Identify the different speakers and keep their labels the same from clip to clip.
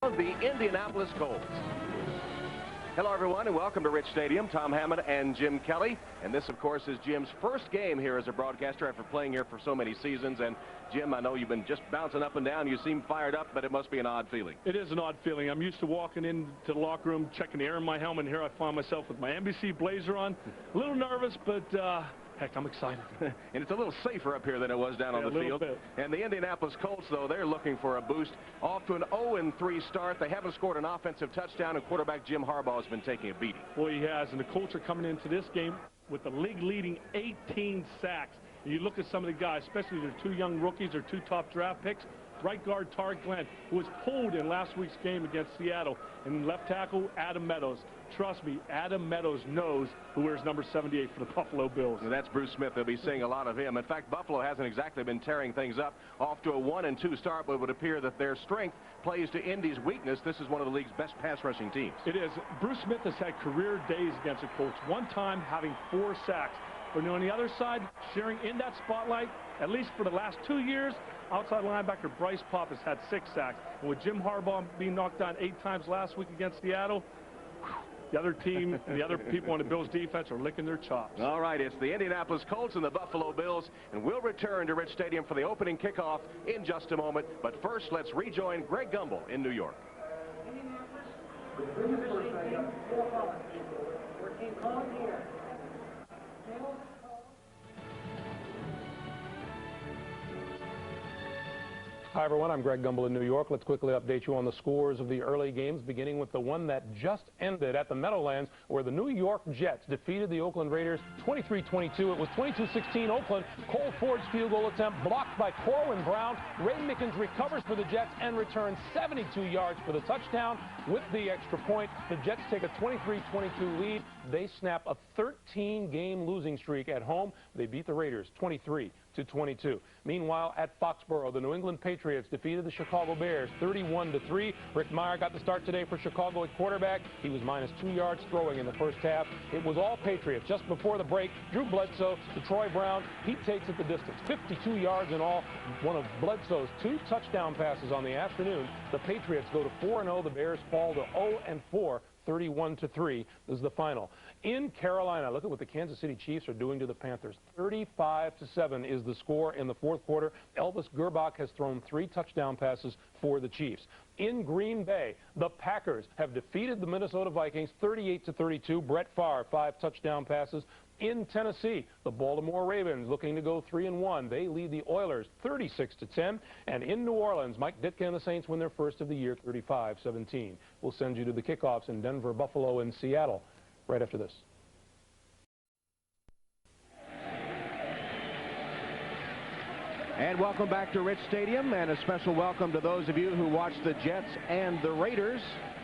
Speaker 1: of the Indianapolis Colts. Hello, everyone, and welcome to Rich Stadium. Tom Hammond and Jim Kelly. And this, of course, is Jim's first game here as a broadcaster after playing here for so many seasons. And, Jim, I know you've been just bouncing up and down. You seem fired up, but it must be an odd feeling.
Speaker 2: It is an odd feeling. I'm used to walking into the locker room, checking the air in my helmet, and here I find myself with my NBC blazer on. A little nervous, but heck, I'm excited.
Speaker 1: And it's a little safer up here than it was down on the field.
Speaker 2: Bit.
Speaker 1: And the Indianapolis Colts, though, they're looking for a boost. Off to an 0-3 start. They haven't scored an offensive touchdown, and quarterback Jim Harbaugh has been taking a beating.
Speaker 2: Boy, he has. And the Colts are coming into this game with the league-leading 18 sacks. And you look at some of the guys, especially their two young rookies, their two top draft picks. Right guard Tarek Glenn, who was pulled in last week's game against Seattle, and left tackle Adam Meadows. Trust me, Adam Meadows knows who wears number 78 for the Buffalo Bills.
Speaker 1: And that's Bruce Smith. They'll be seeing a lot of him. In fact, Buffalo hasn't exactly been tearing things up. Off to a 1-2 start, but it would appear that their strength plays to Indy's weakness. This is one of the league's best pass rushing teams.
Speaker 2: It is. Bruce Smith has had career days against the Colts, one time having 4 sacks. But on the other side, sharing in that spotlight, at least for the last 2 years, outside linebacker Bryce Popp has had 6 sacks. And with Jim Harbaugh being knocked down 8 times last week against Seattle, the other team and the other people on the Bills defense are licking their chops.
Speaker 1: All right, it's the Indianapolis Colts and the Buffalo Bills, and we'll return to Rich Stadium for the opening kickoff in just a moment. But first, let's rejoin Greg Gumbel in New York.
Speaker 3: Hi, everyone. I'm Greg Gumbel in New York. Let's quickly update you on the scores of the early games, beginning with the one that just ended at the Meadowlands, where the New York Jets defeated the Oakland Raiders 23-22. It was 22-16 Oakland. Cole Ford's field goal attempt blocked by Corwin Brown. Ray Mickens recovers for the Jets and returns 72 yards for the touchdown. With the extra point, the Jets take a 23-22 lead. They snap a 13-game losing streak at home. They beat the Raiders 23-22. Meanwhile, at Foxborough, the New England Patriots defeated the Chicago Bears 31-3. Rick Meyer got the start today for Chicago at quarterback. He was -2 yards throwing in the first half. It was all Patriots. Just before the break, Drew Bledsoe to Troy Brown. He takes it the distance, 52 yards in all. One of Bledsoe's 2 touchdown passes on the afternoon. The Patriots go to 4-0. The Bears fall to 0-4. 31-3 is the final. In Carolina, look at what the Kansas City Chiefs are doing to the Panthers. 35-7 is the score in the fourth quarter. Elvis Gerbach has thrown 3 touchdown passes for the Chiefs. In Green Bay, the Packers have defeated the Minnesota Vikings 38-32. Brett Favre, 5 touchdown passes. In Tennessee, the Baltimore Ravens looking to go 3-1. They lead the Oilers 36-10. And in New Orleans, Mike Ditka and the Saints win their first of the year 35-17. We'll send you to the kickoffs in Denver, Buffalo, and Seattle right after this.
Speaker 1: And welcome back to Rich Stadium, and a special welcome to those of you who watched the Jets and the Raiders,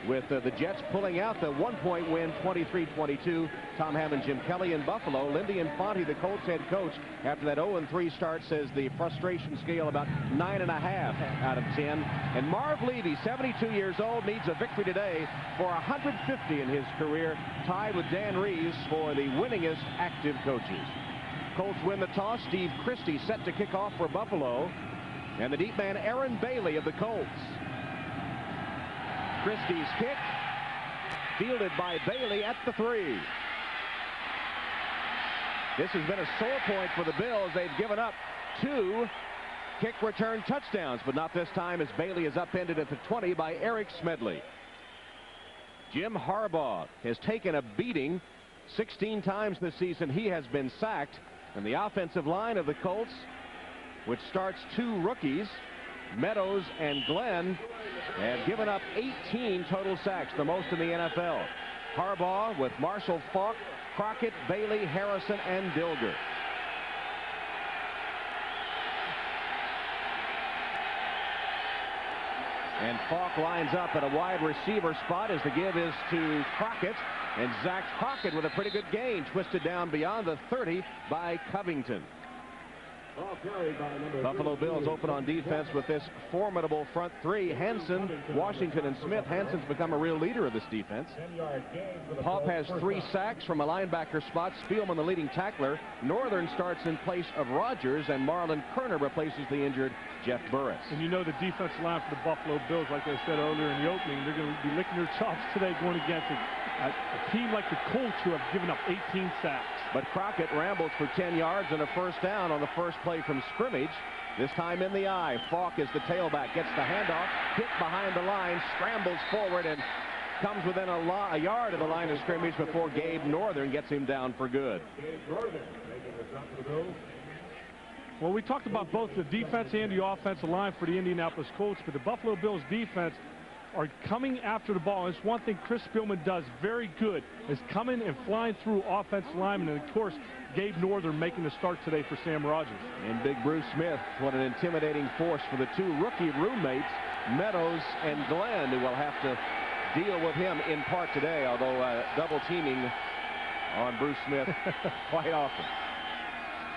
Speaker 1: with the Jets pulling out the 1-point win, 23-22. Tom Hammond, Jim Kelly in Buffalo. Lindy Infante, the Colts head coach, after that 0-3 start, says the frustration scale about 9.5 out of 10. And Marv Levy, 72 years old, needs a victory today for 150 in his career, tied with Dan Reeves for the winningest active coaches. Colts win the toss. Steve Christie set to kick off for Buffalo. And the deep man, Aaron Bailey of the Colts. Christie's kick, fielded by Bailey at the 3. This has been a sore point for the Bills. They've given up 2 kick return touchdowns, but not this time, as Bailey is upended at the 20 by Eric Smedley. Jim Harbaugh has taken a beating 16 times this season. He has been sacked. And the offensive line of the Colts, which starts 2 rookies, Meadows and Glenn, have given up 18 total sacks, the most in the NFL. Harbaugh with Marshall Faulk, Crockett, Bailey, Harrison, and Dilger. And Faulk lines up at a wide receiver spot as the give is to Crockett. And Zach Crockett with a pretty good gain, twisted down beyond the 30 by Covington. Buffalo Bills open on defense with this formidable front three. Hansen, Washington, and Smith. Hansen's become a real leader of this defense. Popp has 3 sacks from a linebacker spot. Spielman, the leading tackler. Northern starts in place of Rogers, and Marlon Kerner replaces the injured Jeff Burris.
Speaker 2: And you know the defensive line for the Buffalo Bills, like I said earlier in the opening, they're going to be licking their chops today going against a team like the Colts, who have given up 18 sacks.
Speaker 1: But Crockett rambles for 10 yards and a first down on the first play from scrimmage. This time in the eye. Falk is the tailback, gets the handoff, hit behind the line, scrambles forward, and comes within a yard of the line of scrimmage before Gabe Northern gets him down for good.
Speaker 2: Well, we talked about both the defense and the offensive line for the Indianapolis Colts, but the Buffalo Bills defense are coming after the ball. It's one thing Chris Spielman does very good, is coming and flying through offensive linemen, and of course Gabe Northern making the start today for Sam Rogers.
Speaker 1: And big Bruce Smith, what an intimidating force for the 2 rookie roommates, Meadows and Glenn, who will have to deal with him in part today, although double teaming on Bruce Smith quite often.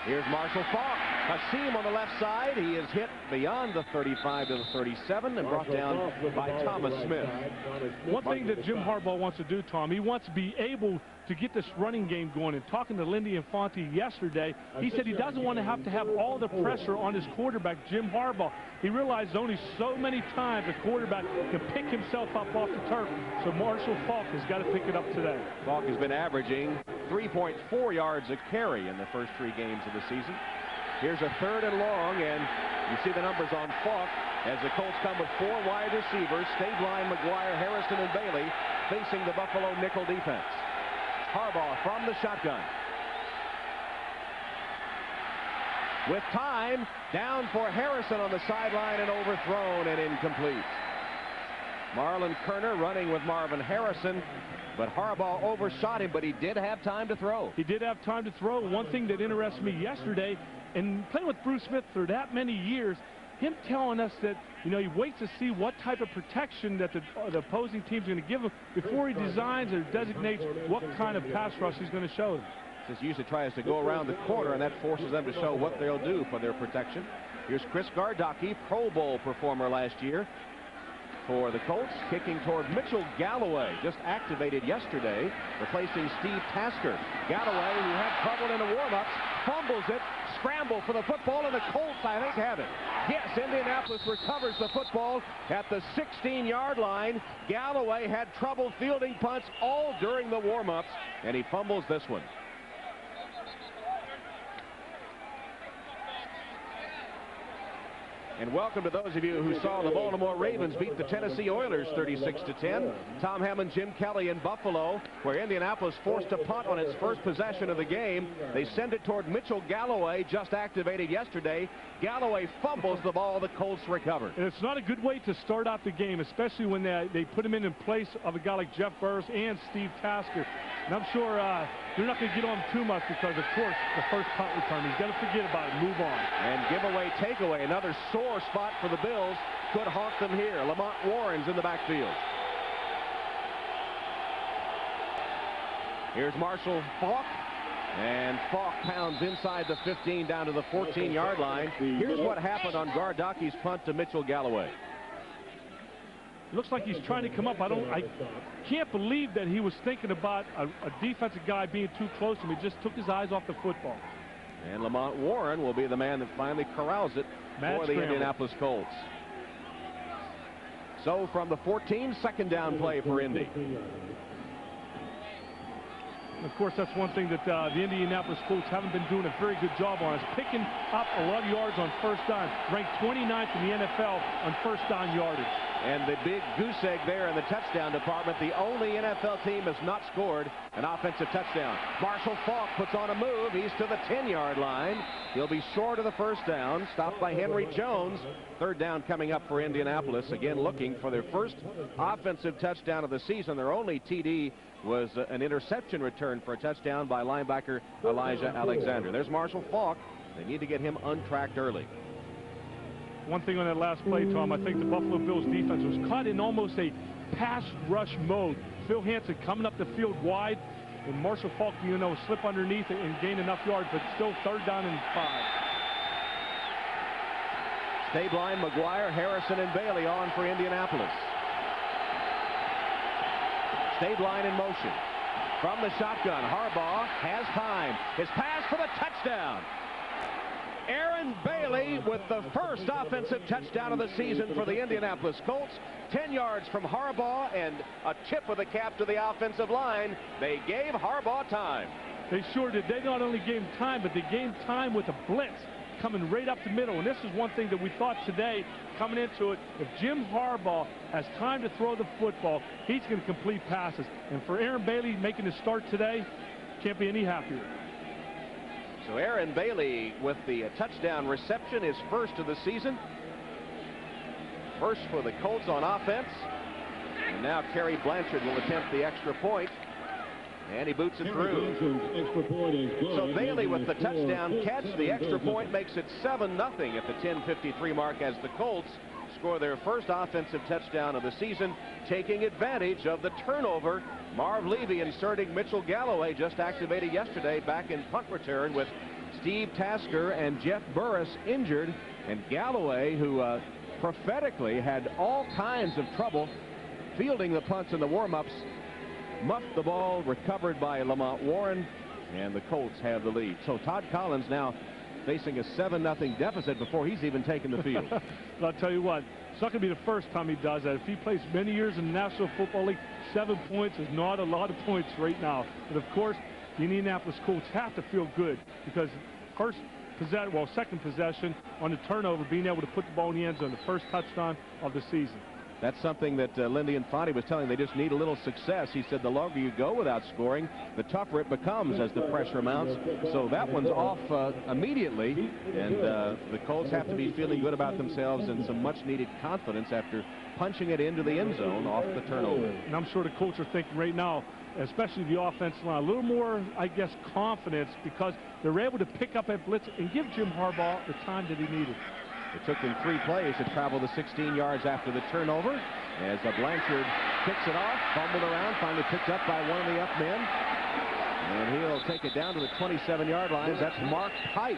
Speaker 1: Here's Marshall Falk, a seam on the left side. He is hit beyond the 35 to the 37 and brought down by Thomas Smith.
Speaker 2: One thing that Jim Harbaugh wants to do, Tom, he wants to be able to get this running game going. And talking to Lindy Infante yesterday, he said he doesn't want to have all the pressure on his quarterback, Jim Harbaugh. He realized only so many times a quarterback can pick himself up off the turf. So Marshall Falk has got to pick it up today.
Speaker 1: Falk has been averaging 3.4 yards a carry in the first 3 games of the season. Here's a 3rd and long, and you see the numbers on Falk as the Colts come with 4 wide receivers, Stabline, McGuire, Harrison, and Bailey, facing the Buffalo nickel defense. Harbaugh from the shotgun. With time, down for Harrison on the sideline and overthrown and incomplete. Marlon Kerner running with Marvin Harrison, but Harbaugh overshot him, but he did have time to throw.
Speaker 2: He did have time to throw. One thing that interested me yesterday, and playing with Bruce Smith for that many years, him telling us that, you know, he waits to see what type of protection that the opposing team's going to give him before he designs or designates what kind of pass rush he's going to show them.
Speaker 1: Just usually tries to go around the corner, and that forces them to show what they'll do for their protection. Here's Chris Gardocki, Pro Bowl performer last year for the Colts, kicking toward Mitchell Galloway, just activated yesterday, replacing Steve Tasker. Galloway, who had trouble in the warm-ups, fumbles it, scramble for the football, and the Colts, I think, have it. Yes, Indianapolis recovers the football at the 16-yard line. Galloway had trouble fielding punts all during the warm-ups, and he fumbles this one. And welcome to those of you who saw the Baltimore Ravens beat the Tennessee Oilers 36-10. Tom Hammond, Jim Kelly in Buffalo, where Indianapolis forced a punt on its first possession of the game. They send it toward Mitchell Galloway, just activated yesterday. Galloway fumbles the ball. The Colts recover.
Speaker 2: And it's not a good way to start out the game, especially when they put him in place of a guy like Jeff Burris and Steve Tasker. And I'm sure you're not going to get on him too much because, of course, the first punt return, he's got to forget about it, move on.
Speaker 1: And giveaway, takeaway, another sore spot for the Bills. Could haunt them here. Lamont Warren's in the backfield. Here's Marshall Falk. And Falk pounds inside the 15 down to the 14-yard line. Here's what happened on Gardocki's punt to Mitchell Galloway.
Speaker 2: Looks like he's trying to come up. I can't believe that he was thinking about a defensive guy being too close to him. He just took his eyes off the football.
Speaker 1: And Lamont Warren will be the man that finally corrals it for the Indianapolis Colts. So from the 14, second down play for Indy.
Speaker 2: Of course, that's one thing that the Indianapolis Colts haven't been doing a very good job on, is picking up a lot of yards on first down. Ranked 29th in the NFL on first down yardage.
Speaker 1: And the big goose egg there in the touchdown department. The only NFL team has not scored an offensive touchdown. Marshall Falk puts on a move. He's to the 10-yard line. He'll be short of the first down. Stopped by Henry Jones. Third down coming up for Indianapolis. Again, looking for their first offensive touchdown of the season. Their only TD was an interception return for a touchdown by linebacker Elijah Alexander. There's Marshall Falk. They need to get him untracked early.
Speaker 2: One thing on that last play, Tom, I think the Buffalo Bills defense was caught in almost a pass rush mode. Phil Hansen coming up the field wide, and Marshall Falk, slip underneath it and gain enough yards, but still third down and 5.
Speaker 1: Stabline, McGuire, Harrison, and Bailey on for Indianapolis. Stabline in motion. From the shotgun, Harbaugh has time. His pass for the touchdown. Aaron Bailey with the first offensive touchdown of the season for the Indianapolis Colts. 10 yards from Harbaugh and a tip of the cap to the offensive line. They gave Harbaugh time.
Speaker 2: They sure did. They not only gave him time, but they gave him time with a blitz coming right up the middle. And this is one thing that we thought today coming into it. If Jim Harbaugh has time to throw the football, he's going to complete passes. And for Aaron Bailey making his start today, can't be any happier.
Speaker 1: So Aaron Bailey with the touchdown reception, his first of the season. First for the Colts on offense. And now Kerry Blanchard will attempt the extra point. And he boots it through. So Bailey with the touchdown catch. The extra point makes it 7-0 at the 10:53 mark as the Colts score their first offensive touchdown of the season, taking advantage of the turnover. Marv Levy inserting Mitchell Galloway, just activated yesterday, back in punt return with Steve Tasker and Jeff Burris injured. And Galloway, who prophetically had all kinds of trouble fielding the punts in the warm-ups, muffed the ball, recovered by Lamont Warren, and the Colts have the lead. So Todd Collins now facing a 7-0 deficit before he's even taken the field.
Speaker 2: But I'll tell you what, it's not going to be the first time he does that. If he plays many years in the National Football League, 7 points is not a lot of points right now. But of course, the Indianapolis Colts have to feel good because second possession on the turnover, being able to put the ball in the end zone, the first touchdown of the season.
Speaker 1: That's something that Lindy Infante was telling. They just need a little success. He said the longer you go without scoring, the tougher it becomes as the pressure mounts. So that one's off immediately, and the Colts have to be feeling good about themselves and some much-needed confidence after punching it into the end zone off the turnover.
Speaker 2: And I'm sure the Colts are thinking right now, especially the offensive line, a little more, I guess, confidence because they're able to pick up that blitz and give Jim Harbaugh the time that he needed.
Speaker 1: It took them 3 plays to travel the 16 yards after the turnover as Blanchard kicks it off, fumbled around, finally picked up by one of the up men. And he'll take it down to the 27-yard line. That's Mark Pike.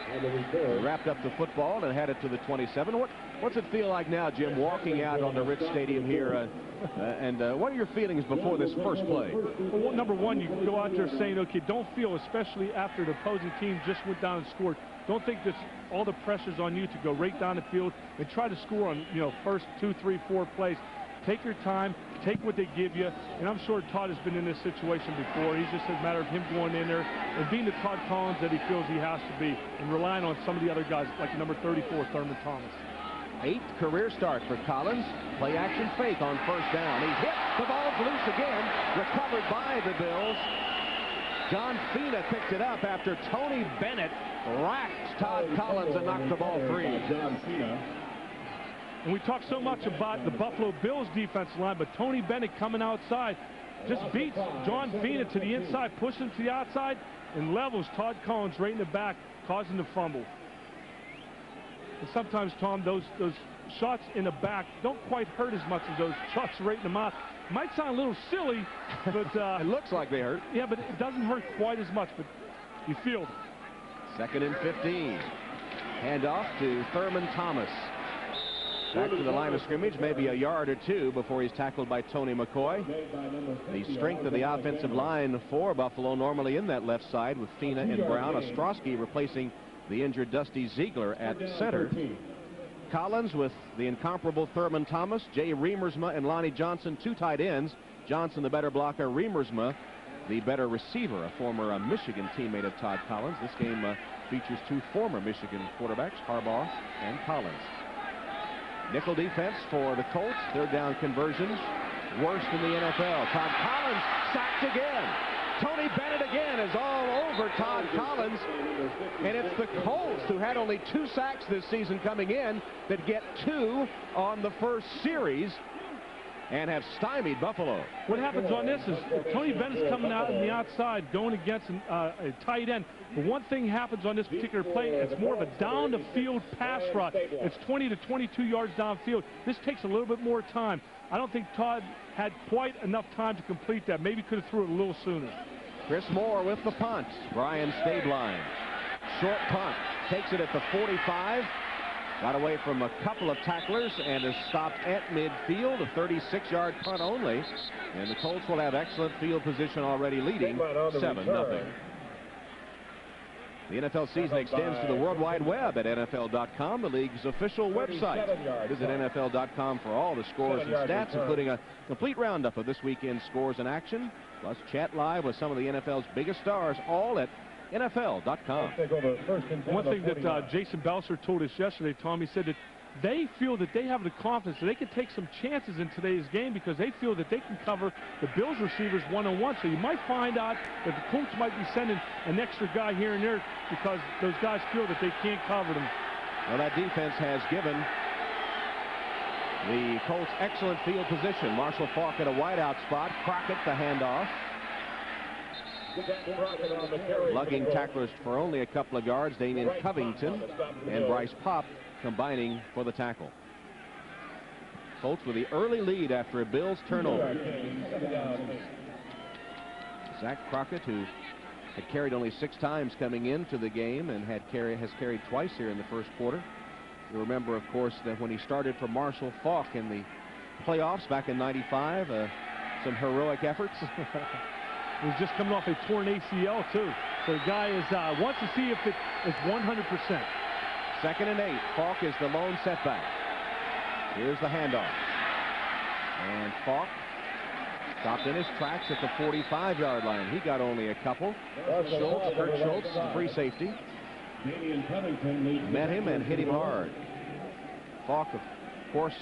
Speaker 1: He wrapped up the football and had it to the 27. What's it feel like now, Jim, walking out on the Rich Stadium here? And what are your feelings before this first play?
Speaker 2: Well, number one, you go out there saying, okay, don't feel, especially after the opposing team just went down and scored, don't think that all the pressure's on you to go right down the field and try to score on, first 2, 3, 4 plays. Take your time, take what they give you, and I'm sure Todd has been in this situation before. It's just a matter of him going in there and being the Todd Collins that he feels he has to be and relying on some of the other guys like number 34, Thurman Thomas.
Speaker 1: 8th career start for Collins. Play action fake on first down. He's hit. The ball's loose again. Recovered by the Bills. John Fina picked it up after Tony Bennett racked Todd Collins and knocked the ball free.
Speaker 4: John Fina.
Speaker 2: And we talk so much about the Buffalo Bills defensive line, but Tony Bennett coming outside just beats John Fina to the inside, pushes him to the outside, and levels Todd Collins right in the back, causing the fumble. And sometimes, Tom, those shots in the back don't quite hurt as much as those shots right in the mouth. Might sound a little silly, but
Speaker 1: it looks like they hurt.
Speaker 2: Yeah, but it doesn't hurt quite as much, but you feel it. 2nd
Speaker 1: and 15. Handoff to Thurman Thomas. Back to the line of scrimmage, maybe a yard or two before he's tackled by Tony McCoy. The strength of the offensive line for Buffalo normally in that left side with Fina and Brown. Ostrowski replacing the injured Dusty Ziegler at center. Collins with the incomparable Thurman Thomas, Jay Reamersma and Lonnie Johnson, 2 tight ends. Johnson the better blocker, Reamersma the better receiver, a former Michigan teammate of Todd Collins. This game features 2 former Michigan quarterbacks, Harbaugh and Collins. Nickel defense for the Colts. 3rd down conversions, worst in the NFL. Todd Collins sacked again. Tony Bennett again is all over Todd Collins. And it's the Colts, who had only 2 sacks this season coming in, that get 2 on the first series and have stymied Buffalo.
Speaker 2: What happens on this is Tony Bennett's coming out on the outside going against a tight end. But one thing happens on this particular play, it's more of a down-the-field pass rush. It's 20 to 22 yards downfield. This takes a little bit more time. I don't think Todd had quite enough time to complete that. Maybe could have threw it a little sooner.
Speaker 1: Chris Moore with the punt. Brian Stabline. Short punt. Takes it at the 45. Got away from a couple of tacklers and is stopped at midfield. A 36-yard punt only. And the Colts will have excellent field position already, leading 7-0. The NFL season extends to the World Wide Web at NFL.com, the league's official website. Visit NFL.com for all the scores and stats, including a complete roundup of this weekend's scores and action, plus chat live with some of the NFL's biggest stars, all at NFL.com.
Speaker 2: One thing that Jason Belser told us yesterday, Tom, he said that they feel that they have the confidence that they can take some chances in today's game because they feel that they can cover the Bills receivers one-on-one. So you might find out that the Colts might be sending an extra guy here and there because those guys feel that they can't cover them.
Speaker 1: Well, that defense has given the Colts excellent field position. Marshall Faulk at a wideout spot. Crockett the handoff. Lugging tacklers for only a couple of yards. Damian Covington and Bryce Popp combining for the tackle. Colts with the early lead after a Bills turnover. Zach Crockett, who had carried only 6 times coming into the game and has carried twice here in the first quarter. You remember, of course, that when he started for Marshall Faulk in the playoffs back in '95, some heroic efforts.
Speaker 2: He was just coming off a torn ACL, too. So the guy wants to see if it is 100%.
Speaker 1: 2nd and 8. Faulk is the lone setback. Here's the handoff. And Faulk stopped in his tracks at the 45-yard line. He got only a couple. Kurt Schultz, free safety, met him and hit him hard. Faulk, of course,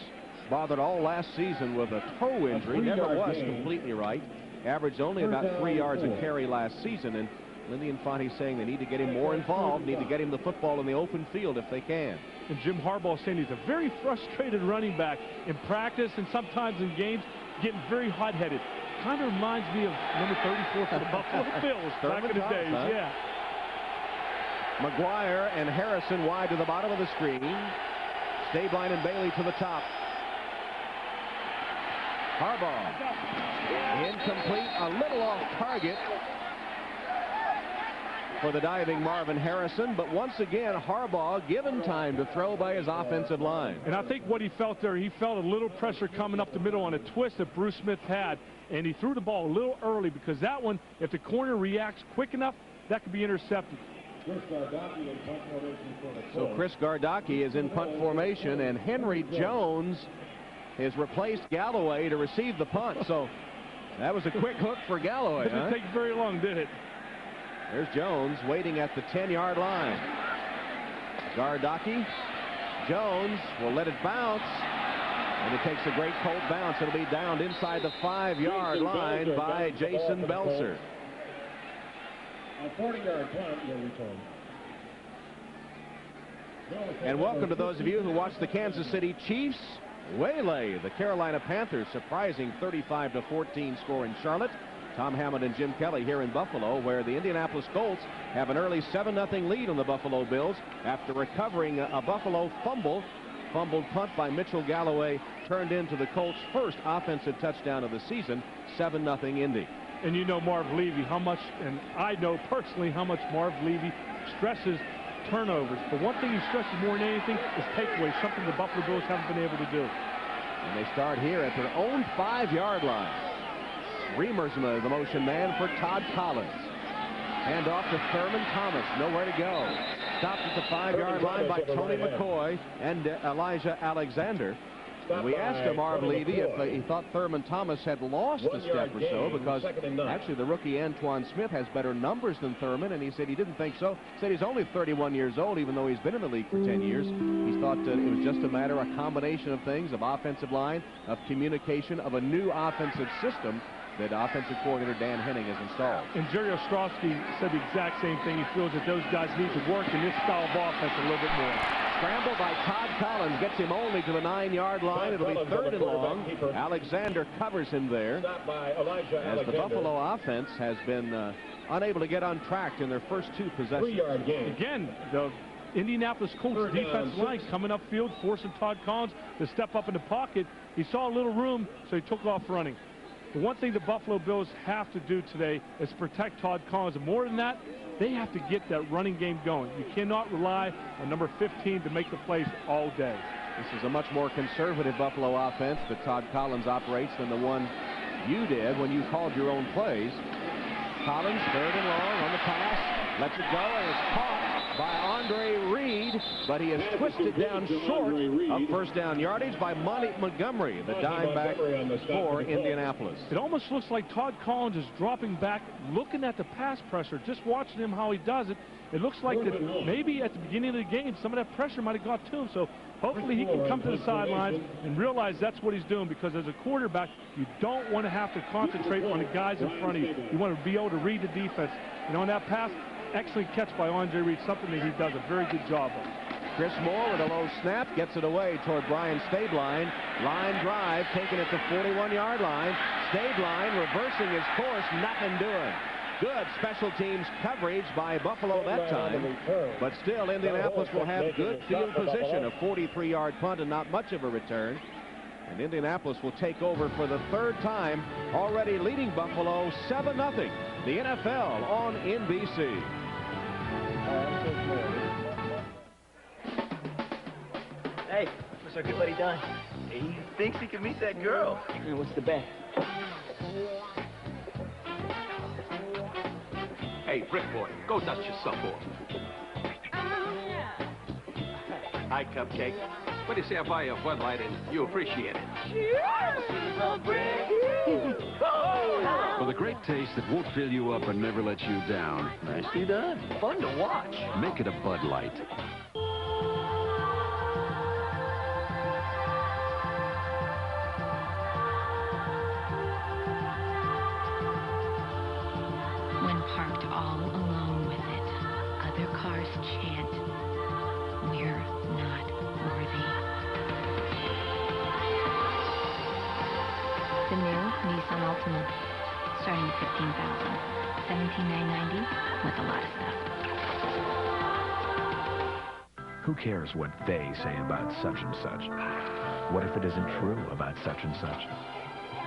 Speaker 1: bothered all last season with a toe injury. Never was completely right. Averaged only about 3 yards a carry last season. And Lindy Infante saying they need to get him more involved, need to get him the football in the open field if they can.
Speaker 2: And Jim Harbaugh saying he's a very frustrated running back in practice and sometimes in games, getting very hot-headed. Kind of reminds me of number 34 for the Buffalo Bills back in the days. Yeah.
Speaker 1: McGuire and Harrison wide to the bottom of the screen. Stabline and Bailey to the top. Harbaugh incomplete, a little off target for the diving Marvin Harrison, but once again Harbaugh given time to throw by his offensive line.
Speaker 2: And I think what he felt there, he felt a little pressure coming up the middle on a twist that Bruce Smith had, and he threw the ball a little early because that one, if the corner reacts quick enough, that could be intercepted.
Speaker 1: So Chris Gardocki is in punt formation, and Henry Jones has replaced Galloway to receive the punt. So that was a quick hook for Galloway.
Speaker 2: Didn't take very long, did it?
Speaker 1: There's Jones waiting at the 10-yard line. Gardocki. Jones will let it bounce. And it takes a great Colt bounce. It'll be downed inside the 5-yard line by Jason Belser.
Speaker 4: A 40-yard punt will return.
Speaker 1: And welcome to those of you who watch the Kansas City Chiefs waylay the Carolina Panthers, surprising 35-14 score in Charlotte. Tom Hammond and Jim Kelly here in Buffalo, where the Indianapolis Colts have an early 7-0 lead on the Buffalo Bills after recovering a Buffalo fumbled punt by Mitchell Galloway turned into the Colts' first offensive touchdown of the season. 7-0 Indy.
Speaker 2: And you know Marv Levy, how much, and I know personally how much Marv Levy stresses turnovers. But one thing he stresses more than anything is takeaways, something the Buffalo Bills haven't been able to do.
Speaker 1: And they start here at their own 5-yard line. Remersma, the motion man for Todd Collins. Hand off to Thurman Thomas. Nowhere to go. Stopped at the 5-yard line by Tony McCoy and Elijah Alexander. And we asked him, Marv Levy, if he thought Thurman Thomas had lost a step or so, because actually the rookie Antoine Smith has better numbers than Thurman, and he said he didn't think so. He said he's only 31 years old, even though he's been in the league for 10 years. He thought it was just a matter, a combination of things, of offensive line, of communication, of a new offensive system that offensive coordinator Dan Henning has installed.
Speaker 2: And Jerry Ostrowski said the exact same thing. He feels that those guys need to work in this style of offense a little bit more.
Speaker 1: Scramble by Todd Collins gets him only to the 9-yard line. It'll be 3rd and long. Alexander covers him there as the Buffalo offense has been unable to get on track in their first 2 possessions.
Speaker 2: Again, the Indianapolis Colts defensive line coming upfield, forcing Todd Collins to step up in the pocket. He saw a little room, so he took off running. The one thing the Buffalo Bills have to do today is protect Todd Collins. And more than that, they have to get that running game going. You cannot rely on number 15 to make the plays all day.
Speaker 1: This is a much more conservative Buffalo offense that Todd Collins operates than the one you did when you called your own plays. Collins, 3rd and long on the pass, lets it go, and it's caught by Andre Reed, but he is twisted down short of first down yardage by Montgomery, the dime back for Indianapolis.
Speaker 2: It almost looks like Todd Collins is dropping back, looking at the pass pressure, just watching him how he does it. It looks like that maybe at the beginning of the game, some of that pressure might have got to him. So hopefully he can come to the sidelines and realize that's what he's doing, because as a quarterback, you don't want to have to concentrate on the guys in front of you. You want to be able to read the defense. You know, on that pass, excellent catch by Andre Reed, something that he does a very good job of.
Speaker 1: Chris Moore with a low snap gets it away toward Brian Stabline. Line drive, taking it to 41-yard line. Stabline reversing his course, nothing doing. Good special teams coverage by Buffalo that time, but still Indianapolis will have good field position, a 43-yard punt and not much of a return. And Indianapolis will take over for the 3rd time, already leading Buffalo 7-0. The NFL on NBC.
Speaker 5: Hey, what's our good buddy Don? He thinks he can meet that girl. What's the bet?
Speaker 6: Hey, Brick Boy, go dust yourself off. Hi, Cupcake. What do you say I buy you a Bud Light and you appreciate it?
Speaker 7: For the great taste that won't fill you up and never let you down.
Speaker 5: Nicely done. Fun to watch.
Speaker 7: Make it a Bud Light.
Speaker 8: When parked all alone with it, other cars chant, "We're not worthy." The new Nissan Altima, starting at $15,000, $17,990 with a lot of stuff.
Speaker 9: Who cares what they say about such and such? What if it isn't true about such and such?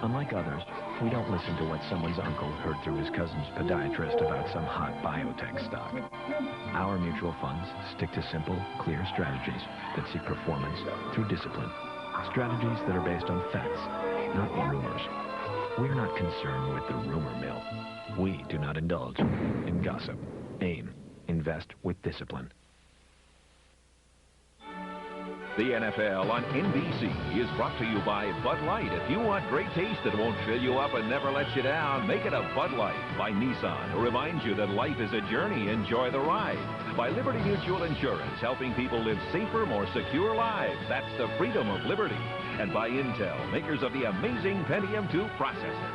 Speaker 9: Unlike others, we don't listen to what someone's uncle heard through his cousin's podiatrist about some hot biotech stock. Our mutual funds stick to simple, clear strategies that seek performance through discipline. Strategies that are based on facts, not rumors. We're not concerned with the rumor mill. We do not indulge in gossip. AIM. Invest with discipline.
Speaker 10: The NFL on NBC is brought to you by Bud Light. If you want great taste that won't fill you up and never let you down, make it a Bud Light. By Nissan, who reminds you that life is a journey. Enjoy the ride. By Liberty Mutual Insurance, helping people live safer, more secure lives. That's the freedom of liberty. And by Intel, makers of the amazing Pentium 2 processor.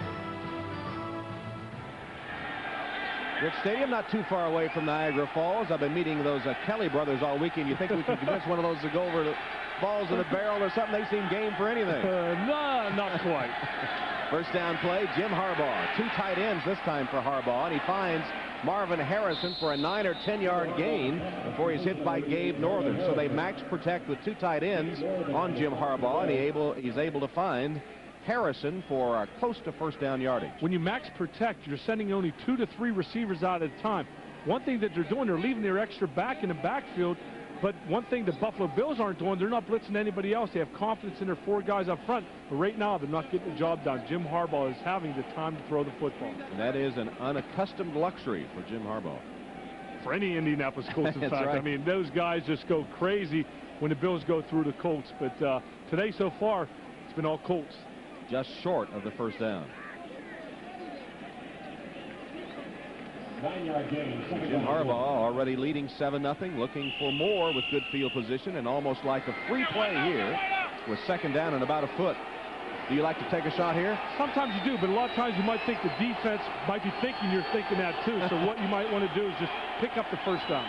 Speaker 1: Rich Stadium, not too far away from Niagara Falls. I've been meeting those Kelly brothers all weekend. You think we can convince one of those to go over to balls in a barrel or something? They seem game for anything.
Speaker 2: No, not quite.
Speaker 1: First down play, Jim Harbaugh. 2 tight ends this time for Harbaugh, and he finds Marvin Harrison for a 9 or 10-yard gain before he's hit by Gabe Northern. So they max protect with 2 tight ends on Jim Harbaugh, and he's able to find Harrison for close to first down yardage.
Speaker 2: When you max protect, you're sending only 2 to 3 receivers out at a time. One thing that they're doing, they're leaving their extra back in the backfield. But one thing the Buffalo Bills aren't doing, they're not blitzing anybody else. They have confidence in their 4 guys up front. But right now, they're not getting the job done. Jim Harbaugh is having the time to throw the football.
Speaker 1: And that is an unaccustomed luxury for Jim Harbaugh.
Speaker 2: For any Indianapolis Colts, in fact.
Speaker 1: Right.
Speaker 2: I mean, those guys just go crazy when the Bills go through the Colts. But today so far, it's been all Colts.
Speaker 1: Just short of the first down.
Speaker 4: 9-yard gain.
Speaker 1: Jim Harbaugh already leading 7-0, looking for more with good field position and almost like a free play here with second down and about a foot. Do you like to take a shot here?
Speaker 2: Sometimes you do, but a lot of times you might think the defense might be thinking you're thinking that too. So what you might want to do is just pick up the first down.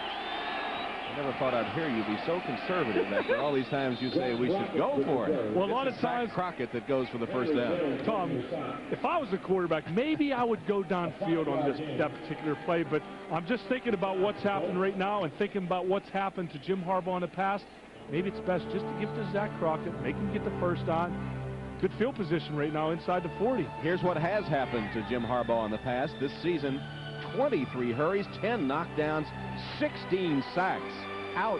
Speaker 1: I never thought I'd hear you be so conservative after all these times you say we should go for it.
Speaker 2: Well, a lot of times,
Speaker 1: Crockett that goes for the first down.
Speaker 2: Tom, if I was the quarterback, maybe I would go downfield on that particular play, but I'm just thinking about what's happened right now and thinking about what's happened to Jim Harbaugh in the past. Maybe it's best just to give it to Zach Crockett, make him get the first down. Good field position right now inside the 40.
Speaker 1: Here's what has happened to Jim Harbaugh in the past. This season, 23 hurries, 10 knockdowns, 16 sacks. Ouch.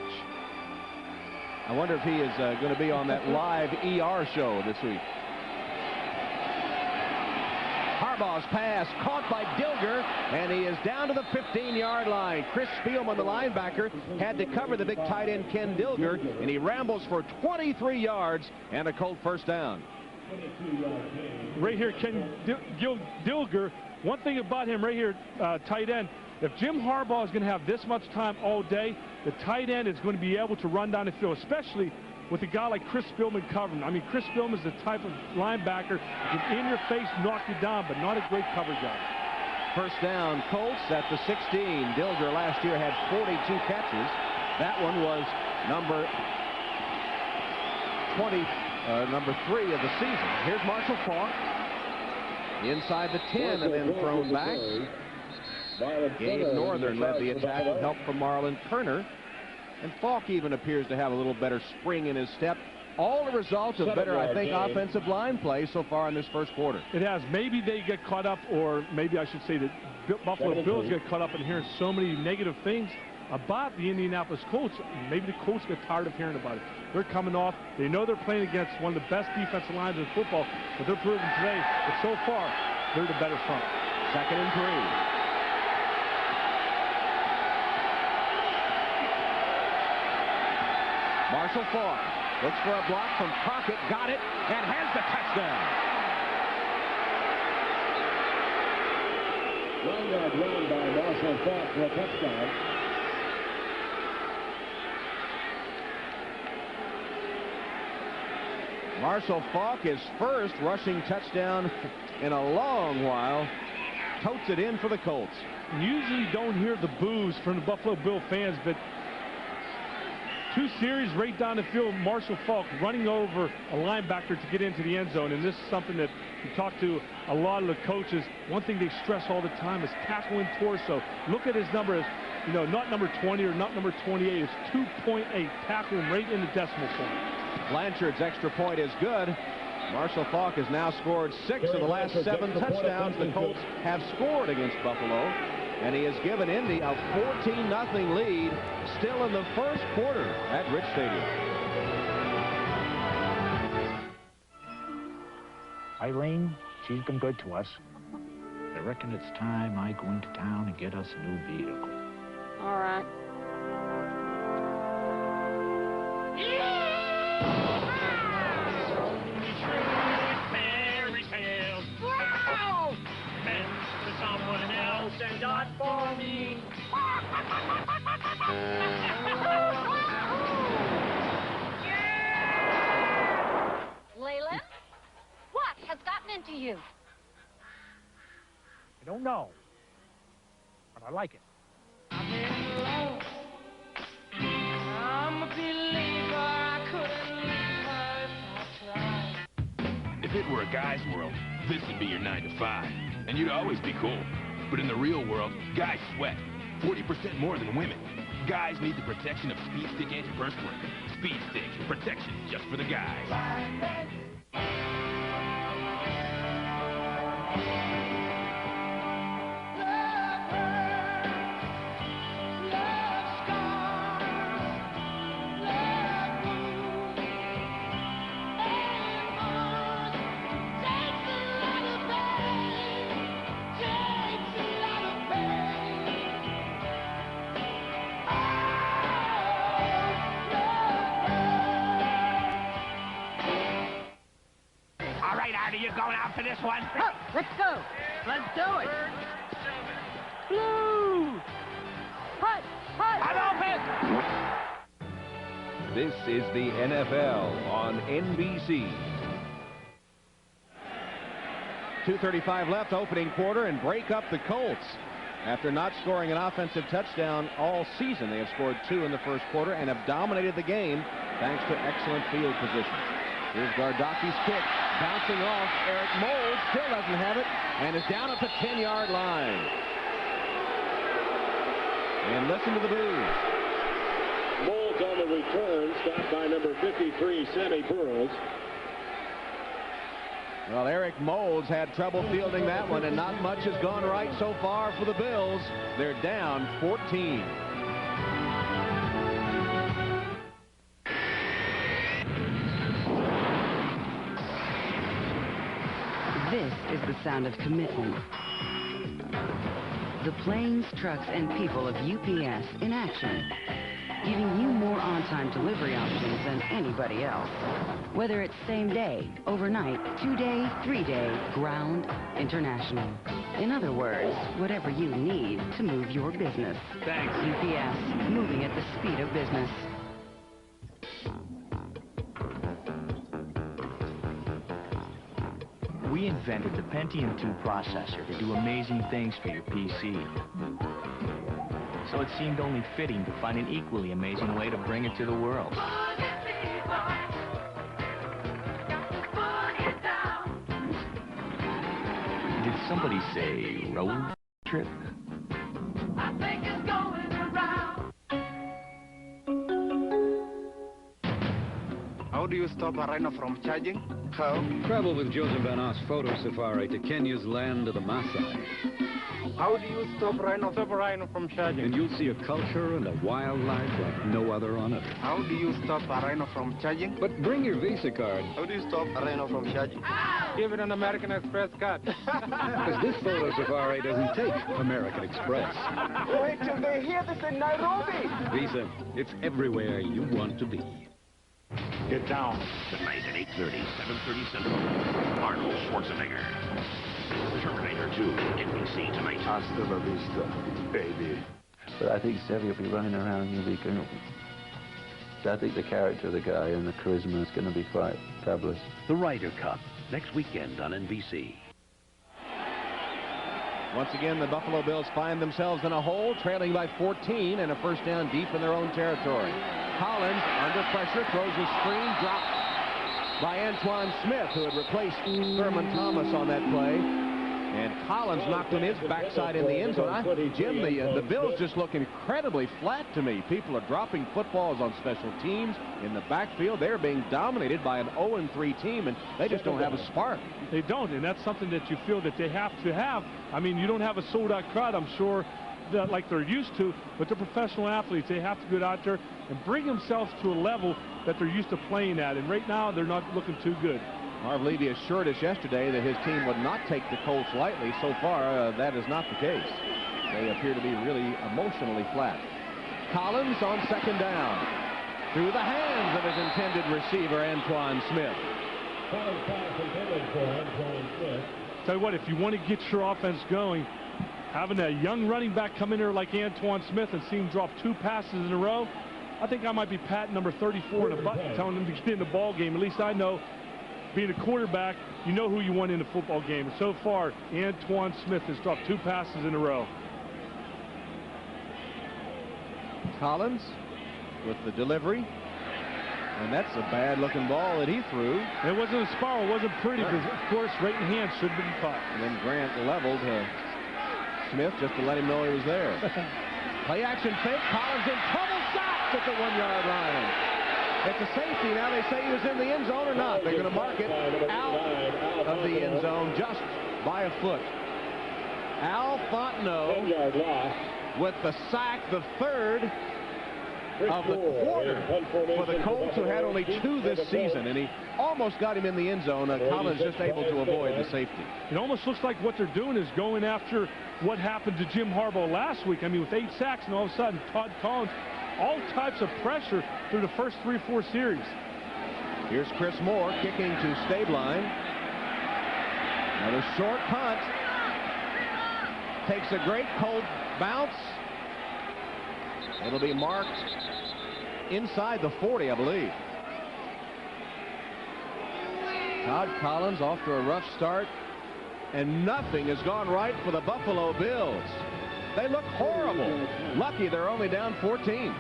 Speaker 1: I wonder if he is going to be on that live ER show this week. Harbaugh's pass caught by Dilger, and he is down to the 15-yard line. Chris Spielman, the linebacker, had to cover the big tight end Ken Dilger, and he rambles for 23 yards and a Colt first down.
Speaker 2: Right here, Ken Dilger. One thing about him right here, tight end, if Jim Harbaugh is going to have this much time all day, the tight end is going to be able to run down the field, especially with a guy like Chris Spielman covering. I mean, Chris Spielman is the type of linebacker who can in your face knock you down, but not a great cover guy.
Speaker 1: First down, Colts at the 16. Dilger last year had 42 catches. That one was number 3 of the season. Here's Marshall Faulk inside the 10 and then thrown back. Gabe Northern led the attack with help from Marlon Kerner. And Falk even appears to have a little better spring in his step. All the results of better, I think, offensive line play so far in this first quarter.
Speaker 2: It has. Maybe they get caught up, or maybe I should say that Buffalo Bills get caught up in hearing so many negative things about the Indianapolis Colts. Maybe the Colts get tired of hearing about it. They're coming off. They know they're playing against one of the best defensive lines in football, but they're proving today that so far they're the better front.
Speaker 1: 2nd and 3. Marshall Faulk looks for a block from Crockett, got it, and has the touchdown.
Speaker 4: 1-yard run by Marshall Faulk for a touchdown.
Speaker 1: Marshall Faulk, his first rushing touchdown in a long while, totes it in for the Colts.
Speaker 2: Usually don't hear the boos from the Buffalo Bill fans, but 2 series right down the field, Marshall Faulk running over a linebacker to get into the end zone. And this is something that you talk to a lot of the coaches. One thing they stress all the time is tackling torso. Look at his number as, you know, not number 20 or not number 28. It's 2.8, tackling right in the decimal point.
Speaker 1: Blanchard's extra point is good. Marshall Faulk has now scored 6 of the last 7 touchdowns the Colts have scored against Buffalo. And he has given Indy a 14-0 lead still in the first quarter at Rich Stadium.
Speaker 11: Eileen, she's been good to us. I reckon it's time I go into town and get us a new vehicle.
Speaker 12: All right.
Speaker 13: And not for me.
Speaker 12: Leyland, what has gotten into you?
Speaker 11: I don't know, but I like it.
Speaker 13: I'm in love. I'm a believer. I couldn't leave her if I tried.
Speaker 14: If it were a guy's world, this would be your 9 to 5, and you'd always be cool. But in the real world, guys sweat 40% more than women. Guys need the protection of Speed Stick antiperspirant. Speed Stick, protection just for the guys.
Speaker 13: You going out for this one?
Speaker 12: Oh, let's go.
Speaker 13: Let's do it.
Speaker 12: Blue. Hut.
Speaker 13: I'm
Speaker 10: open. This is the NFL on NBC.
Speaker 1: 2:35 left, opening quarter, and break up the Colts. After not scoring an offensive touchdown all season, they have scored 2 in the first quarter and have dominated the game thanks to excellent field position. Here's Gardaki's kick, bouncing off. Eric Mold still doesn't have it and is down at the 10-yard line. And listen to the boos.
Speaker 4: Mold's on the return, stopped by number 53, Sammy Burroughs.
Speaker 1: Well, Eric Moles had trouble fielding that one, and not much has gone right so far for the Bills. They're down 14.
Speaker 15: This is the sound of commitment. The planes, trucks, and people of UPS in action, giving you more on-time delivery options than anybody else. Whether it's same day, overnight, 2-day, 3-day, ground, international. In other words, whatever you need to move your business.
Speaker 2: Thanks.
Speaker 15: UPS, moving at the speed of business.
Speaker 5: We invented the Pentium 2 processor to do amazing things for your PC. So it seemed only fitting to find an equally amazing way to bring it to the world. Did somebody say road trip?
Speaker 13: I think it's going around.
Speaker 16: How do you stop a rhino from charging? How?
Speaker 7: Travel with Joseph Van Oss Photo Safari to Kenya's land of the Maasai.
Speaker 16: How do you stop a rhino from charging?
Speaker 7: And you'll see a culture and a wildlife like no other on Earth.
Speaker 16: How do you stop a rhino from charging?
Speaker 7: But bring your Visa card.
Speaker 16: How do you stop a rhino from charging? Give it an American Express card.
Speaker 7: Because this Photo Safari doesn't take American Express.
Speaker 16: Wait till they hear this in Nairobi.
Speaker 7: Visa, it's everywhere you want to be.
Speaker 2: Get down.
Speaker 17: Tonight at 8:30, 7:30 Central. Arnold Schwarzenegger. Terminator 2, NBC tonight.
Speaker 18: Hasta la vista, baby. But I think Sevy will be running around and you'll be going. So I think the character of the guy and the charisma is going to be quite fabulous.
Speaker 17: The Ryder Cup, next weekend on NBC.
Speaker 1: Once again, the Buffalo Bills find themselves in a hole, trailing by 14 and a first down deep in their own territory. Collins, under pressure, throws a screen, dropped by Antoine Smith, who had replaced Thurman Thomas on that play. And Collins knocked on his backside in the end zone. Jim, the Bills just look incredibly flat to me. People are dropping footballs on special teams in the backfield. They're being dominated by an 0-3 team, and they just don't have a spark.
Speaker 2: They don't, and that's something that you feel that they have to have. I mean, you don't have a sold-out crowd, I'm sure, like they're used to, but they're professional athletes. They have to get out there and bring themselves to a level that they're used to playing at, and right now they're not looking too good.
Speaker 1: Marv Levy assured us yesterday that his team would not take the Colts lightly. So far, that is not the case. They appear to be really emotionally flat. Collins on second down. Through the hands of his intended receiver, Antoine Smith.
Speaker 2: Tell you what, if you want to get your offense going, having a young running back come in there like Antoine Smith and see him drop 2 passes in a row, I think I might be patting number 34 in a button, telling him to get in the ball game. At least I know, being a quarterback, you know who you want in the football game. And so far, Antoine Smith has dropped 2 passes in a row.
Speaker 1: Collins with the delivery. And that's a bad-looking ball that he threw.
Speaker 2: It wasn't a spiral. It wasn't pretty, because, of course, right in hand should have been caught.
Speaker 1: And then Grant leveled Smith just to let him know he was there. Play action fake. Collins in trouble. Stopped at the 1-yard line. It's a safety. Now they say he was in the end zone or not. They're going to mark it out of the end zone just by a foot. Al Fontenot with the sack, the third of the quarter for the Colts, who had only 2 this season, and he almost got him in the end zone. Collins just able to avoid the safety.
Speaker 2: It almost looks like what they're doing is going after what happened to Jim Harbaugh last week. I mean, with 8 sacks, and all of a sudden, Todd Collins, all types of pressure through the first 3-4 series.
Speaker 1: Here's Chris Moore kicking to Stabline. Another short punt. Takes a great cold bounce. It'll be marked inside the 40, I believe. Todd Collins off to a rough start, and nothing has gone right for the Buffalo Bills. They look horrible. Lucky they're only down 14.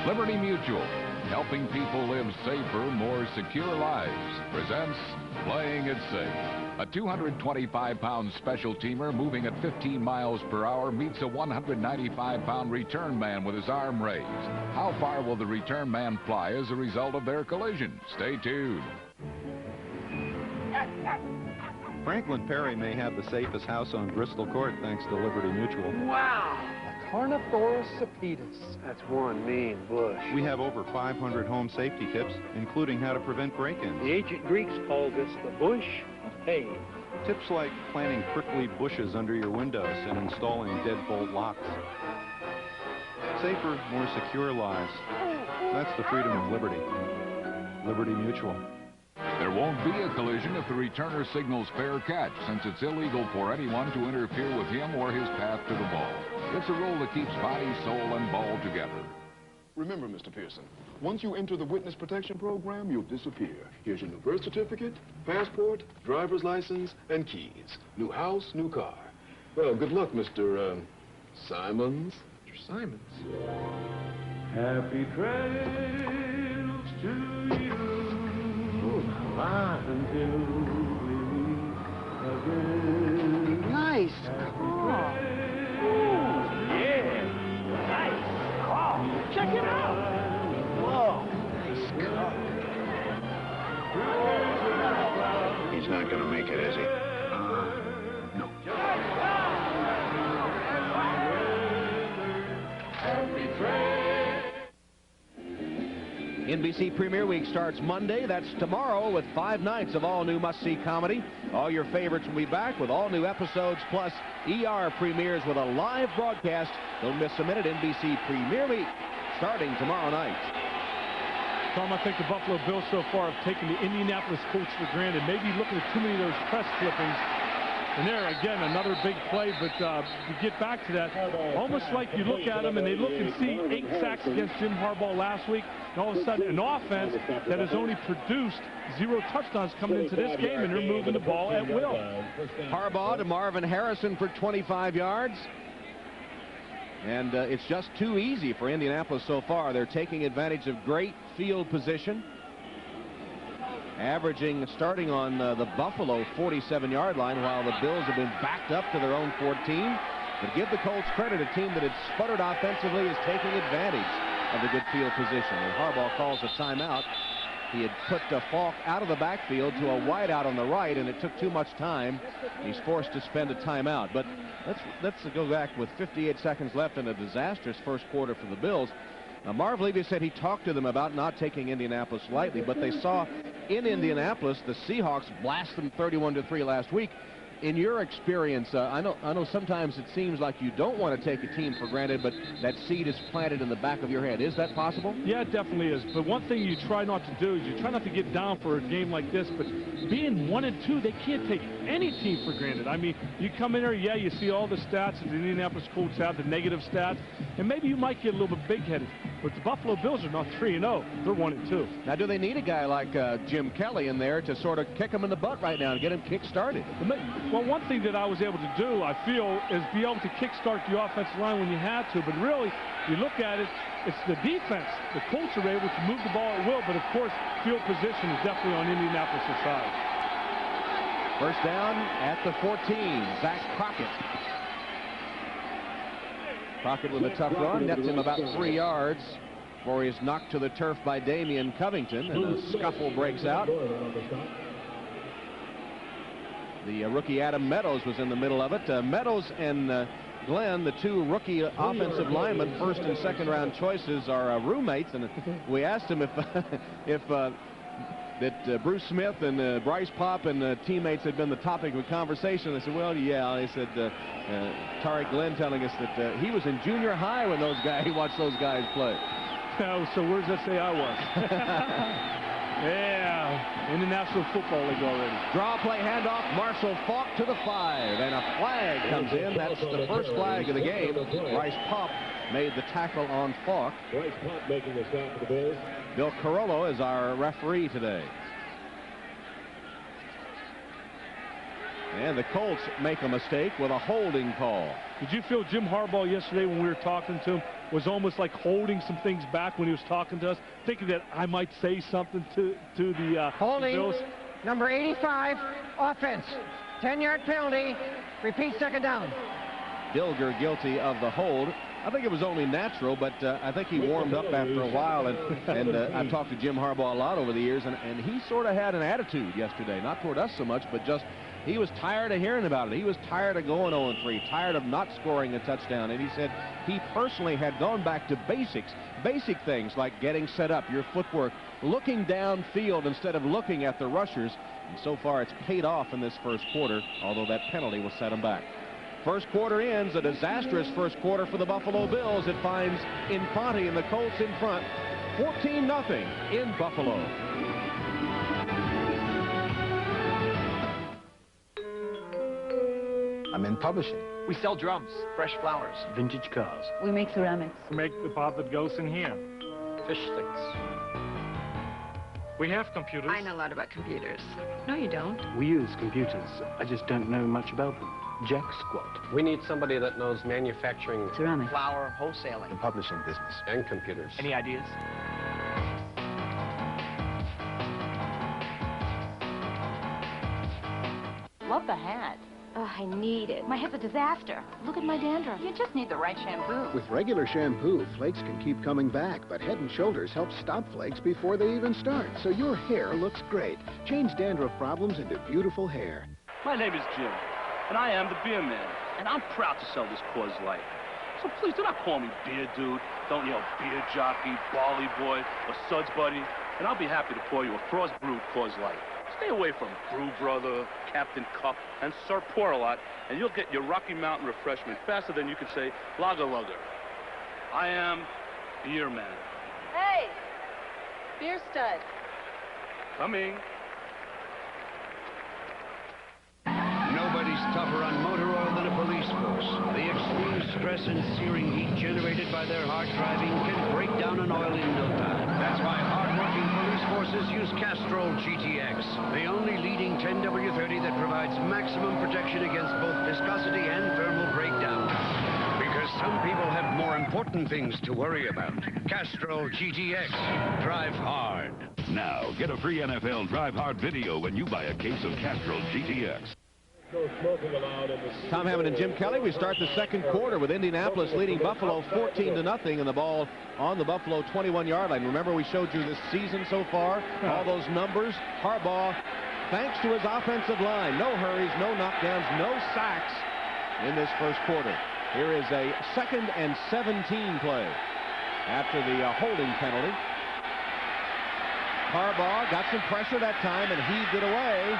Speaker 10: Liberty Mutual, Helping people live safer, more secure lives, presents Playing It Safe. A 225-pound special teamer moving at 15 miles per hour meets a 195-pound return man with his arm raised. How far will the return man fly as a result of their collision? Stay tuned.
Speaker 19: Franklin Perry may have the safest house on Bristol Court thanks to Liberty Mutual.
Speaker 20: Wow! A Carnithoris sapidus. That's one mean bush.
Speaker 19: We have over 500 home safety tips, including how to prevent break-ins.
Speaker 20: The ancient Greeks called this the bush of pain.
Speaker 19: Tips like planting prickly bushes under your windows and installing deadbolt locks. Safer, more secure lives. That's the freedom of liberty. Liberty Mutual.
Speaker 10: There won't be a collision if the returner signals fair catch, since it's illegal for anyone to interfere with him or his path to the ball. It's a rule that keeps body, soul, and ball together.
Speaker 21: Remember, Mr. Pearson, once you enter the witness protection program, you'll disappear. Here's your new birth certificate, passport, driver's license, and keys. New house, new car. Well, good luck, Mr. Simons. Mr. Simons.
Speaker 13: Happy trails to you. Until we meet again.
Speaker 20: Nice car.
Speaker 13: Yeah, nice car. Check it out. Whoa, nice car.
Speaker 17: He's not going to make it, is he? No.
Speaker 13: Happy trails.
Speaker 1: NBC Premiere Week starts Monday. That's tomorrow with 5 nights of all-new must-see comedy. All your favorites will be back with all new episodes, plus ER premieres with a live broadcast. Don't miss a minute. NBC Premiere Week starting tomorrow night.
Speaker 2: Tom, I think the Buffalo Bills so far have taken the Indianapolis Colts for granted. Maybe looking at too many of those press clippings. And there, again, another big play, but to get back to that, almost like you look at them and they look and see 8 sacks against Jim Harbaugh last week, and all of a sudden an offense that has only produced 0 touchdowns coming into this game, and they're moving the ball at will.
Speaker 1: Harbaugh to Marvin Harrison for 25 yards. And it's just too easy for Indianapolis so far. They're taking advantage of great field position. Averaging, starting on the Buffalo 47-yard line, while the Bills have been backed up to their own 14. But give the Colts credit, a team that had sputtered offensively is taking advantage of the good field position. And Harbaugh calls a timeout. He had put Falk out of the backfield to a wideout on the right, and it took too much time. He's forced to spend a timeout. But let's go back with 58 seconds left in a disastrous first quarter for the Bills. Now, Marv Levy said he talked to them about not taking Indianapolis lightly, but they saw in Indianapolis the Seahawks blast them 31-3 last week. In your experience, I know sometimes it seems like you don't want to take a team for granted, but that seed is planted in the back of your head. Is that possible?
Speaker 2: Yeah, it definitely is. But one thing you try not to do is you try not to get down for a game like this, but being 1-2, they can't take any team for granted. I mean, you come in there, yeah, you see all the stats that the Indianapolis Colts have, the negative stats, and maybe you might get a little bit big-headed. But the Buffalo Bills are not 3-0. They're 1-2.
Speaker 1: Now, do they need a guy like Jim Kelly in there to sort of kick him in the butt right now and get him kick-started?
Speaker 2: Well, one thing that I was able to do, I feel, is be able to kick-start the offensive line when you had to. But really, you look at it, it's the defense. The Colts are able to move the ball at will, but of course, field position is definitely on Indianapolis' side.
Speaker 1: First down at the 14. Zach Crockett. Crockett with a tough run, nets him about 3 yards before he's knocked to the turf by Damian Covington, and a scuffle breaks out. The rookie Adam Meadows was in the middle of it. Meadows and Glenn, the 2 rookie offensive linemen, first and second round choices, are roommates, and we asked him if that Bruce Smith and Bryce Popp and teammates had been the topic of conversation. They said, well, yeah. They said, Tariq Glenn telling us that he was in junior high when he watched those guys play.
Speaker 2: Oh, so where does that say I was? Yeah, in the National Football League already.
Speaker 1: Draw play handoff, Marshall Faulk to the 5, and a flag comes in. That's the first flag of the game. Bryce Popp made the tackle on Faulk.
Speaker 4: Bryce Popp making the stop for the Bills.
Speaker 1: Bill Carollo is our referee today. And the Colts make a mistake with a holding call.
Speaker 2: Did you feel Jim Harbaugh yesterday when we were talking to him? was almost like holding some things back when he was talking to us, thinking that I might say something to the
Speaker 3: holding.
Speaker 2: Bills.
Speaker 3: Number 85, offense. 10-yard penalty. Repeat, second down.
Speaker 1: Dilger guilty of the hold. I think it was only natural, but I think he warmed up after a while, and I've talked to Jim Harbaugh a lot over the years, and he sort of had an attitude yesterday, not toward us so much, but just he was tired of hearing about it. He was tired of going 0-3, tired of not scoring a touchdown, and he said he personally had gone back to basic things like getting set up, your footwork, looking downfield instead of looking at the rushers, and so far it's paid off in this first quarter, although that penalty will set him back. First quarter ends, a disastrous first quarter for the Buffalo Bills. It finds Infante and the Colts in front, 14-0 in Buffalo.
Speaker 22: I'm in publishing.
Speaker 5: We sell drums, fresh flowers,
Speaker 22: Vintage cars.
Speaker 8: We make ceramics.
Speaker 16: We make the pot that goes in here.
Speaker 22: Fish sticks.
Speaker 16: We have computers.
Speaker 8: I know a lot about computers. No, you don't.
Speaker 22: We use computers. I just don't know much about them. Jack squat.
Speaker 23: We need somebody that knows manufacturing,
Speaker 8: Ceramic.
Speaker 5: flour, wholesaling.
Speaker 22: The publishing business.
Speaker 23: and computers.
Speaker 5: Any ideas?
Speaker 12: Love the hat. Oh, I need it. My hair's a disaster. Look at my dandruff. You just need the right shampoo.
Speaker 24: With regular shampoo, flakes can keep coming back, but Head & Shoulders helps stop flakes before they even start, so your hair looks great. Change dandruff problems into beautiful hair.
Speaker 25: My name is Jim, and I am the beer man, and I'm proud to sell this Coors Light. So please do not call me beer dude. Don't yell beer jockey, barley boy, or suds buddy, and I'll be happy to pour you a frost-brewed Coors Light. Stay away from Brew Brother, Captain Cup, and Sir Pour-A-Lot, and you'll get your Rocky Mountain refreshment faster than you can say Lager Lugger. I am Beer Man.
Speaker 12: Hey! Beer stud.
Speaker 25: Coming.
Speaker 17: Nobody's tougher on motor oil than a police force. The extreme stress and searing heat generated by their hard driving can break down an oil in no time. That's why hard-working police forces use Castrol GTX, the only leading 10W30 that provides maximum protection against both viscosity and thermal breakdown. Because some people have more important things to worry about. Castrol GTX. Drive hard.
Speaker 10: Now, get a free NFL Drive Hard video when you buy a case of Castrol GTX.
Speaker 1: Tom Hammond and Jim Kelly. We start the second quarter with Indianapolis leading Buffalo 14-0, and the ball on the Buffalo 21-yard line. Remember, we showed you this season so far, all those numbers. Harbaugh, thanks to his offensive line, no hurries, no knockdowns, no sacks in this first quarter. Here is a 2nd and 17 play after the holding penalty. Harbaugh got some pressure that time and heaved it away.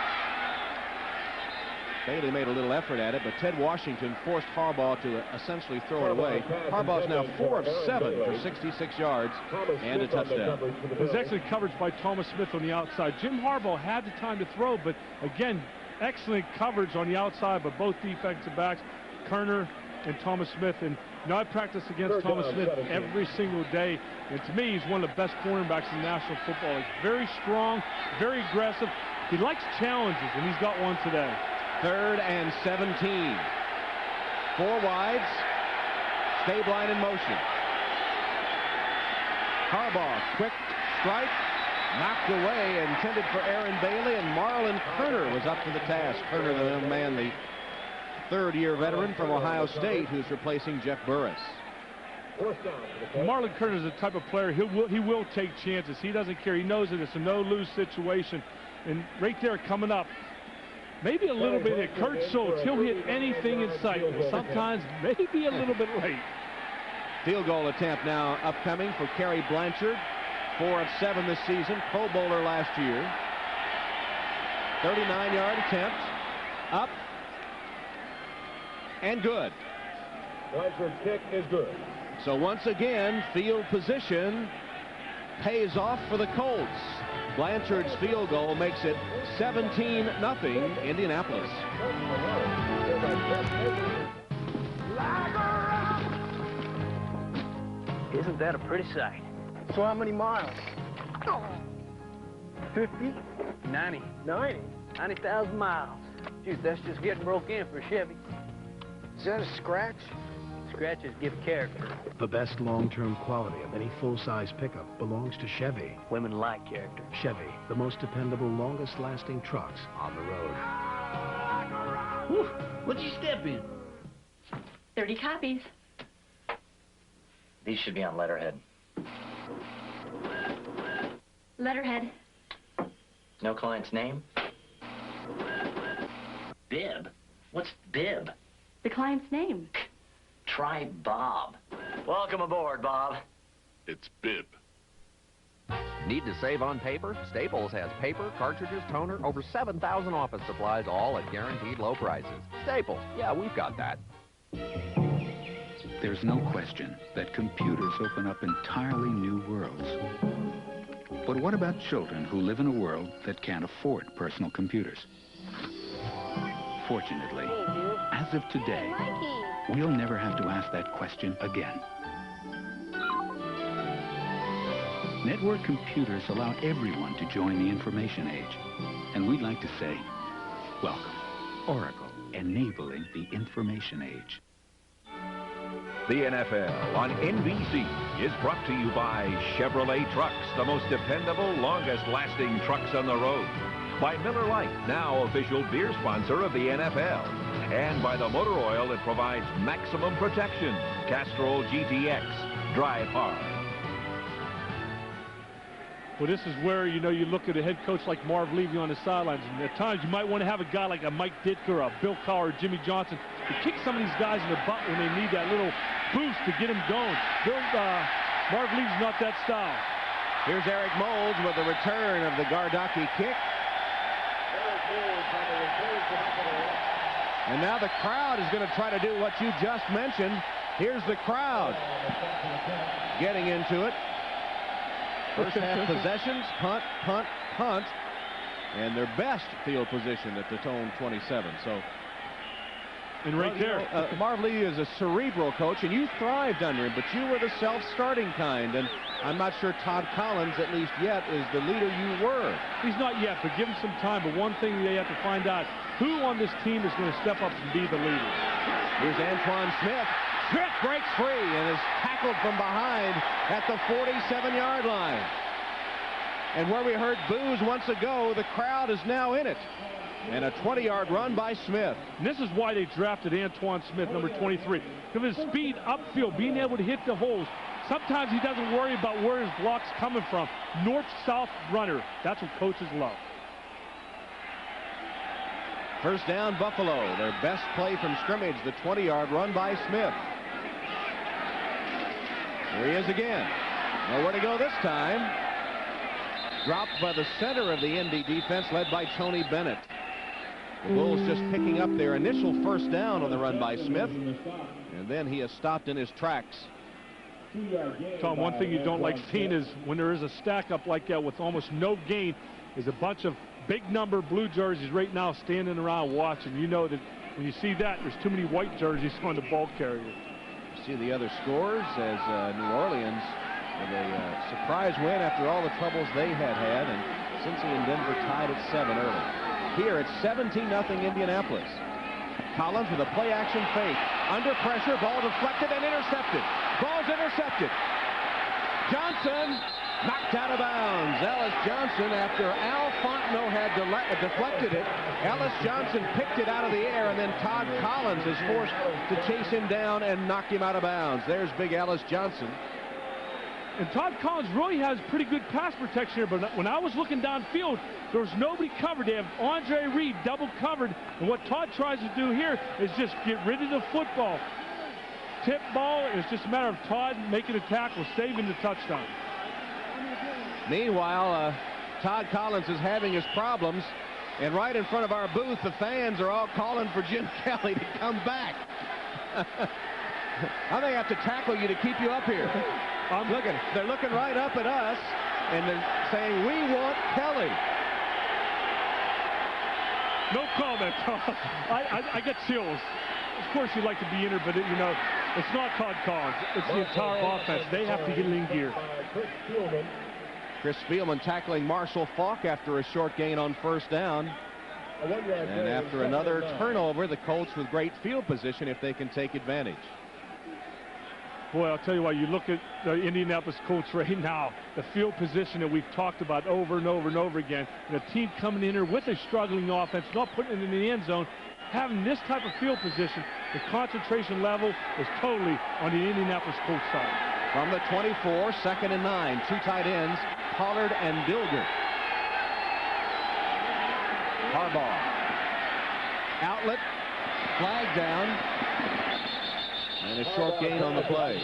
Speaker 1: Bailey made a little effort at it, but Ted Washington forced Harbaugh to essentially throw it away. Harbaugh's now 4 of 7 for 66 yards and a touchdown.
Speaker 2: It was excellent coverage by Thomas Smith on the outside. Jim Harbaugh had the time to throw, but again, excellent coverage on the outside by both defensive backs, Kerner and Thomas Smith. And you know, I practice against Thomas Smith every single day, and to me, he's one of the best cornerbacks in national football. He's very strong, very aggressive. He likes challenges, and he's got one today.
Speaker 1: 3rd and 17. 4 wides. Stabline in motion. Harbaugh, quick strike, knocked away, intended for Aaron Bailey, and Marlon Kerner was up to the task. Kerner, the young man, the 3rd-year veteran from Ohio State, who's replacing Jeff Burris.
Speaker 2: Marlon Kerner is the type of player, he will take chances. He doesn't care. He knows that it's a no-lose situation. And right there coming up, maybe a little bit of Kurt Schultz. He'll hit anything in sight. Sometimes maybe a little bit late.
Speaker 1: Field goal attempt now upcoming for Kerry Blanchard. 4 of 7 this season. Pro Bowler last year. 39-yard attempt. Up. And good.
Speaker 4: Blanchard's kick is good.
Speaker 1: So once again, field position pays off for the Colts. Blanchard's field goal makes it 17-0 Indianapolis.
Speaker 5: Isn't that a pretty sight?
Speaker 20: So how many miles? 50?
Speaker 5: 90.
Speaker 20: 90?
Speaker 5: 90,000 miles. Shoot, that's just getting broke in for a Chevy.
Speaker 20: Is that a scratch?
Speaker 6: scratches give character.
Speaker 9: The best long-term quality of any full-size pickup belongs to Chevy.
Speaker 6: Women like character.
Speaker 9: Chevy, the most dependable, longest-lasting trucks on the road.
Speaker 6: Whew, what'd you step in?
Speaker 8: 30 copies.
Speaker 5: These should be on letterhead.
Speaker 8: Letterhead.
Speaker 5: No client's name? Bib? What's Bib?
Speaker 8: The client's name.
Speaker 5: Try Bob. Welcome aboard, Bob.
Speaker 7: It's Bib.
Speaker 11: Need to save on paper? Staples has paper, cartridges, toner, over 7,000 office supplies, all at guaranteed low prices. Staples, yeah, we've got that.
Speaker 14: There's no question that computers open up entirely new worlds. But what about children who live in a world that can't afford personal computers? Fortunately, as of today, we'll never have to ask that question again. Network computers allow everyone to join the information age. And we'd like to say, welcome, Oracle, enabling the information age.
Speaker 10: The NFL on NBC is brought to you by Chevrolet Trucks, the most dependable, longest-lasting trucks on the road. By Miller Lite, now official beer sponsor of the NFL. And by the motor oil that provides maximum protection. Castrol GTX. Drive hard.
Speaker 2: Well, this is where, you know, you look at a head coach like Marv Levy on the sidelines, and at times you might want to have a guy like a Mike Ditka or a Bill Cowher or Jimmy Johnson to kick some of these guys in the butt when they need that little boost to get them going. Marv Levy's not that style.
Speaker 1: Here's Eric Moulds with the return of the Gardocki kick. And now the crowd is going to try to do what you just mentioned. Here's the crowd getting into it. First half possessions, punt, punt, punt, and their best field position at the Tone 27. So,
Speaker 2: and right there,
Speaker 1: Marv Lee is a cerebral coach, and you thrived under him, but you were the self-starting kind, and I'm not sure Todd Collins, at least yet, is the leader you were.
Speaker 2: He's not yet, but give him some time. But one thing they have to find out, who on this team is going to step up and be the leader.
Speaker 1: Here's Antoine Smith. Smith breaks free and is tackled from behind at the 47-yard line. And where we heard boos once ago, the crowd is now in it. And a 20-yard run by Smith.
Speaker 2: And this is why they drafted Antoine Smith, number 23. Because of his speed upfield, being able to hit the holes. Sometimes he doesn't worry about where his block's coming from. North-south runner. That's what coaches love.
Speaker 1: First down, Buffalo. Their best play from scrimmage, the 20-yard run by Smith. Here he is again. Nowhere to go this time. Dropped by the center of the Indy defense, led by Tony Bennett. The Bulls just picking up their initial first down on the run by Smith. And then he has stopped in his tracks.
Speaker 2: Tom, one thing you don't like seeing is when there is a stack up like that with almost no gain, is a bunch of big number blue jerseys right now standing around watching. You know that when you see that, there's too many white jerseys on the ball carrier.
Speaker 1: You see the other scores as New Orleans with a surprise win after all the troubles they had had, and Cincy and Denver tied at 7 early. Here it's 17-0 Indianapolis. Collins with a play-action fake. Under pressure, ball deflected and intercepted. Ball's intercepted. Johnson knocked out of bounds. Ellis Johnson, after Al Fontenot had deflected it, Ellis Johnson picked it out of the air, and then Todd Collins is forced to chase him down and knock him out of bounds. There's big Ellis Johnson.
Speaker 2: And Todd Collins really has pretty good pass protection here, but when I was looking downfield, there was nobody covered. They have Andre Reed double covered, and what Todd tries to do here is just get rid of the football. Tip ball, and it's just a matter of Todd making a tackle, saving the touchdown.
Speaker 1: Meanwhile, Todd Collins is having his problems, and right in front of our booth, the fans are all calling for Jim Kelly to come back. I think I have to tackle you to keep you up here. They're looking right up at us, and they're saying, we want Kelly.
Speaker 2: No comment, Tom. I get chills. Of course you'd like to be in there, but you know, it's not Todd Collins. It's the entire offense. They have to get in gear.
Speaker 1: Chris Spielman tackling Marshall Faulk after a short gain on first down. And after another turnover, the Colts with great field position if they can take advantage.
Speaker 2: Boy, I'll tell you what, you look at the Indianapolis Colts right now, the field position that we've talked about over and over and over again, and a team coming in here with a struggling offense, not putting it in the end zone, having this type of field position, the concentration level is totally on the Indianapolis Colts side.
Speaker 1: From the 24, 2nd and 9, 2 tight ends, Pollard and Dilger. Harbaugh. Outlet, flag down, and a short gain on the play.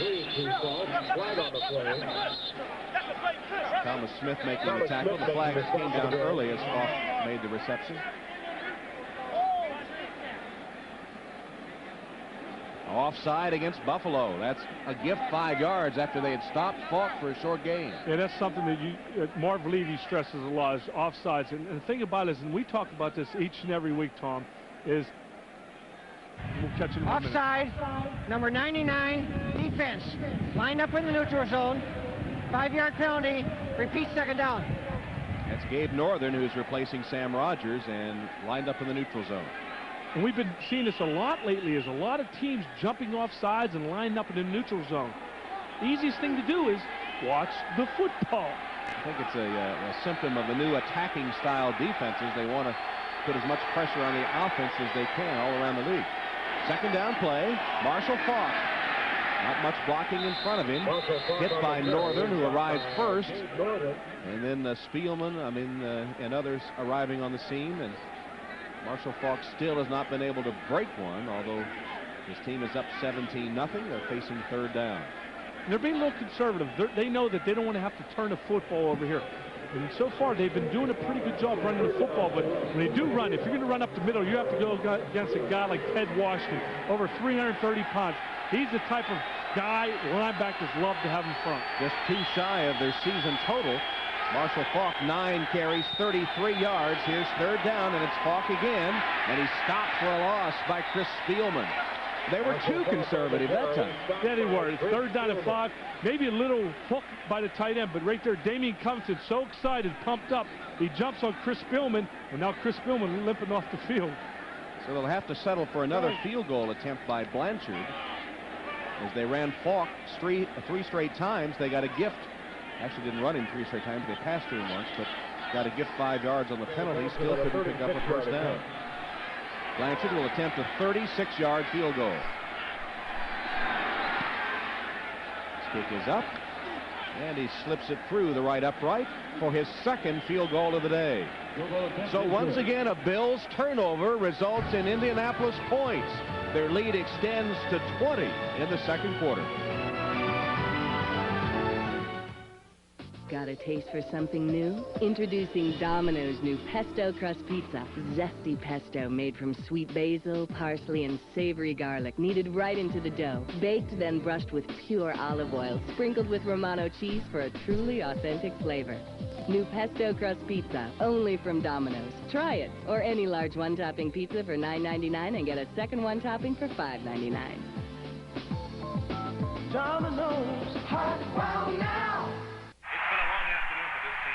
Speaker 1: Thomas Smith making the tackle. The flag came down early as Falk made the reception. Offside against Buffalo. That's a gift, 5 yards after they had stopped Falk for a short gain.
Speaker 2: Yeah, that's something that Marv Levy stresses a lot, is offsides. And the thing about it is, and we talk about this each and every week, Tom, is we'll catch it in a minute.
Speaker 3: Offside, number 99, defense. Lined up in the neutral zone. 5-yard penalty. Repeat, 2nd down.
Speaker 1: That's Gabe Northern, who's replacing Sam Rogers, and lined up in the neutral zone.
Speaker 2: And we've been seeing this a lot lately, is a lot of teams jumping off sides and lining up in the neutral zone. The easiest thing to do is watch the football.
Speaker 1: I think it's a symptom of the new attacking style defenses. They want to put as much pressure on the offense as they can all around the league. 2nd down play, Marshall Falk. Not much blocking in front of him. Hit by Northern, who arrives first. And then Spielman, and others arriving on the scene. And Marshall Falk still has not been able to break one, although his team is up 17-0. They're facing 3rd down.
Speaker 2: They're being a little conservative. They know that they don't want to have to turn the football over here. And so far, they've been doing a pretty good job running the football, but when they do run, if you're going to run up the middle, you have to go against a guy like Ted Washington, over 330 pounds. He's the type of guy linebackers love to have in front.
Speaker 1: Just 2 shy of their season total. Marshall Falk, 9 carries, 33 yards. Here's 3rd down, and it's Falk again, and he's stopped for a loss by Chris Spielman. They were too conservative that time.
Speaker 2: Yeah, they were. It's 3rd down and 5. Maybe a little hook by the tight end, but right there, Damian Covington so excited, pumped up. He jumps on Chris Spielman, and now Chris Spielman limping off the field.
Speaker 1: So they'll have to settle for another field goal attempt by Blanchard. As they ran Falk 3 straight times, they got a gift. Actually didn't run him 3 straight times. They passed to him once, but got a gift 5 yards on the penalty. Still couldn't pick up a 1st down. Blanchard will attempt a 36-yard field goal. His kick is up, and he slips it through the right upright for his 2nd field goal of the day. So once again, a Bills turnover results in Indianapolis points. Their lead extends to 20 in the 2nd quarter.
Speaker 13: Got a taste for something new? Introducing Domino's new pesto crust pizza. Zesty pesto made from sweet basil, parsley, and savory garlic, kneaded right into the dough. Baked, then brushed with pure olive oil, sprinkled with Romano cheese for a truly authentic flavor. New pesto crust pizza, only from Domino's. Try it, or any large one-topping pizza for $9.99 and get a second one-topping for $5.99.
Speaker 15: Domino's, hot wow now.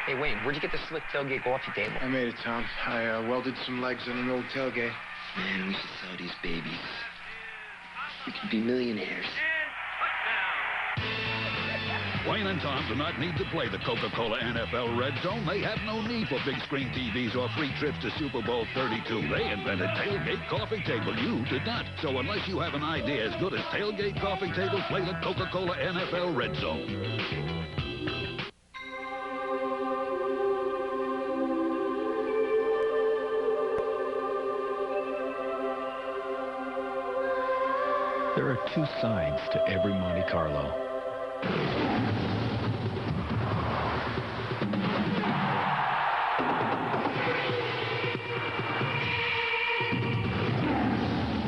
Speaker 18: Hey, Wayne, where'd you get the slick tailgate go off your table?
Speaker 19: I made it, Tom. I welded some legs on an old tailgate.
Speaker 18: Man, we should sell these babies. We could be millionaires.
Speaker 7: Wayne and Tom do not need to play the Coca-Cola NFL Red Zone. They have no need for big screen TVs or free trips to Super Bowl 32. They invented Tailgate Coffee Table. You did not. So unless you have an idea as good as Tailgate Coffee Table, play the Coca-Cola NFL Red Zone.
Speaker 14: There are 2 sides to every Monte Carlo.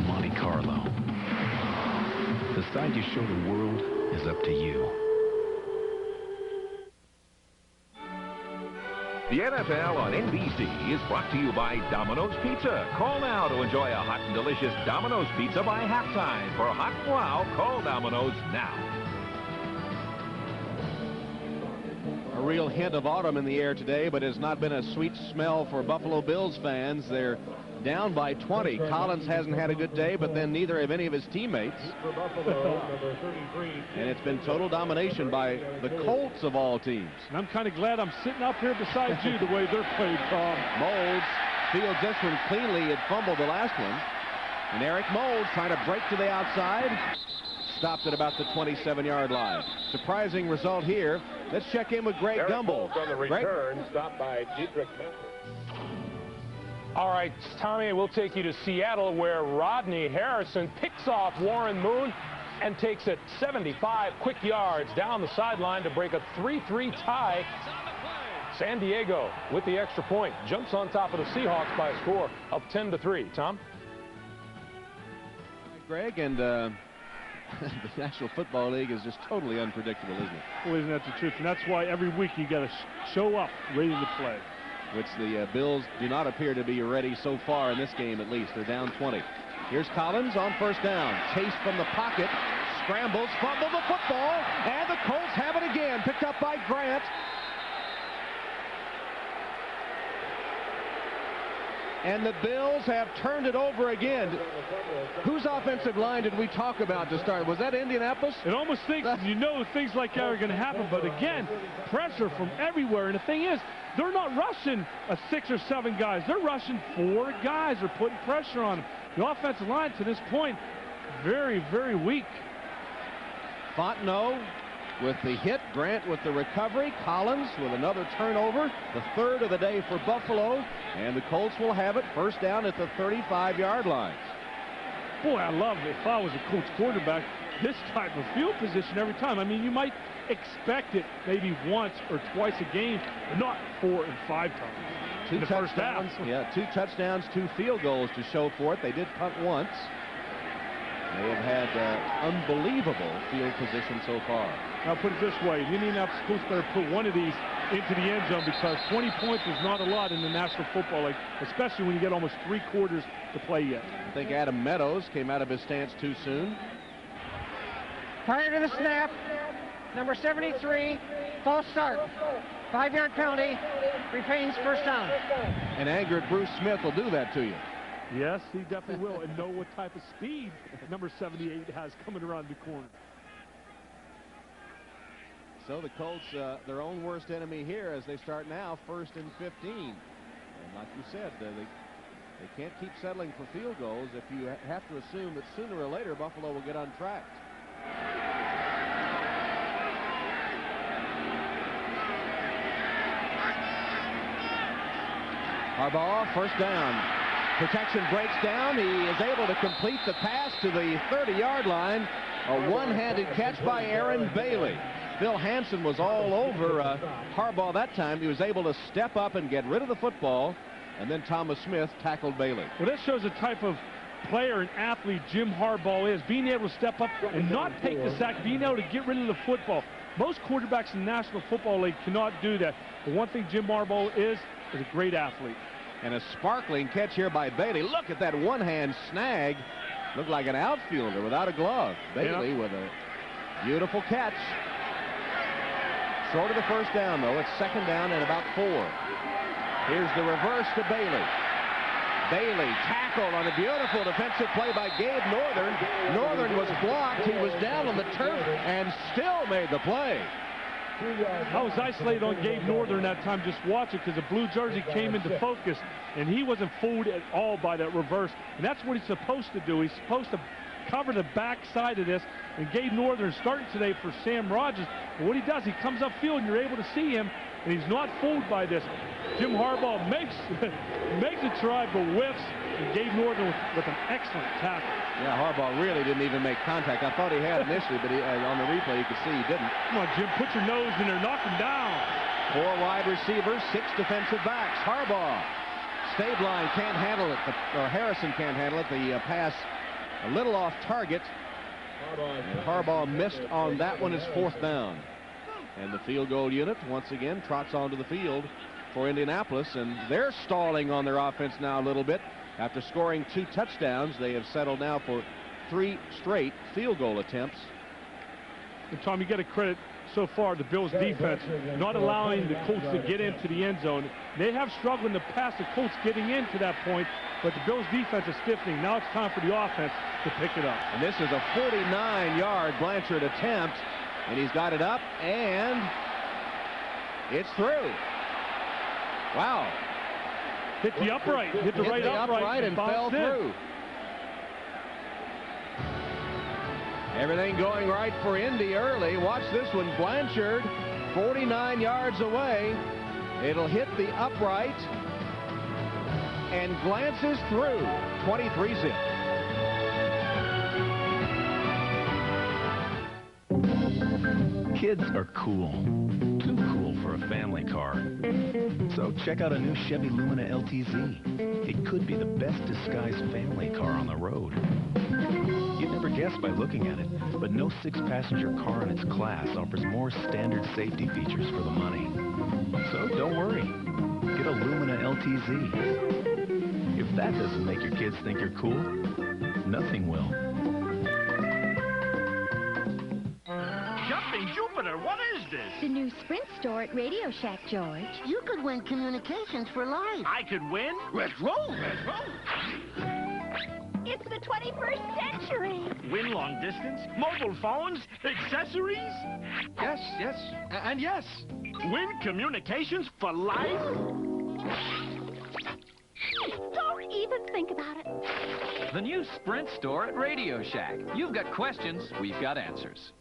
Speaker 14: Monte Carlo. The side you show the world is up to you.
Speaker 10: The NFL on NBC is brought to you by Domino's Pizza. Call now to enjoy a hot and delicious Domino's Pizza by halftime. For a hot wow, call Domino's now.
Speaker 1: A real hint of autumn in the air today, but it has not been a sweet smell for Buffalo Bills fans. Their down by 20. Collins hasn't had a good day, but then neither have any of his teammates. And it's been total domination by the Colts of all teams.
Speaker 2: And I'm kind of glad I'm sitting up here beside you the way they're played, Tom.
Speaker 1: Moulds fields this one cleanly. He had fumbled the last one. And Eric Moulds trying to break to the outside. Stopped at about the 27-yard line. Surprising result here. Let's check in with Greg Gumbel.
Speaker 4: On the return, stopped by Dietrich.
Speaker 16: All right, Tommy, we'll take you to Seattle, where Rodney Harrison picks off Warren Moon and takes it 75 quick yards down the sideline to break a 3-3 tie. San Diego, with the extra point, jumps on top of the Seahawks by a score of 10-3. Tom?
Speaker 1: Greg, and the National Football League is just totally unpredictable, isn't it?
Speaker 2: Well, isn't that the truth? And that's why every week you got to show up ready to play.
Speaker 1: Which the Bills do not appear to be ready so far in this game, at least. They're down 20. Here's Collins on first down. Chase from the pocket. Scrambles, fumble the football, and the Colts have it again. Picked up by Grant. And the Bills have turned it over again. Whose offensive line did we talk about to start? Was that Indianapolis?
Speaker 2: It almost thinks, you know, things like that are going to happen. But again, pressure from everywhere. And the thing is, they're not rushing 6 or 7 guys. They're rushing 4 guys. They're putting pressure on them. The offensive line to this point, very, very weak.
Speaker 1: Fontenot with the hit, Grant with the recovery, Collins with another turnover, the third of the day for Buffalo, and the Colts will have it first down at the 35-yard line.
Speaker 2: Boy, I love it. If I was a Colts quarterback, this type of field position every time. I mean, you might expect it maybe once or twice a game, but not 4 and 5 times.
Speaker 1: 2 touchdowns, yeah, 2 touchdowns, 2 field goals to show for it. They did punt once. They have had unbelievable field position so far.
Speaker 2: I'll put it this way. The Indianapolis Colts better put one of these into the end zone, because 20 points is not a lot in the National Football League, especially when you get almost 3 quarters to play yet.
Speaker 1: I think Adam Meadows came out of his stance too soon.
Speaker 3: Prior to the snap, number 73, false start. 5-yard penalty, retains first down.
Speaker 1: An angered Bruce Smith will do that to you.
Speaker 2: Yes, he definitely will, and know what type of speed number 78 has coming around the corner.
Speaker 1: So the Colts, their own worst enemy here as they start now, 1st and 15. And like you said, they can't keep settling for field goals if you have to assume that sooner or later Buffalo will get untracked. Harbaugh, first down. Protection breaks down. He is able to complete the pass to the 30-yard line. A one-handed catch by Aaron Bailey. Phil Hansen was all over Harbaugh that time. He was able to step up and get rid of the football, and then Thomas Smith tackled Bailey.
Speaker 2: Well, that shows the type of player and athlete Jim Harbaugh is, being able to step up and not take the sack, being able to get rid of the football. Most quarterbacks in the National Football League cannot do that. The one thing Jim Harbaugh is a great athlete.
Speaker 1: And a sparkling catch here by Bailey. Look at that one-hand snag. Looked like an outfielder without a glove. Bailey with a beautiful catch. Short of the first down, though. It's 2nd down and about 4. Here's the reverse to Bailey. Bailey tackled on a beautiful defensive play by Gabe Northern. Northern was blocked. He was down on the turf and still made the play.
Speaker 2: I was isolated on Gabe Northern that time, just watching, because the blue jersey came into focus, and he wasn't fooled at all by that reverse. And that's what he's supposed to do. He's supposed to cover the back side of this. And Gabe Northern starting today for Sam Rogers. But what he does, he comes upfield, and you're able to see him, and he's not fooled by this. Jim Harbaugh makes a try, but whiffs, and Gabe Northern with an excellent tackle.
Speaker 1: Yeah, Harbaugh really didn't even make contact. I thought he had initially, but on the replay you could see he didn't.
Speaker 2: Come on, Jim, put your nose in there, knock him down.
Speaker 1: 4 wide receivers, 6 defensive backs. Harbaugh, Stabline can't handle it, or Harrison can't handle it. The pass a little off target, and Harbaugh missed on that one. Is 4th down. And the field goal unit once again trots onto the field for Indianapolis, and they're stalling on their offense now a little bit. After scoring 2 touchdowns, they have settled now for 3 straight field goal attempts.
Speaker 2: And Tom, you got to credit so far the Bills defense not allowing the Colts to get into the end zone. They have struggled in the past, the Colts getting into that point, but the Bills' defense is stiffening. Now it's time for the offense to pick it up.
Speaker 1: And this is a 49-yard Blanchard attempt, and he's got it up, and it's through. Wow.
Speaker 2: Hit the upright. Hit the right upright
Speaker 1: and fell through. Everything going right for Indy early. Watch this one. Blanchard, 49 yards away. It'll hit the upright and glances through. 23 zip.
Speaker 14: Kids are cool. Too cool for a family car. So check out a new Chevy Lumina LTZ. It could be the best disguised family car on the road. You'd never guess by looking at it, but no 6-passenger car in its class offers more standard safety features for the money. So don't worry. Get a Lumina LTZ. If that doesn't make your kids think you're cool, nothing will.
Speaker 6: Jumping Jupiter, what is this?
Speaker 12: The new Sprint store at Radio Shack, George.
Speaker 6: You could win communications for life. I could win? Let's roll. Let's roll.
Speaker 12: It's the 21st century.
Speaker 6: Win long distance, mobile phones, accessories.
Speaker 19: Yes, and yes.
Speaker 6: Win communications for life.
Speaker 12: Don't even think about it.
Speaker 21: The new Sprint store at Radio Shack. You've got questions, we've got answers.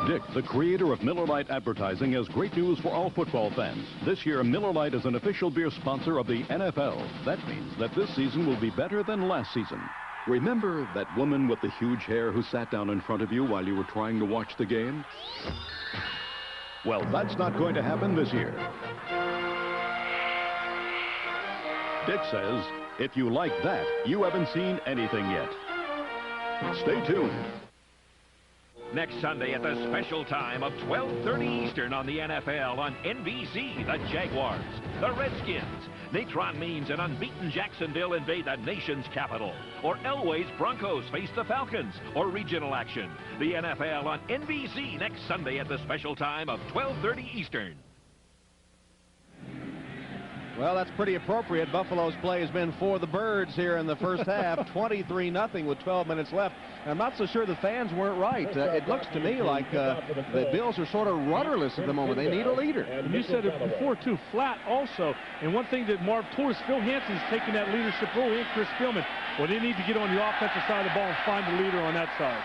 Speaker 22: Dick, the creator of Miller Lite Advertising, has great news for all football fans. This year, Miller Lite is an official beer sponsor of the NFL. That means that this season will be better than last season. Remember that woman with the huge hair who sat down in front of you while you were trying to watch the game? Well, that's not going to happen this year. Dick says, if you like that, you haven't seen anything yet. Stay tuned.
Speaker 10: Next Sunday at the special time of 12:30 Eastern on the NFL on NBC, the Jaguars, the Redskins, Natron Means and unbeaten Jacksonville invade the nation's capital, or Elway's Broncos face the Falcons, or regional action. The NFL on NBC next Sunday at the special time of 12:30 Eastern.
Speaker 1: Well, that's pretty appropriate. Buffalo's play has been for the birds here in the first half. 23-0 with 12 minutes left. And I'm not so sure the fans weren't right. It looks to me like the Bills are sort of rudderless at the moment. They need a leader.
Speaker 2: And you said it before, too, flat also. And one thing that Marv told us, Phil Hansen's taking that leadership role, and Chris Spielman. Well, they need to get on the offensive side of the ball and find the leader on that side.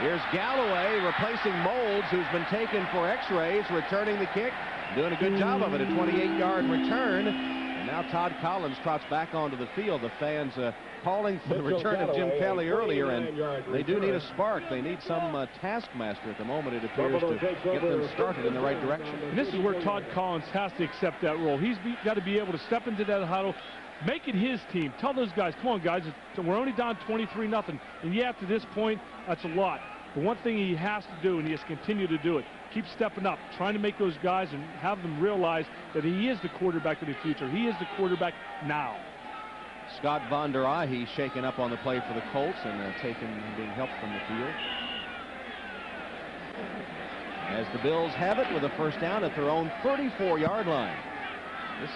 Speaker 1: Here's Galloway replacing Molds, who's been taken for x-rays, returning the kick. Doing a good job of it, a 28-yard return. And now Todd Collins trots back onto the field. The fans calling for the return of Jim Kelly earlier, and they do need a spark. They need some taskmaster at the moment, it appears, to get them started in the right direction.
Speaker 2: And this is where Todd Collins has to accept that role. He's got to be able to step into that huddle, make it his team. Tell those guys, come on, guys, we're only down 23-0. And yeah, to this point, that's a lot. But one thing he has to do, and he has to continue to do it, keep stepping up, trying to make those guys and have them realize that he is the quarterback of the future. He is the quarterback now.
Speaker 1: Scott Von Der Ahe shaken up on the play for the Colts and being helped from the field. As the Bills have it with a first down at their own 34-yard line. This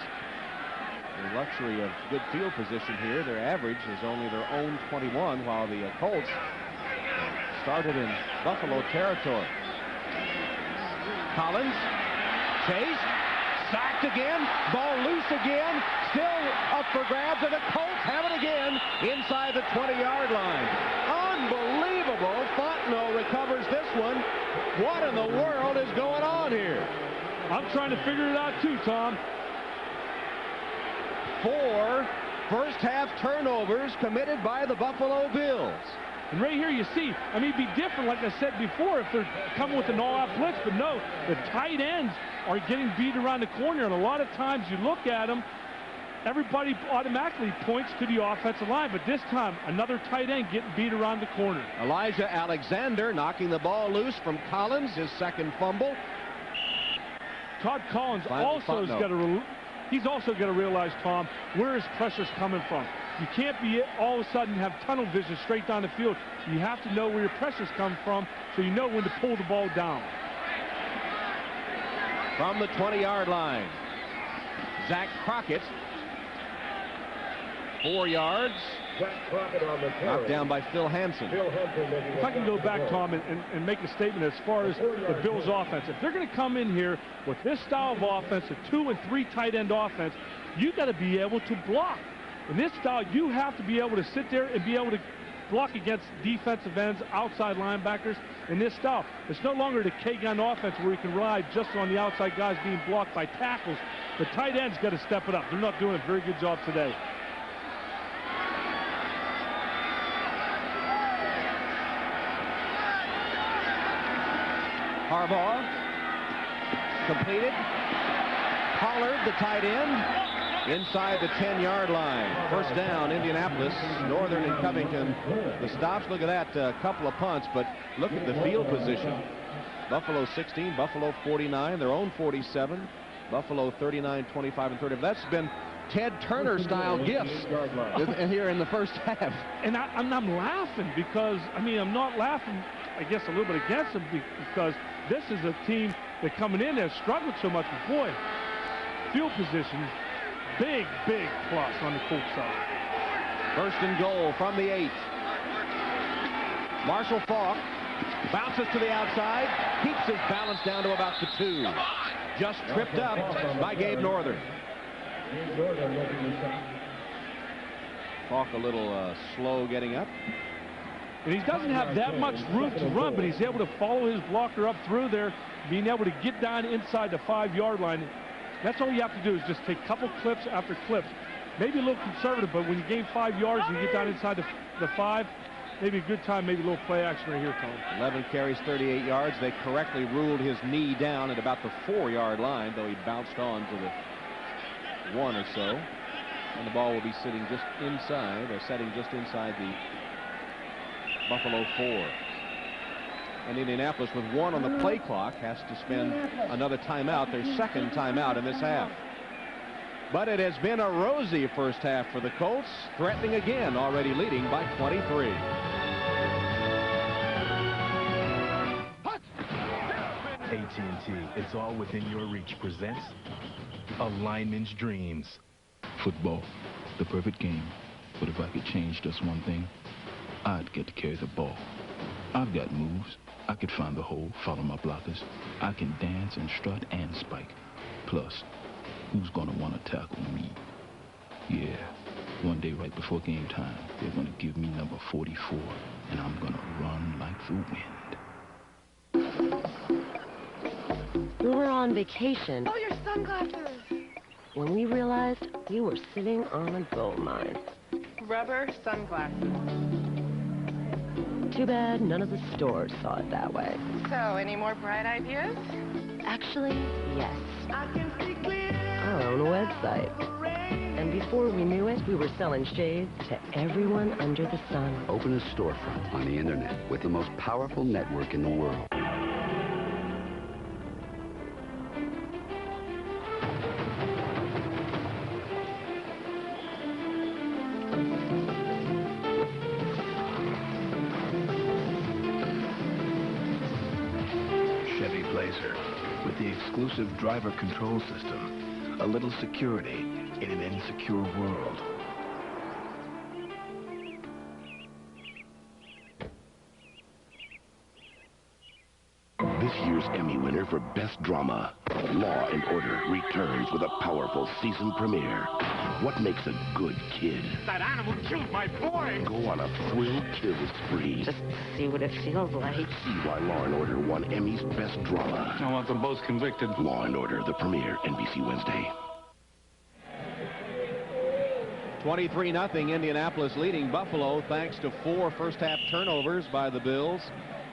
Speaker 1: the luxury of good field position here. Their average is only their own 21, while the Colts started in Buffalo territory. Collins, chase, sacked again, ball loose again, still up for grabs, and the Colts have it again inside the 20-yard line. Unbelievable. Fontenot recovers this one. What in the world is going on here?
Speaker 2: I'm trying to figure it out too, Tom.
Speaker 1: 4 first-half turnovers committed by the Buffalo Bills.
Speaker 2: And right here you see, I mean, it'd be different, like I said before, if they're coming with an all-out blitz, but no, the tight ends are getting beat around the corner, and a lot of times you look at them, everybody automatically points to the offensive line, but this time, another tight end getting beat around the corner.
Speaker 1: Elijah Alexander knocking the ball loose from Collins, his second fumble.
Speaker 2: Todd Collins also he's also got to realize, Tom, where his pressure's coming from. You can't be all of a sudden have tunnel vision straight down the field. You have to know where your pressure's come from so you know when to pull the ball down.
Speaker 1: From the 20-yard line, Zach Crockett 4 yards. Knocked down by Phil Hansen.
Speaker 2: If I can go back, Tom, and make a statement as far as the Bills' offense. If they're going to come in here with this style of offense, a 2 and 3 tight end offense, you got to be able to block. In this style, you have to be able to sit there and be able to block against defensive ends, outside linebackers in this style. It's no longer the K-gun offense where you can rely just on the outside guys being blocked by tackles. The tight ends got to step it up. They're not doing a very good job today.
Speaker 1: Harbaugh completed. Pollard, the tight end, inside the 10-yard line. First down, Indianapolis. Northern and Covington. The stops, look at that, a couple of punts, but look at the field position. Buffalo 16, Buffalo 49, their own 47. Buffalo 39, 25, and 30. That's been Ted Turner-style gifts here in the first half.
Speaker 2: And I'm laughing because, I mean, I'm not laughing, I guess, a little bit against them because this is a team that coming in there struggled so much. But boy, field position, big plus on the Colts side.
Speaker 1: First and goal from the 8. Marshall Faulk bounces to the outside, keeps his balance down to about the 2. Just tripped up by Gabe Northern. Faulk a little slow getting up.
Speaker 2: And he doesn't have that much room to run, but he's able to follow his blocker up through there, being able to get down inside the 5-yard line. That's all you have to do is just take a couple clips after clips. Maybe a little conservative, but when you gain 5 yards and you get down inside the 5, maybe a good time, maybe a little play action right here, Tom. 11
Speaker 1: carries, 38 yards. They correctly ruled his knee down at about the 4-yard line, though he bounced on to the 1 or so. And the ball will be sitting just inside, or setting just inside the Buffalo 4. And Indianapolis, with 1 on the play clock, has to spend another timeout, their second timeout in this half. But it has been a rosy first half for the Colts, threatening again, already leading by 23.
Speaker 14: AT&T, it's all within your reach, presents A Lineman's Dreams.
Speaker 17: Football, the perfect game. But if I could change just one thing, I'd get to carry the ball. I've got moves. I could find the hole, follow my blockers. I can dance and strut and spike. Plus, who's gonna want to tackle me? Yeah, one day right before game time, they're gonna give me number 44, and I'm gonna run like the wind.
Speaker 20: We were on vacation.
Speaker 12: Oh, your sunglasses.
Speaker 20: When we realized we were sitting on a gold mine.
Speaker 12: Rubber sunglasses.
Speaker 20: Too bad none of the stores saw it that way.
Speaker 12: So, any more bright ideas?
Speaker 20: Actually, yes. Our own website. And before we knew it, we were selling shades to everyone under the sun.
Speaker 23: Open a storefront on the internet with the most powerful network in the world.
Speaker 9: With the exclusive driver control system, a little security in an insecure world.
Speaker 24: This year's Emmy winner for Best Drama, Law & Order returns with a powerful season premiere. What makes a good kid?
Speaker 6: That animal killed my boy!
Speaker 24: Go on a thrill kill spree.
Speaker 20: Just see what it feels like.
Speaker 24: See why Law & Order won Emmy's Best Drama.
Speaker 25: I want them both convicted.
Speaker 24: Law & Order, the premiere, NBC Wednesday.
Speaker 1: 23-0 Indianapolis leading Buffalo thanks to 4 first-half turnovers by the Bills.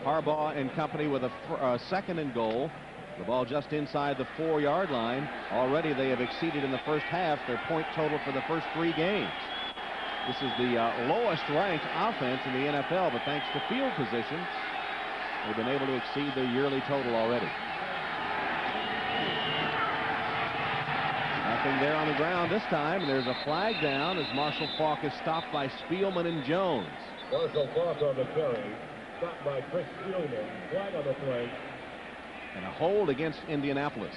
Speaker 1: Harbaugh and company with a second and goal. The ball just inside the 4-yard line. Already they have exceeded in the first half their point total for the first 3 games. This is the lowest ranked offense in the NFL, but thanks to field position, they've been able to exceed their yearly total already. Nothing there on the ground this time. There's a flag down as Marshall Faulk is stopped by Spielman and Jones.
Speaker 4: Marshall Faulk on the carry. Stopped by Chris Spielman. Flag on the play.
Speaker 1: And a hold against Indianapolis.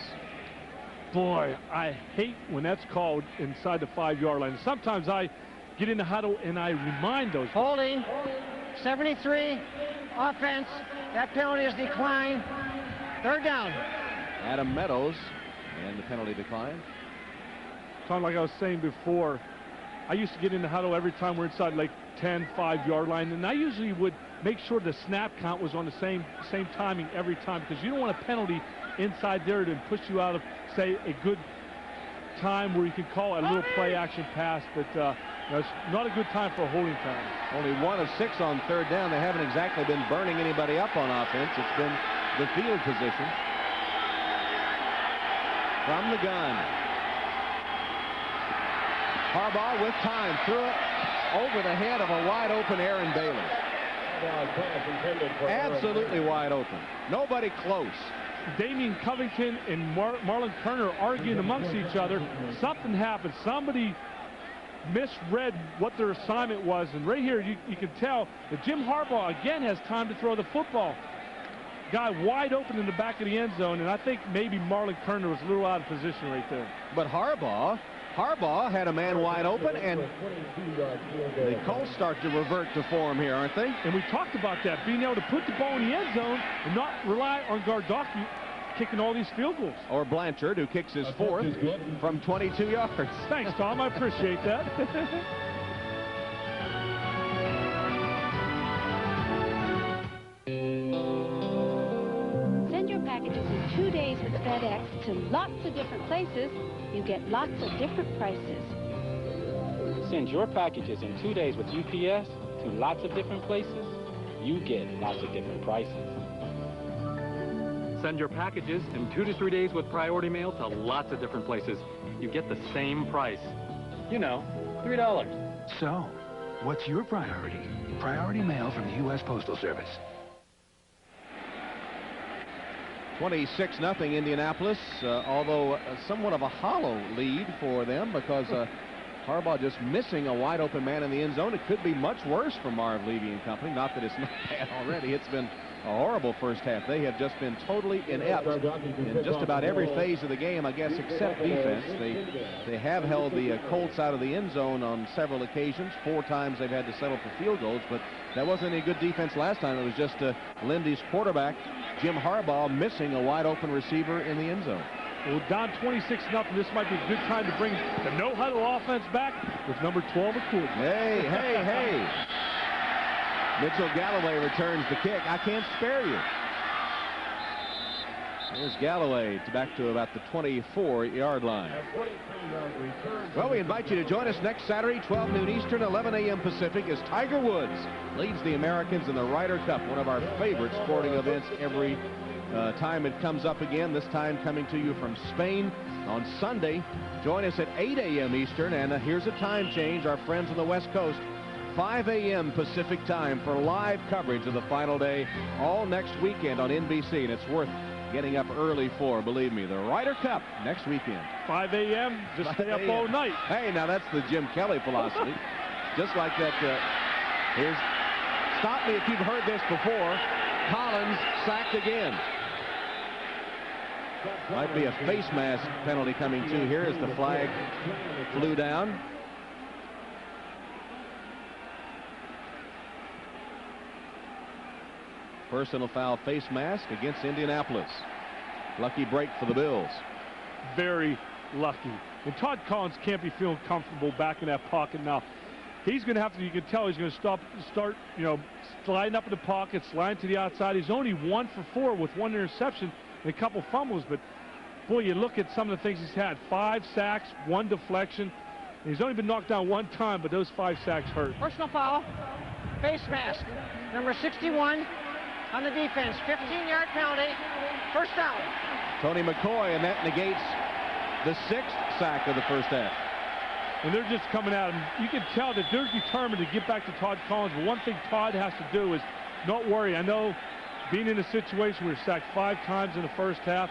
Speaker 2: Boy, I hate when that's called inside the 5-yard line. Sometimes I get in the huddle and I remind those.
Speaker 3: Holding, 73, offense. That penalty is declined. Third down.
Speaker 1: Adam Meadows, and the penalty decline.
Speaker 2: Tom, like I was saying before, I used to get in the huddle every time we're inside like 10, 5-yard line, and I usually would make sure the snap count was on the same timing every time, because you don't want a penalty inside there to push you out of, say, a good time where you can call a little play action pass, but it's not a good time for a holding time.
Speaker 1: Only 1 of 6 on third down. They haven't exactly been burning anybody up on offense. It's been the field position. From the gun. Harbaugh with time, threw it over the head of a wide open Aaron Bailey. Absolutely wide open. Nobody close.
Speaker 2: Damian Covington and Marlon Kerner arguing amongst each other. Something happened. Somebody misread what their assignment was, and right here you can tell that Jim Harbaugh again has time to throw the football. Guy wide open in the back of the end zone, and I think maybe Marlon Kerner was a little out of position right there.
Speaker 1: But Harbaugh had a man wide open, and the Colts start to revert to form here, aren't they?
Speaker 2: And we talked about that, being able to put the ball in the end zone and not rely on Gardocki kicking all these field goals.
Speaker 1: Or Blanchard, who kicks his fourth from 22 yards.
Speaker 2: Thanks, Tom. I appreciate that.
Speaker 12: Send your packages in 2 days with FedEx to lots of different places. You get lots of different prices.
Speaker 5: Send your packages in 2 days with UPS to lots of different places. You get lots of different prices.
Speaker 8: Send your packages in 2 to 3 days with Priority Mail to lots of different places. You get the same price. You know, $3.
Speaker 9: So, what's your priority? Priority Mail from the U.S. Postal Service.
Speaker 1: 26-0 Indianapolis, although somewhat of a hollow lead for them, because Harbaugh just missing a wide open man in the end zone. It could be much worse for Marv Levy and company. Not that it's not bad already. It's been a horrible first half. They have just been totally inept in just about every phase of the game, I guess, except defense. They have held the Colts out of the end zone on several occasions. 4 times they've had to settle for field goals, but that wasn't any good defense last time. It was just Lindy's quarterback, Jim Harbaugh, missing a wide open receiver in the end zone.
Speaker 2: Well, down 26-0. This might be a good time to bring the no-huddle offense back with number 12 at quarterback.
Speaker 1: Hey. Mitchell Galloway returns the kick. I can't spare you. There's Galloway back to about the 24-yard line. Well, we invite you to join us next Saturday, 12 noon Eastern, 11 a.m. Pacific, as Tiger Woods leads the Americans in the Ryder Cup, one of our favorite sporting events every time it comes up again, this time coming to you from Spain on Sunday. Join us at 8 a.m. Eastern, and here's a time change. Our friends on the West Coast, 5 a.m. Pacific time for live coverage of the final day all next weekend on NBC, and it's worth getting up early for, believe me. The Ryder Cup next weekend.
Speaker 2: 5 a.m., just stay up all night.
Speaker 1: Hey, now that's the Jim Kelly philosophy. Just like that, here's, stop me if you've heard this before, Collins sacked again. Might be a face mask penalty coming too here as the flag flew down. Personal foul, face mask against Indianapolis. Lucky break for the Bills.
Speaker 2: Very lucky. And Todd Collins can't be feeling comfortable back in that pocket now. He's going to have to, you can tell he's going to start, sliding up in the pocket, sliding to the outside. He's only 1 for 4 with 1 interception and a couple fumbles, but boy, you look at some of the things he's had. 5 sacks, 1 deflection. He's only been knocked down 1 time, but those 5 sacks hurt.
Speaker 3: Personal foul, face mask, number 61 on the defense, 15-yard penalty, first down.
Speaker 1: Tony McCoy, and that negates the 6th sack of the first half.
Speaker 2: And they're just coming at him. You can tell that they're determined to get back to Todd Collins, but one thing Todd has to do is not worry. I know being in a situation where you're sacked 5 times in the first half,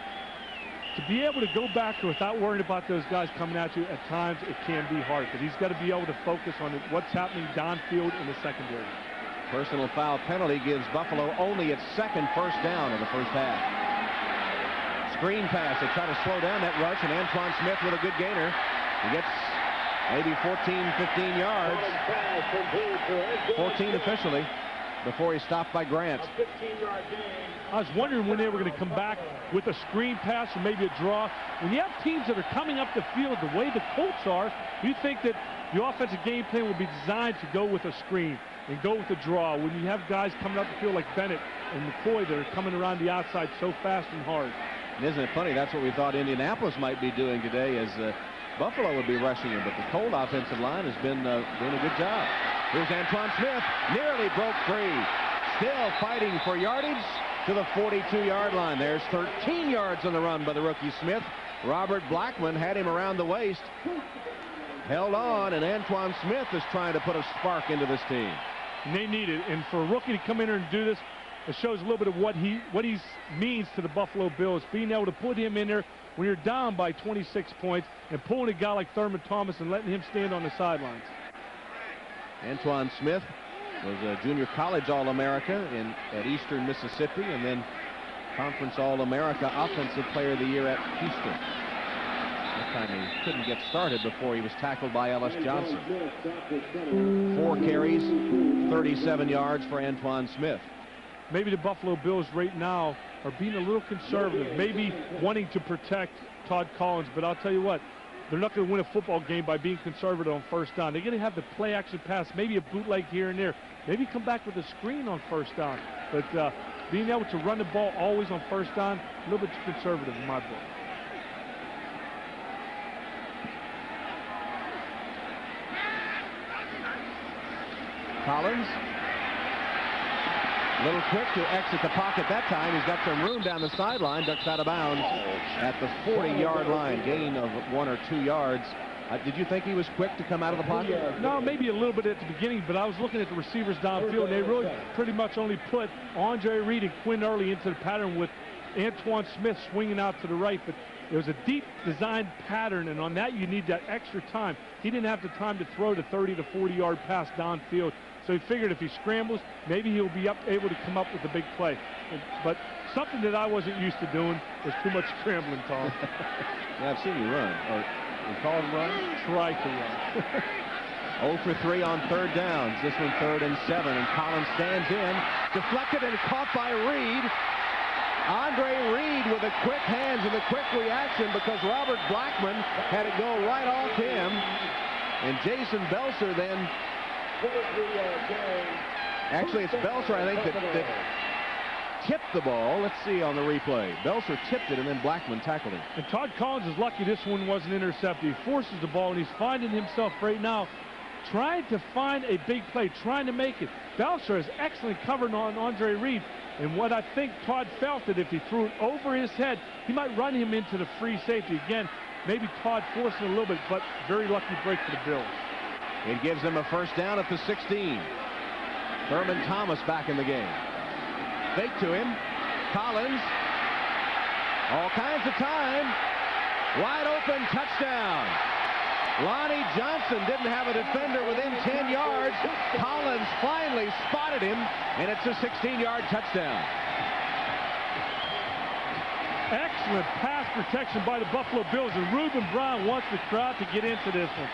Speaker 2: to be able to go back without worrying about those guys coming at you, at times it can be hard. But he's got to be able to focus on what's happening downfield in the secondary.
Speaker 1: Personal foul penalty gives Buffalo only its 2nd first down of the first half. Screen pass. They try to slow down that rush, and Antoine Smith with a good gainer. He gets Maybe 14, 15 yards. 14 officially before he stopped by Grant.
Speaker 2: I was wondering when they were going to come back with a screen pass or maybe a draw. When you have teams that are coming up the field the way the Colts are, you think that the offensive game plan will be designed to go with a screen and go with a draw. When you have guys coming up the field like Bennett and McCoy that are coming around the outside so fast and hard.
Speaker 1: And isn't it funny? That's what we thought Indianapolis might be doing today, as Buffalo would be rushing him, but the Colt offensive line has been doing a good job. Here's Antoine Smith, nearly broke free. Still fighting for yardage to the 42-yard line. There's 13 yards on the run by the rookie Smith. Robert Blackman had him around the waist. Held on, and Antoine Smith is trying to put a spark into this team.
Speaker 2: And they need it. And for a rookie to come in here and do this, it shows a little bit of what he means to the Buffalo Bills. Being able to put him in there when you're down by 26 points and pulling a guy like Thurman Thomas and letting him stand on the sidelines.
Speaker 1: Antoine Smith was a junior college All-America at Eastern Mississippi, and then Conference All-America Offensive Player of the Year at Houston. That time he couldn't get started before he was tackled by Ellis Johnson. 4 carries, 37 yards for Antoine Smith.
Speaker 2: Maybe the Buffalo Bills right now are being a little conservative, maybe wanting to protect Todd Collins, but I'll tell you what, they're not going to win a football game by being conservative on first down. They're going to have the play action pass, maybe a bootleg here and there, maybe come back with a screen on first down, but being able to run the ball always on first down, a little bit too conservative in my book.
Speaker 1: Collins, a little quick to exit the pocket that time. He's got some room down the sideline, ducks out of bounds at the 40-yard line, gain of 1 or 2 yards. Did you think he was quick to come out of the pocket?
Speaker 2: No, maybe a little bit at the beginning, but I was looking at the receivers downfield, and they really pretty much only put Andre Reed and Quinn Early into the pattern with Antoine Smith swinging out to the right, but it was a deep designed pattern, and on that you need that extra time. He didn't have the time to throw the 30 to 40-yard pass downfield, so he figured if he scrambles, maybe he'll be able to come up with a big play. But something that I wasn't used to doing was too much scrambling, Tom.
Speaker 1: Yeah, I've seen you run. You call him run?
Speaker 2: Try to run.
Speaker 1: 0 for 3 on third downs. This one 3rd and 7, and Collins stands in, deflected and caught by Reed. Andre Reed with the quick hands and the quick reaction because Robert Blackman had it go right off him. And Jason Belser then, actually it's Belser I think that tipped the ball. Let's see on the replay. Belser tipped it and then Blackman tackled him.
Speaker 2: And Todd Collins is lucky this one wasn't intercepted. He forces the ball and he's finding himself right now trying to find a big play, trying to make it. Belser is excellent covering on Andre Reed. And what I think Todd felt that if he threw it over his head, he might run him into the free safety. Again, maybe Todd forced it a little bit, but very lucky break for the Bills.
Speaker 1: It gives them a first down at the 16. Thurman Thomas back in the game. Fake to him. Collins. All kinds of time. Wide open touchdown. Lonnie Johnson didn't have a defender within 10 yards. Collins finally spotted him, and it's a 16-yard touchdown.
Speaker 2: Excellent pass protection by the Buffalo Bills, and Reuben Brown wants the crowd to get into this one.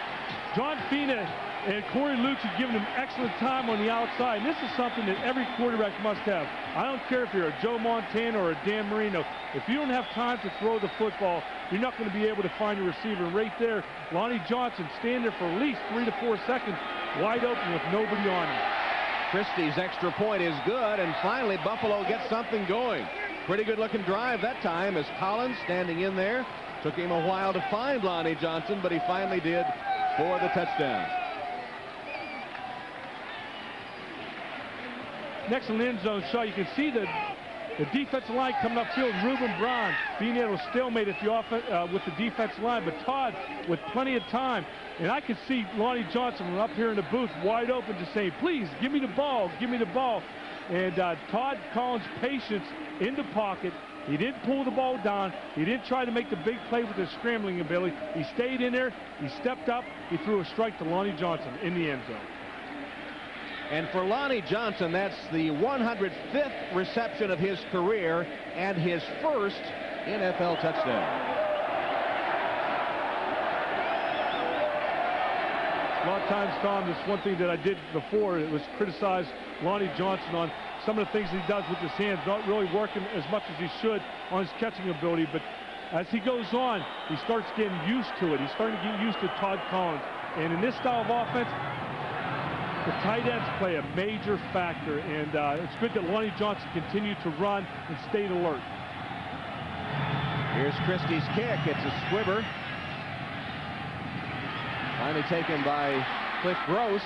Speaker 2: John Fina and Corey Lukes have given him excellent time on the outside, and this is something that every quarterback must have. I don't care if you're a Joe Montana or a Dan Marino. If you don't have time to throw the football, you're not going to be able to find your receiver. And right there, Lonnie Johnson standing there for at least 3 to 4 seconds, wide open with nobody on him.
Speaker 1: Christie's extra point is good, and finally Buffalo gets something going. Pretty good looking drive that time as Collins standing in there. Took him a while to find Lonnie Johnson, but he finally did for the touchdown.
Speaker 2: Next in the end zone shot, you can see the defensive line coming upfield. Reuben Brown being able to stalemate at the with the defensive line, but Todd with plenty of time. And I could see Lonnie Johnson up here in the booth wide open to say, please, give me the ball, give me the ball. And Todd Collins' patience in the pocket. He didn't pull the ball down. He didn't try to make the big play with his scrambling ability. He stayed in there. He stepped up. He threw a strike to Lonnie Johnson in the end zone.
Speaker 1: And for Lonnie Johnson, that's the 105th reception of his career and his first NFL touchdown.
Speaker 2: times, Tom, this one thing that I did before, it was criticize Lonnie Johnson on some of the things he does with his hands, not really working as much as he should on his catching ability. But as he goes on, he starts getting used to it. He's starting to get used to Todd Collins. And in this style of offense, the tight ends play a major factor. And it's good that Lonnie Johnson continued to run and stayed alert.
Speaker 1: Here's Christie's kick. It's a squibber. Finally taken by Cliff Gross.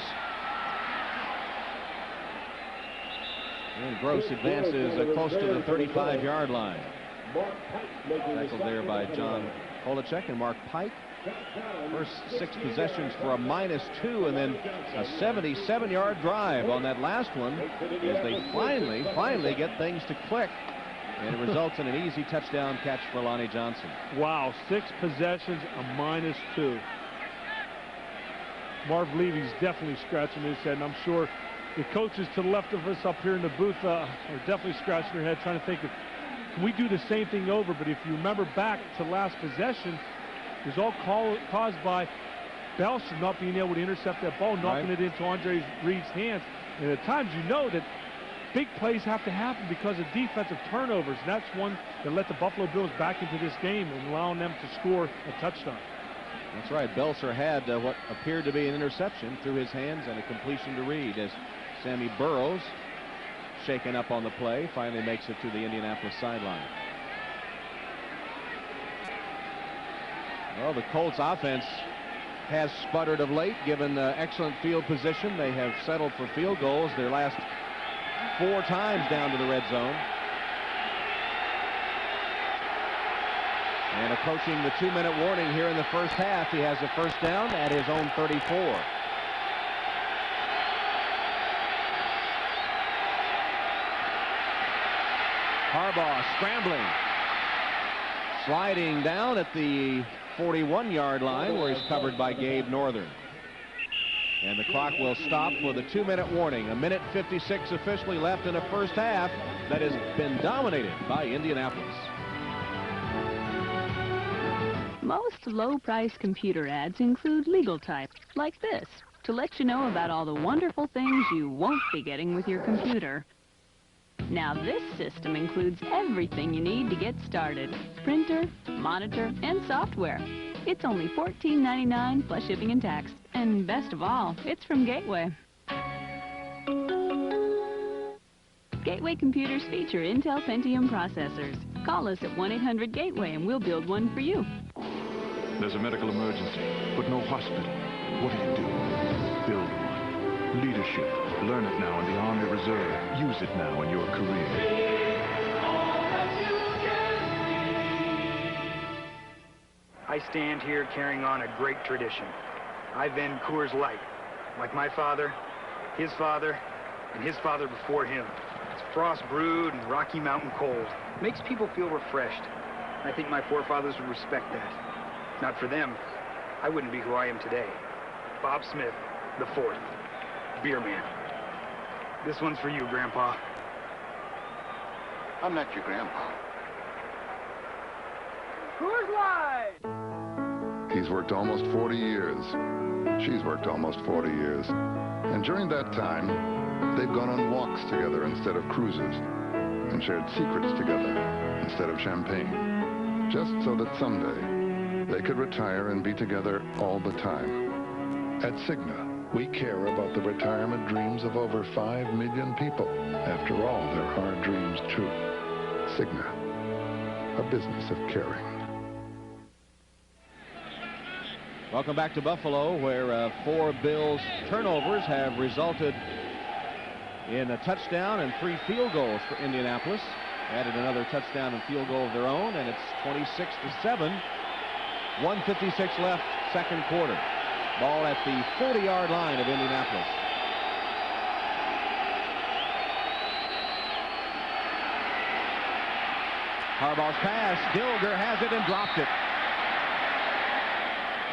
Speaker 1: And Gross advances close to the 35-yard line. Tackled there by John Kolacek and Mark Pike. First 6 possessions for a -2, and then a 77-yard drive on that last one as they finally get things to click. And it results in an easy touchdown catch for Lonnie Johnson.
Speaker 2: Wow, 6 possessions, a -2. Marv Levy's definitely scratching his head, and I'm sure the coaches to the left of us up here in the booth are definitely scratching their head, trying to think of, can we do the same thing over? But if you remember back to last possession, it was all caused by Belcher not being able to intercept that ball, knocking it into Andre Reed's hands. And at times you know that big plays have to happen because of defensive turnovers. And that's one that let the Buffalo Bills back into this game and allowing them to score a touchdown.
Speaker 1: That's right. Belcher had what appeared to be an interception through his hands and a completion to Reed as Sammy Burrows, shaken up on the play, finally makes it to the Indianapolis sideline. Well, the Colts offense has sputtered of late, given excellent field position. They have settled for field goals their last 4 times down to the red zone. And approaching the 2-minute warning here in the first half. He has a first down at his own 34. Harbaugh scrambling. Sliding down at the 41-yard line where he's covered by Gabe Northern. And the clock will stop for the 2-minute warning. 1:56 officially left in a first half that has been dominated by Indianapolis.
Speaker 11: Most low-price computer ads include legal type, like this, to let you know about all the wonderful things you won't be getting with your computer. Now this system includes everything you need to get started. Printer, monitor, and software. It's only $14.99 plus shipping and tax. And best of all, it's from Gateway. Gateway computers feature Intel Pentium processors. Call us at 1-800-GATEWAY and we'll build one for you.
Speaker 17: There's a medical emergency, but no hospital. What do? Build one. Leadership. Learn it now in the Army Reserve. Use it now in your career.
Speaker 13: I stand here carrying on a great tradition. I've been Coors Light, like my father, his father, and his father before him. It's frost brewed and Rocky Mountain cold. Makes people feel refreshed. I think my forefathers would respect that. Not for them, I wouldn't be who I am today. Bob Smith, the 4th, beer man. This one's for you, Grandpa.
Speaker 15: I'm not your grandpa.
Speaker 13: Coors Light!
Speaker 18: He's worked almost 40 years. She's worked almost 40 years. And during that time, they've gone on walks together instead of cruises, and shared secrets together instead of champagne, just so that someday they could retire and be together all the time. At Cigna, we care about the retirement dreams of over 5 million people. After all, there are dreams too. Cigna, a business of caring.
Speaker 1: Welcome back to Buffalo, where 4 Bills turnovers have resulted in a touchdown and 3 field goals for Indianapolis. Added another touchdown and field goal of their own, and it's 26-7. 1:56 left, second quarter. Ball at the 40-yard line of Indianapolis. Harbaugh's pass. Gilger has it and dropped it.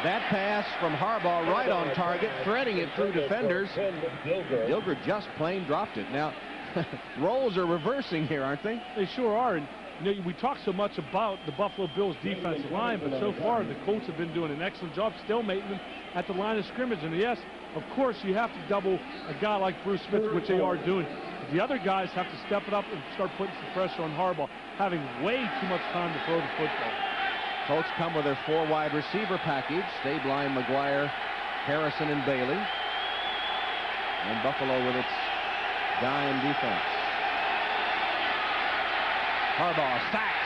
Speaker 1: That pass from Harbaugh right on target, threading it through defenders. Gilger just plain dropped it. Now, roles are reversing here, aren't they?
Speaker 2: They sure are. And you know, we talk so much about the Buffalo Bills defensive line, but so far the Colts have been doing an excellent job stalemating them at the line of scrimmage. And yes, Of course, you have to double a guy like Bruce Smith, which they are doing. The other guys have to step it up and start putting some pressure on Harbaugh, having way too much time to throw the football.
Speaker 1: Colts come with their 4 wide receiver package. Stabline, McGuire, Harrison, and Bailey. And Buffalo with its dime defense. Harbaugh sacked.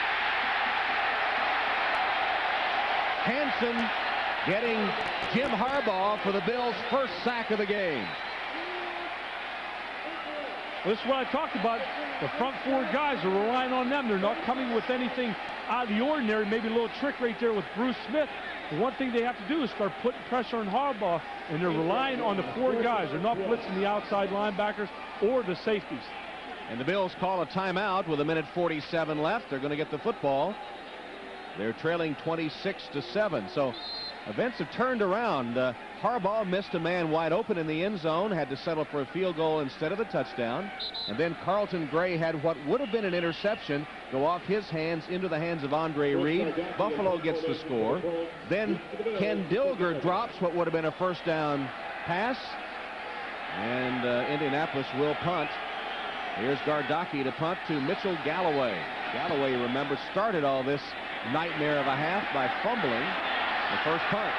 Speaker 1: Hansen getting Jim Harbaugh for the Bills' first sack of the game.
Speaker 2: Well, this is what I talked about. The front 4 guys are relying on them. They're not coming with anything out of the ordinary. Maybe a little trick right there with Bruce Smith. The one thing they have to do is start putting pressure on Harbaugh, and they're relying on the 4 guys. They're not blitzing the outside linebackers or the safeties.
Speaker 1: And the Bills call a timeout with 1:47 left. They're going to get the football. They're trailing 26-7. So events have turned around. Harbaugh missed a man wide open in the end zone, had to settle for a field goal instead of the touchdown. And then Carlton Gray had what would have been an interception go off his hands into the hands of Andre Reed. Buffalo gets the score. Then Ken Dilger drops what would have been a first down pass. And Indianapolis will punt. Here's Gardocki to punt to Mitchell Galloway. Galloway, remember, started all this nightmare of a half by fumbling the first punt.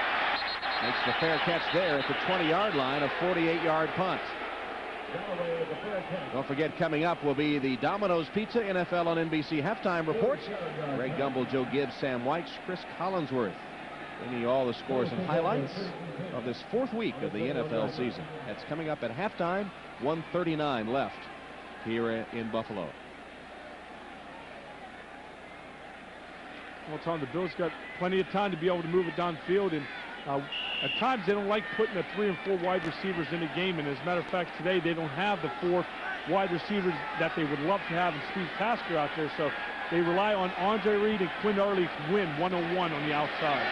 Speaker 1: Makes the fair catch there at the 20-yard line, a 48-yard punt. Don't forget, coming up will be the Domino's Pizza NFL on NBC halftime reports. Greg Gumbel, Joe Gibbs, Sam White, Chris Collinsworth. Bringing you all the scores and highlights of this 4th week of the NFL season. That's coming up at halftime, 1:39 left here in Buffalo.
Speaker 2: Well, Tom, the Bills got plenty of time to be able to move it downfield, and at times they don't like putting the 3 and 4 wide receivers in the game. And as a matter of fact, today they don't have the 4 wide receivers that they would love to have in Steve Tasker out there. So they rely on Andre Reed and Quinn Early to win 1-on-1 on the outside.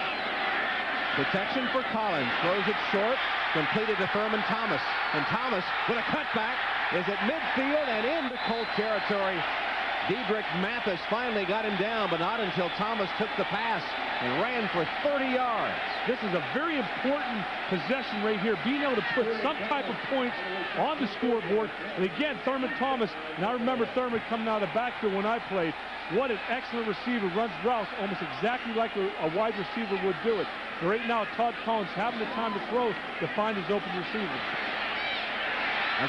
Speaker 1: Protection for Collins. Throws it short. Completed to Thurman Thomas. And Thomas with a cutback is at midfield and into Colt territory. Diedrich Mathis finally got him down, but not until Thomas took the pass and ran for 30 yards.
Speaker 2: This is a very important possession right here, being able to put some type of points on the scoreboard. And again, Thurman Thomas, and I remember Thurman coming out of the backfield when I played. What an excellent receiver, runs routes almost exactly like a wide receiver would do it. And right now, Todd Collins having the time to throw to find his open receiver.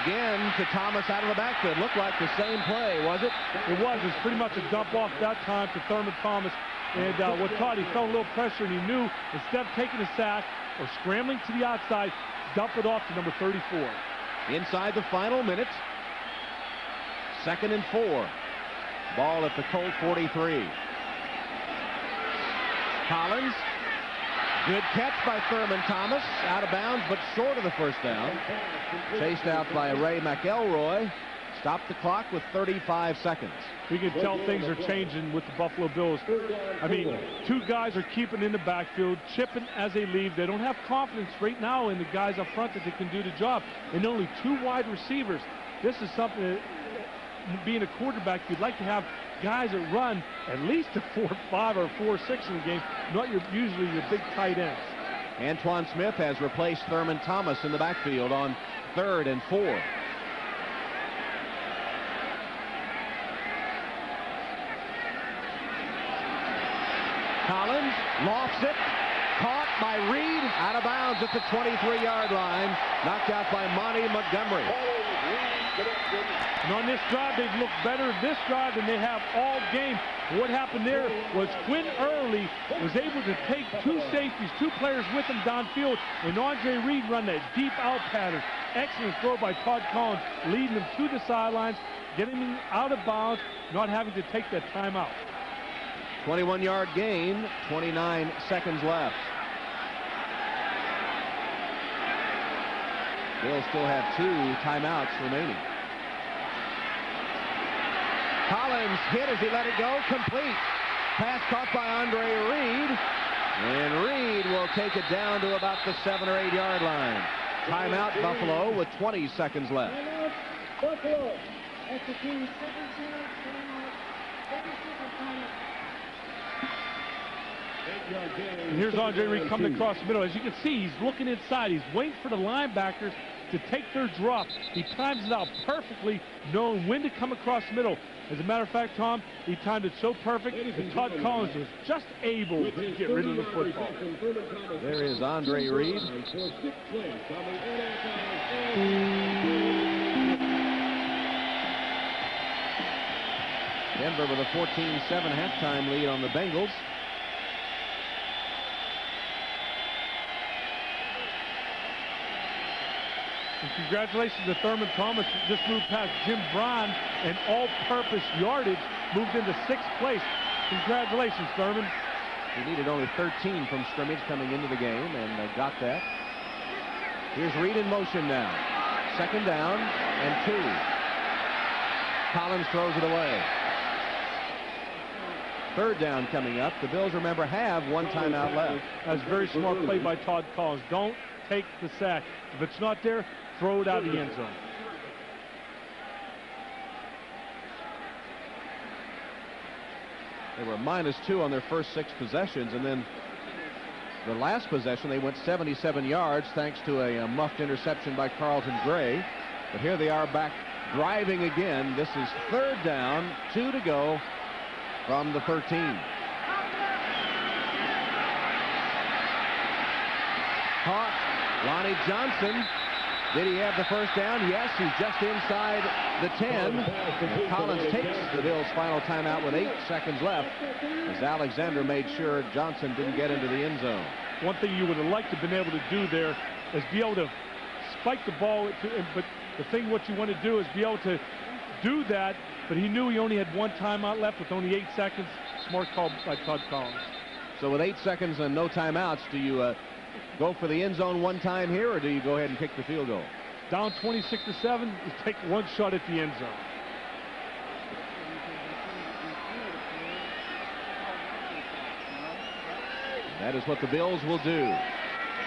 Speaker 1: Again to Thomas out of the backfield. Looked like the same play, was it?
Speaker 2: It was. It was pretty much a dump off that time to Thurman Thomas. And what Todd, he felt a little pressure, and he knew instead of taking a sack or scrambling to the outside, dump it off to number 34.
Speaker 1: Inside the final minute. 2nd and 4. Ball at the Colt 43. Collins. Good catch by Thurman Thomas. Out of bounds, but short of the first down. Chased out by Ray McElroy. Stopped the clock with 35 seconds.
Speaker 2: You can tell things are changing with the Buffalo Bills. I mean, 2 guys are keeping in the backfield, chipping as they leave. They don't have confidence right now in the guys up front that they can do the job. And only 2 wide receivers. This is something that, being a quarterback, you'd like to have guys that run at least a 4-5 or 4-6 in the game, not usually your big tight ends.
Speaker 1: Antoine Smith has replaced Thurman Thomas in the backfield on 3rd and 4. Collins lofts it, caught by Reed, out of bounds at the 23-yard line, knocked out by Monty Montgomery.
Speaker 2: And on this drive, they've looked better this drive than they have all game. What happened there was Quinn Early was able to take 2 safeties, 2 players with him downfield, and Andre Reed run that deep out pattern. Excellent throw by Todd Collins, leading him to the sidelines, getting him out of bounds, not having to take that timeout.
Speaker 1: 21-yard gain, 29 seconds left. They'll still have 2 timeouts remaining. Collins hit as he let it go, complete. Pass caught by Andre Reed, and Reed will take it down to about the 7 or 8 yard line. Timeout Buffalo with 20 seconds left.
Speaker 7: Buffalo at the 17.
Speaker 2: And here's Andre Reed coming across the middle. As you can see, he's looking inside. He's waiting for the linebackers to take their drop. He times it out perfectly, knowing when to come across the middle. As a matter of fact, Tom, he timed it so perfect that Todd Collins was just able to get rid of the football.
Speaker 1: There is Andre Reed. Denver with a 14-7 halftime lead on the Bengals.
Speaker 2: And congratulations to Thurman Thomas, who just moved past Jim Brown, and all-purpose yardage, moved into 6th place. Congratulations, Thurman.
Speaker 1: He needed only 13 from scrimmage coming into the game, and got that. Here's Reed in motion now. 2nd down and 2. Collins throws it away. 3rd down coming up. The Bills, remember, have 1 timeout left.
Speaker 2: That's a very smart play by Todd Collins. Don't take the sack. If it's not there, throw it out of the end zone.
Speaker 1: They were -2 on their first 6 possessions, and then the last possession they went 77 yards thanks to a muffed interception by Carlton Gray. But here they are back driving again. This is 3rd down, 2 to go from the 13. Caught. Lonnie Johnson. Did he have the 1st down? Yes, he's just inside the 10. And Collins takes the Bills' final timeout with 8 seconds left, as Alexander made sure Johnson didn't get into the end zone.
Speaker 2: One thing you would have liked to have been able to do there is be able to spike the ball, but the thing what you want to do is be able to do that, but he knew he only had 1 timeout left with only 8 seconds. Smart call by Todd Collins.
Speaker 1: So with 8 seconds and no timeouts, do you go for the end zone 1 time here, or do you go ahead and kick the field goal?
Speaker 2: Down 26-7, you take 1 shot at the end zone.
Speaker 1: That is what the Bills will do.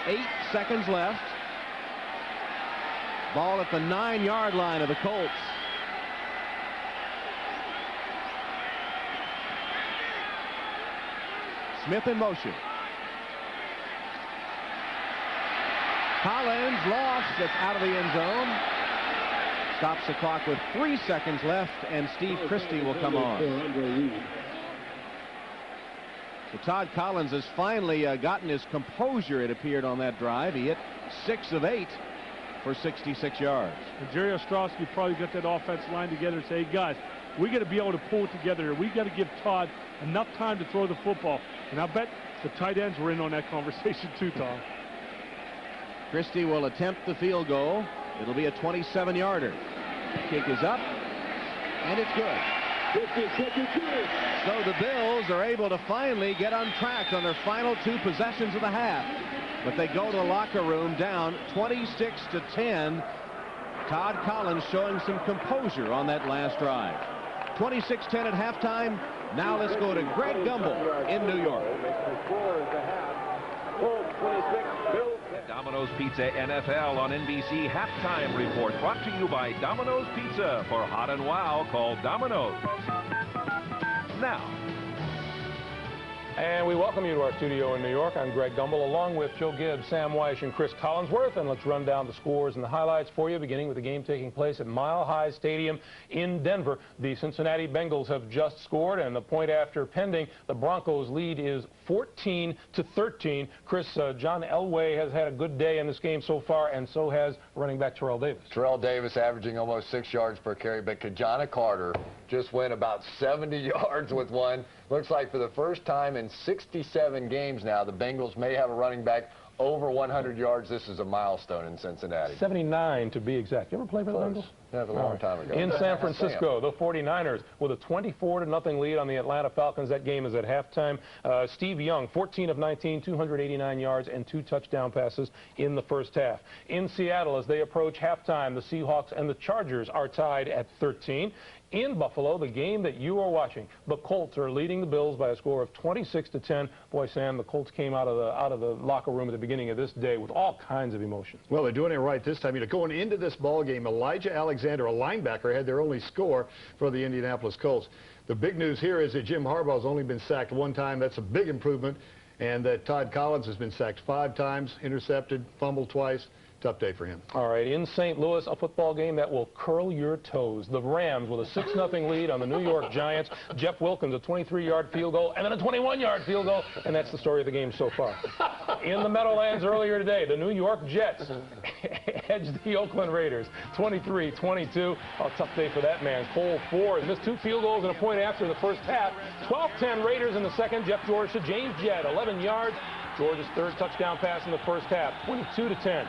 Speaker 1: 8 seconds left. Ball at the 9-yard line of the Colts. Smith in motion. Collins lost. It's out of the end zone. Stops the clock with 3 seconds left, and Steve Christie will come on. So Todd Collins has finally gotten his composure, it appeared, on that drive. He hit 6 of 8 for 66 yards.
Speaker 2: And Jerry Ostrowski probably got that offensive line together and say, hey, guys, we got to be able to pull it together here. We got to give Todd enough time to throw the football. And I bet the tight ends were in on that conversation too, Tom.
Speaker 1: Christie will attempt the field goal. It'll be a 27-yarder. Kick is up, and it's good. So the Bills are able to finally get on track on their final 2 possessions of the half. But they go to the locker room down 26-10. Todd Collins showing some composure on that last drive. 26-10 at halftime. Now let's go to Greg Gumbel in New York.
Speaker 10: Domino's Pizza NFL on NBC halftime report, brought to you by Domino's Pizza. For hot and wow, call Domino's. Now.
Speaker 15: And we welcome you to our studio in New York. I'm Greg Gumbel, along with Joe Gibbs, Sam Weish, and Chris Collinsworth. And let's run down the scores and the highlights for you, beginning with the game taking place at Mile High Stadium in Denver. The Cincinnati Bengals have just scored, and the point after pending. The Broncos' lead is 14-13. Chris, John Elway has had a good day in this game so far, and so has running back Terrell Davis.
Speaker 16: Terrell Davis averaging almost 6 yards per carry, but Kajana Carter just went about 70 yards with one. Looks like for the first time in 67 games now, the Bengals may have a running back over 100 yards. This is a milestone in Cincinnati.
Speaker 15: 79 to be exact. You ever play for the Bengals?
Speaker 16: Yeah, a long time ago.
Speaker 15: In San Francisco, the 49ers with a 24-0 lead on the Atlanta Falcons. That game is at halftime. Steve Young, 14 of 19, 289 yards and 2 touchdown passes in the first half. In Seattle, as they approach halftime, the Seahawks and the Chargers are tied at 13. In Buffalo, the game that you are watching, the Colts are leading the Bills by a score of 26-10. Boy, Sam, the Colts came out of the locker room at the beginning of this day with all kinds of emotions.
Speaker 19: Well, they're doing it right this time. You know, going into this ball game, Elijah Alexander, a linebacker, had their only score for the Indianapolis Colts. The big news here is that Jim Harbaugh's only been sacked 1 time. That's a big improvement. And that Todd Collins has been sacked 5 times, intercepted, fumbled twice. Tough day for him.
Speaker 15: All right, in St. Louis, a football game that will curl your toes. The Rams with a 6-0 lead on the New York Giants. Jeff Wilkins, a 23-yard field goal, and then a 21-yard field goal, and that's the story of the game so far. In the Meadowlands earlier today, the New York Jets edged the Oakland Raiders, 23-22. A tough day for that man. Cole Ford missed 2 field goals and a point after the first half. 12-10 Raiders in the second. Jeff George to James Jett, 11 yards. George's 3rd touchdown pass in the first half, 22-10.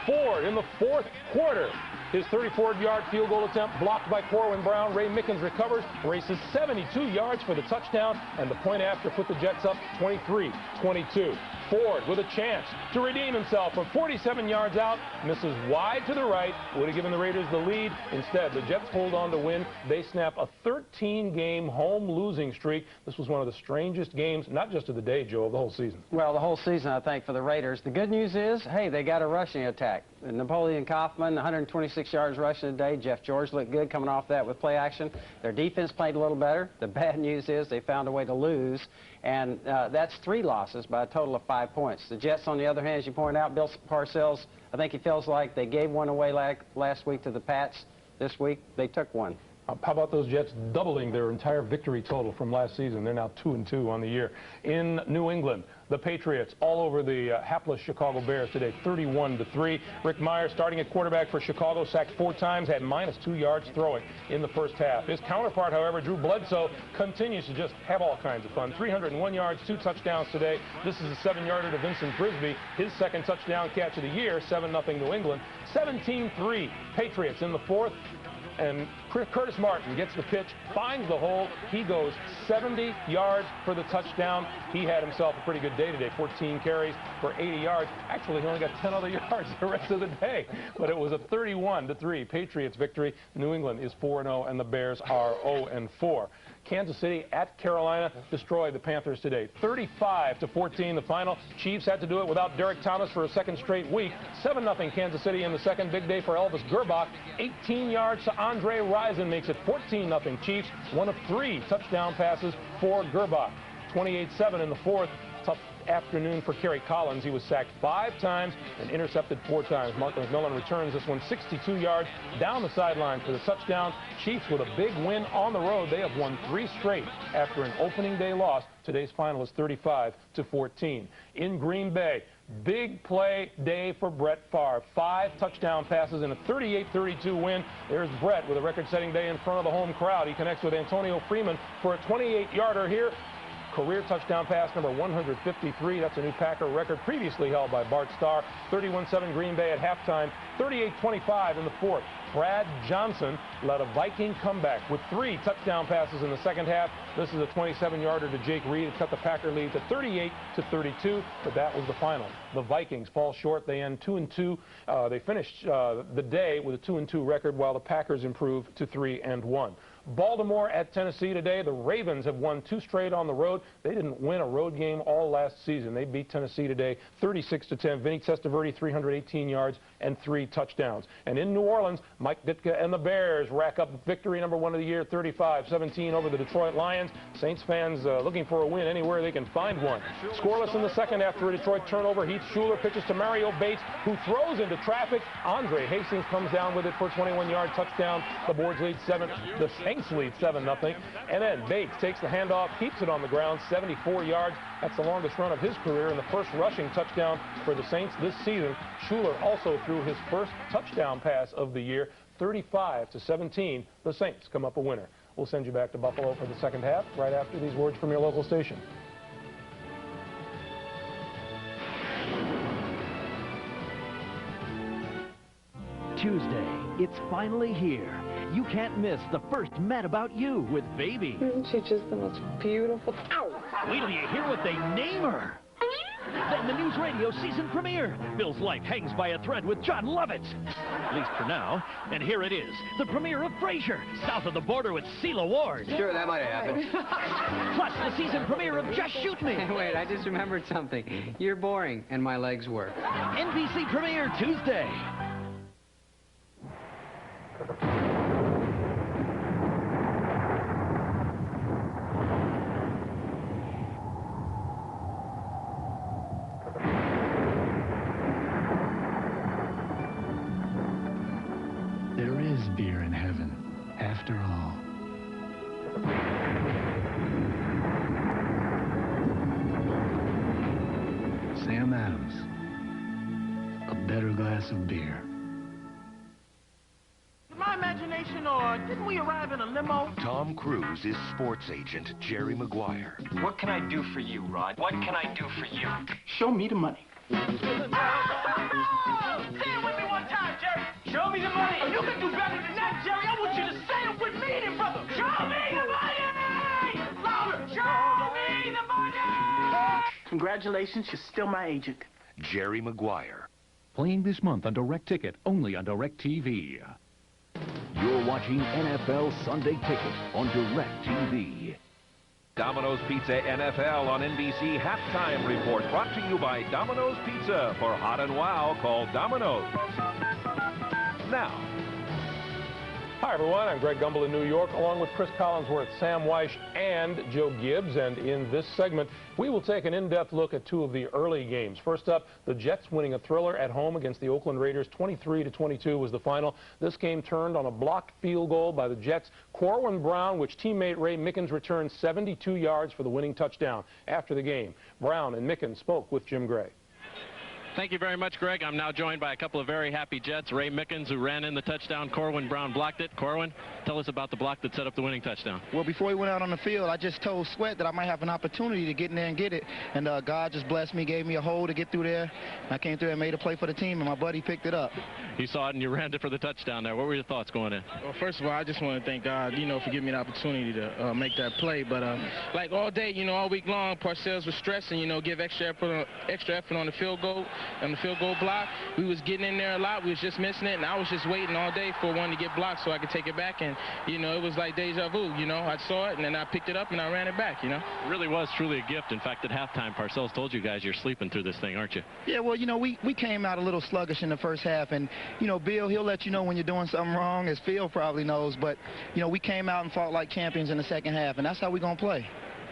Speaker 15: Ford in the 4th quarter. His 34-yard field goal attempt blocked by Corwin Brown. Ray Mickens recovers, races 72 yards for the touchdown, and the point after put the Jets up 23-22. Ford with a chance to redeem himself from 47 yards out, misses wide to the right, would have given the Raiders the lead. Instead, the Jets hold on to win. They snap a 13-game home losing streak. This was one of the strangest games, not just of the day, Joe, of the whole season.
Speaker 14: Well, the whole season, I think, for the Raiders. The good news is, hey, they got a rushing attack. Napoleon Kaufman, 126 yards rushing today. Jeff George looked good coming off that with play action. Their defense played a little better. The bad news is they found a way to lose, and that's 3 losses by a total of 5 points. The Jets, on the other hand, as you pointed out, Bill Parcells, I think he feels like they gave one away last week to the Pats. This week, they took one.
Speaker 15: How about those Jets doubling their entire victory total from last season? They're now 2-2 on the year. In New England, the Patriots all over the hapless Chicago Bears today, 31-3. Rick Myers, starting at quarterback for Chicago, sacked 4 times, had -2 yards throwing in the first half. His counterpart, however, Drew Bledsoe, continues to just have all kinds of fun. 301 yards, 2 touchdowns today. This is a 7-yarder to Vincent Frisbee, his 2nd touchdown catch of the year, 7-0 New England. 17-3 Patriots in the 4th. And Curtis Martin gets the pitch, finds the hole. He goes 70 yards for the touchdown. He had himself a pretty good day today, 14 carries for 80 yards. Actually, he only got 10 other yards the rest of the day. But it was a 31-3 Patriots victory. New England is 4-0, and the Bears are 0-4. Kansas City at Carolina destroyed the Panthers today. 35-14 the final. Chiefs had to do it without Derek Thomas for a 2nd straight week. 7-0 Kansas City in the 2nd. Big day for Elvis Gerbach. 18 yards to Andre Rison makes it 14-0 Chiefs. 1 of 3 touchdown passes for Gerbach. 28-7 in the 4th. Tough afternoon for Kerry Collins. He was sacked 5 times and intercepted 4 times. Mark McMillan returns this one 62 yards down the sideline for the touchdown. Chiefs with a big win on the road. They have won 3 straight after an opening day loss. Today's final is 35-14. In Green Bay, big play day for Brett Favre. 5 touchdown passes in a 38-32 win. There's Brett with a record-setting day in front of the home crowd. He connects with Antonio Freeman for a 28-yarder here. Career touchdown pass number 153. That's a new Packer record previously held by Bart Starr. 31-7 Green Bay at halftime. 38-25 in the 4th. Brad Johnson led a Viking comeback with 3 touchdown passes in the 2nd half. This is a 27-yarder to Jake Reed. It cut the Packer lead to 38-32, but that was the final. The Vikings fall short. They end 2-2. They finished the day with a 2-2 record, while the Packers improve to 3-1. Baltimore at Tennessee today. The Ravens have won 2 straight on the road. They didn't win a road game all last season. They beat Tennessee today 36-10. Vinny Testaverde, 318 yards and 3 touchdowns. And in New Orleans, Mike Ditka and the Bears rack up victory number 1 of the year, 35-17 over the Detroit Lions. Saints fans looking for a win anywhere they can find one. Scoreless in the 2nd after a Detroit turnover. Heath Schuler pitches to Mario Bates, who throws into traffic. Andre Hastings comes down with it for a 21-yard touchdown. The boards lead 7. The Saints lead 7-0. And then Bates takes the handoff, keeps it on the ground, 74 yards. That's the longest run of his career and the first rushing touchdown for the Saints this season. Schuler also threw his first touchdown pass of the year. 35-17, the Saints come up a winner. We'll send you back to Buffalo for the 2nd half right after these words from your local station.
Speaker 21: Tuesday, it's finally here. You can't miss the first Mad About You with Baby.
Speaker 22: Isn't she just the most beautiful?
Speaker 21: Ow! Wait till you hear what they name her. Then the News Radio season premiere. Bill's life hangs by a thread with John Lovitz. At least for now. And here it is, the premiere of Frasier, south of the border with Cela Ward.
Speaker 23: Sure, that might have happened.
Speaker 21: Plus the season premiere of Just Shoot Me.
Speaker 23: Hey, wait, I just remembered something. You're boring, and my legs work.
Speaker 21: NBC premiere Tuesday.
Speaker 9: is beer in heaven, after all. Sam Adams, a better glass of beer.
Speaker 4: My imagination, or didn't we arrive in a limo?
Speaker 6: Tom Cruise is sports agent Jerry Maguire.
Speaker 4: What can I do for you, Rod? What can I do for you? Show me the money. Say it with me one time, Jerry. Show me the money. You can do better than that, Jerry. I want you to say it with meaning, brother. Show me the money! Louder! Show me the money! Congratulations, you're still my agent.
Speaker 6: Jerry Maguire.
Speaker 20: Playing this month on Direct Ticket, only on Direct TV.
Speaker 10: You're watching NFL Sunday Ticket on Direct TV. Domino's Pizza NFL on NBC Halftime Report, brought to you by Domino's Pizza. For hot and wow, call Domino's. Now.
Speaker 15: Hi, everyone. I'm Greg Gumbel in New York, along with Chris Collinsworth, Sam Weish, and Joe Gibbs. And in this segment, we will take an in-depth look at two of the early games. First up, the Jets winning a thriller at home against the Oakland Raiders. 23-22 was the final. This game turned on a blocked field goal by the Jets. Corwin Brown, which teammate Ray Mickens returned 72 yards for the winning touchdown. After the game, Brown and Mickens spoke with Jim Gray.
Speaker 24: Thank you very much, Greg. I'm now joined by a couple of very happy Jets. Ray Mickens, who ran in the touchdown. Corwin Brown blocked it. Corwin, tell us about the block that set up the winning touchdown.
Speaker 25: Well, before we went out on the field, I just told Sweat that I might have an opportunity to get in there and get it. And God just blessed me, gave me a hole to get through there. I came through and made a play for the team, and my buddy picked it up.
Speaker 24: You saw it, and you ran it for the touchdown there. What were your thoughts going in?
Speaker 25: Well, first of all, I just want to thank God, for giving me the opportunity to make that play. But, like all day, all week long, Parcells was stressing, give extra effort on the field goal block. We was getting in there a lot. We was just missing it, and I was just waiting all day for one to get blocked so I could take it back. And, it was like deja vu. I saw it, and then I picked it up, and I ran it back,
Speaker 24: It really was truly a gift. In fact, at halftime, Parcells told you guys you're sleeping through this thing, aren't you?
Speaker 25: Yeah, well, we came out a little sluggish in the first half, and, Bill, he'll let you know when you're doing something wrong, as Phil probably knows. But, we came out and fought like champions in the second half, and that's how we're going to play.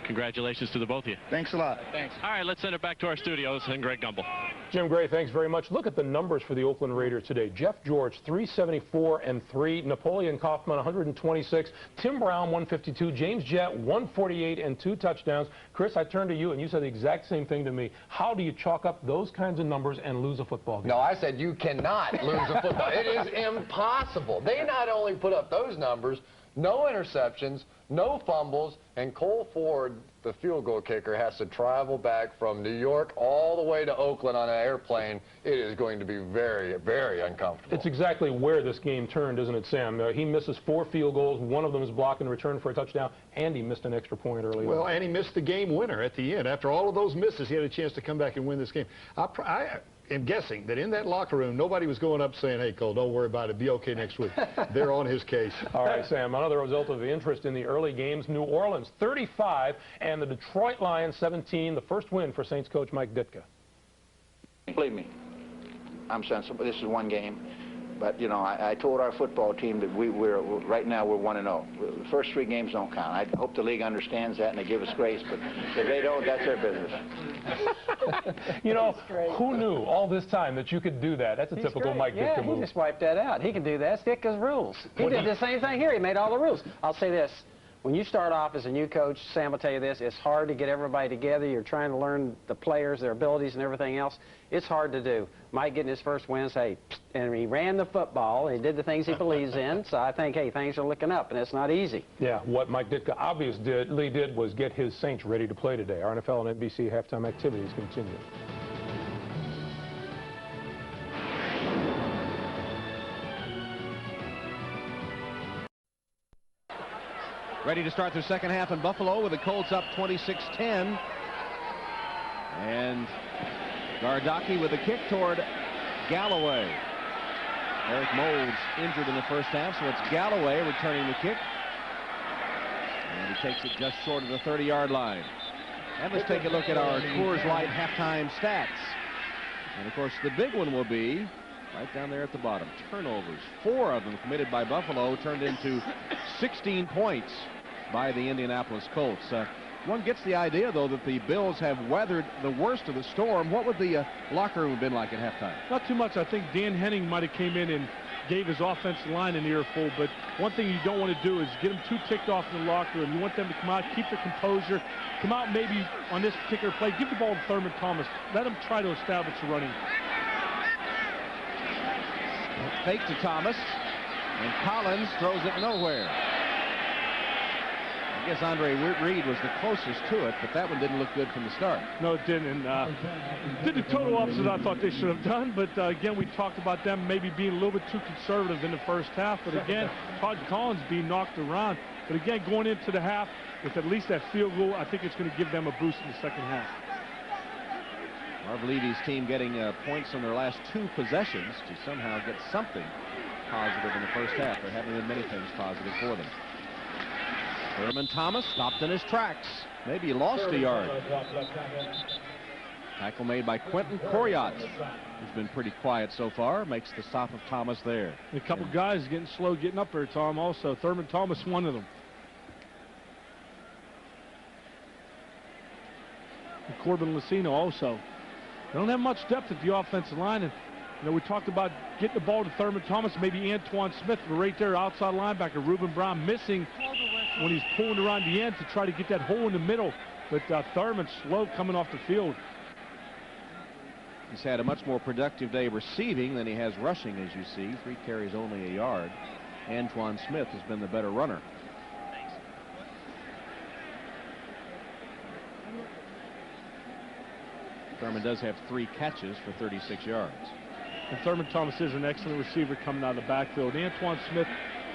Speaker 24: Congratulations to the both of you.
Speaker 25: Thanks a lot. Thanks.
Speaker 24: All right, let's send it back to our studios and Greg Gumbel.
Speaker 15: Jim Gray, thanks very much. Look at the numbers for the Oakland Raiders today. Jeff George, 374-3. Napoleon Kaufman, 126. Tim Brown, 152. James Jett, 148 and 2 touchdowns. Chris, I turned to you, and you said the exact same thing to me. How do you chalk up those kinds of numbers and lose a football game?
Speaker 16: No, I said you cannot lose a football. It is impossible. They not only put up those numbers, no interceptions, no fumbles, and Cole Ford, the field goal kicker, has to travel back from New York all the way to Oakland on an airplane. It is going to be very, very uncomfortable.
Speaker 15: It's exactly where this game turned, isn't it, Sam? He misses 4 field goals. One of them is blocked in return for a touchdown, and he missed an extra point early on.
Speaker 19: Well, and he missed the game winner at the end. After all of those misses, he had a chance to come back and win this game. I'm guessing that in that locker room, nobody was going up saying, hey, Cole, don't worry about it. Be okay next week. They're on his case.
Speaker 15: All right, Sam, another result of the interest in the early games. New Orleans 35 and the Detroit Lions 17, the first win for Saints coach Mike Ditka.
Speaker 26: Believe me, I'm sensible. This is one game. But, I told our football team that right now we're 1-0. The first 3 games don't count. I hope the league understands that and they give us grace. But if they don't, that's their business.
Speaker 15: Who knew all this time that you could do that? That's a typical Mike Ditka move.
Speaker 14: He just wiped that out. He can do that. It's Ditka's rules. He did the same thing here. He made all the rules. I'll say this. When you start off as a new coach, Sam will tell you this, it's hard to get everybody together. You're trying to learn the players, their abilities, and everything else. It's hard to do. Mike getting his first wins, hey, and he ran the football. He did the things he believes in. So I think, hey, things are looking up, and it's not easy.
Speaker 15: Yeah, what Mike Ditka obviously did was get his Saints ready to play today. Our NFL and NBC halftime activities continue.
Speaker 1: Ready to start their second half in Buffalo with the Colts up 26-10. And Gardocki with a kick toward Galloway. Eric Moulds injured in the first half, so it's Galloway returning the kick. And he takes it just short of the 30-yard line. And let's take a look at our Coors Light halftime stats. And, of course, the big one will be right down there at the bottom. Turnovers. 4 of them committed by Buffalo turned into 16 points by the Indianapolis Colts. One gets the idea, though, that the Bills have weathered the worst of the storm. What would the locker room have been like at halftime?
Speaker 2: Not too much. I think Dan Henning might have came in and gave his offensive line an earful, but one thing you don't want to do is get them too ticked off in the locker room. You want them to come out, keep their composure, come out maybe on this particular play, give the ball to Thurman Thomas. Let him try to establish the running.
Speaker 1: Fake to Thomas, and Collins throws it nowhere. I guess Andre Reed was the closest to it, but that one didn't look good from the start.
Speaker 2: No, it didn't. And did the total opposite I thought they should have done, but again, we talked about them maybe being a little bit too conservative in the first half, but again, Todd Collins being knocked around. But again, going into the half with at least that field goal, I think it's going to give them a boost in the second half.
Speaker 1: Marv Levy's team getting points on their last 2 possessions to somehow get something positive in the first half. There haven't been many things positive for them. Thurman Thomas stopped in his tracks. Maybe he lost a yard. Tackle made by Quentin Coriat, who's been pretty quiet so far. Makes the stop of Thomas there.
Speaker 2: A couple guys getting slow getting up there, Tom, also. Thurman Thomas, one of them. And Corbin Lucino also. They don't have much depth at the offensive line. And, you know, we talked about getting the ball to Thurman Thomas, maybe Antoine Smith, but right there, outside linebacker, Reuben Brown missing when he's pulling around the end to try to get that hole in the middle. But Thurman's slow coming off the field.
Speaker 1: He's had a much more productive day receiving than he has rushing, as you see. 3 carries, only a yard. Antoine Smith has been the better runner. Thurman does have 3 catches for 36 yards.
Speaker 2: And Thurman Thomas is an excellent receiver coming out of the backfield. Antoine Smith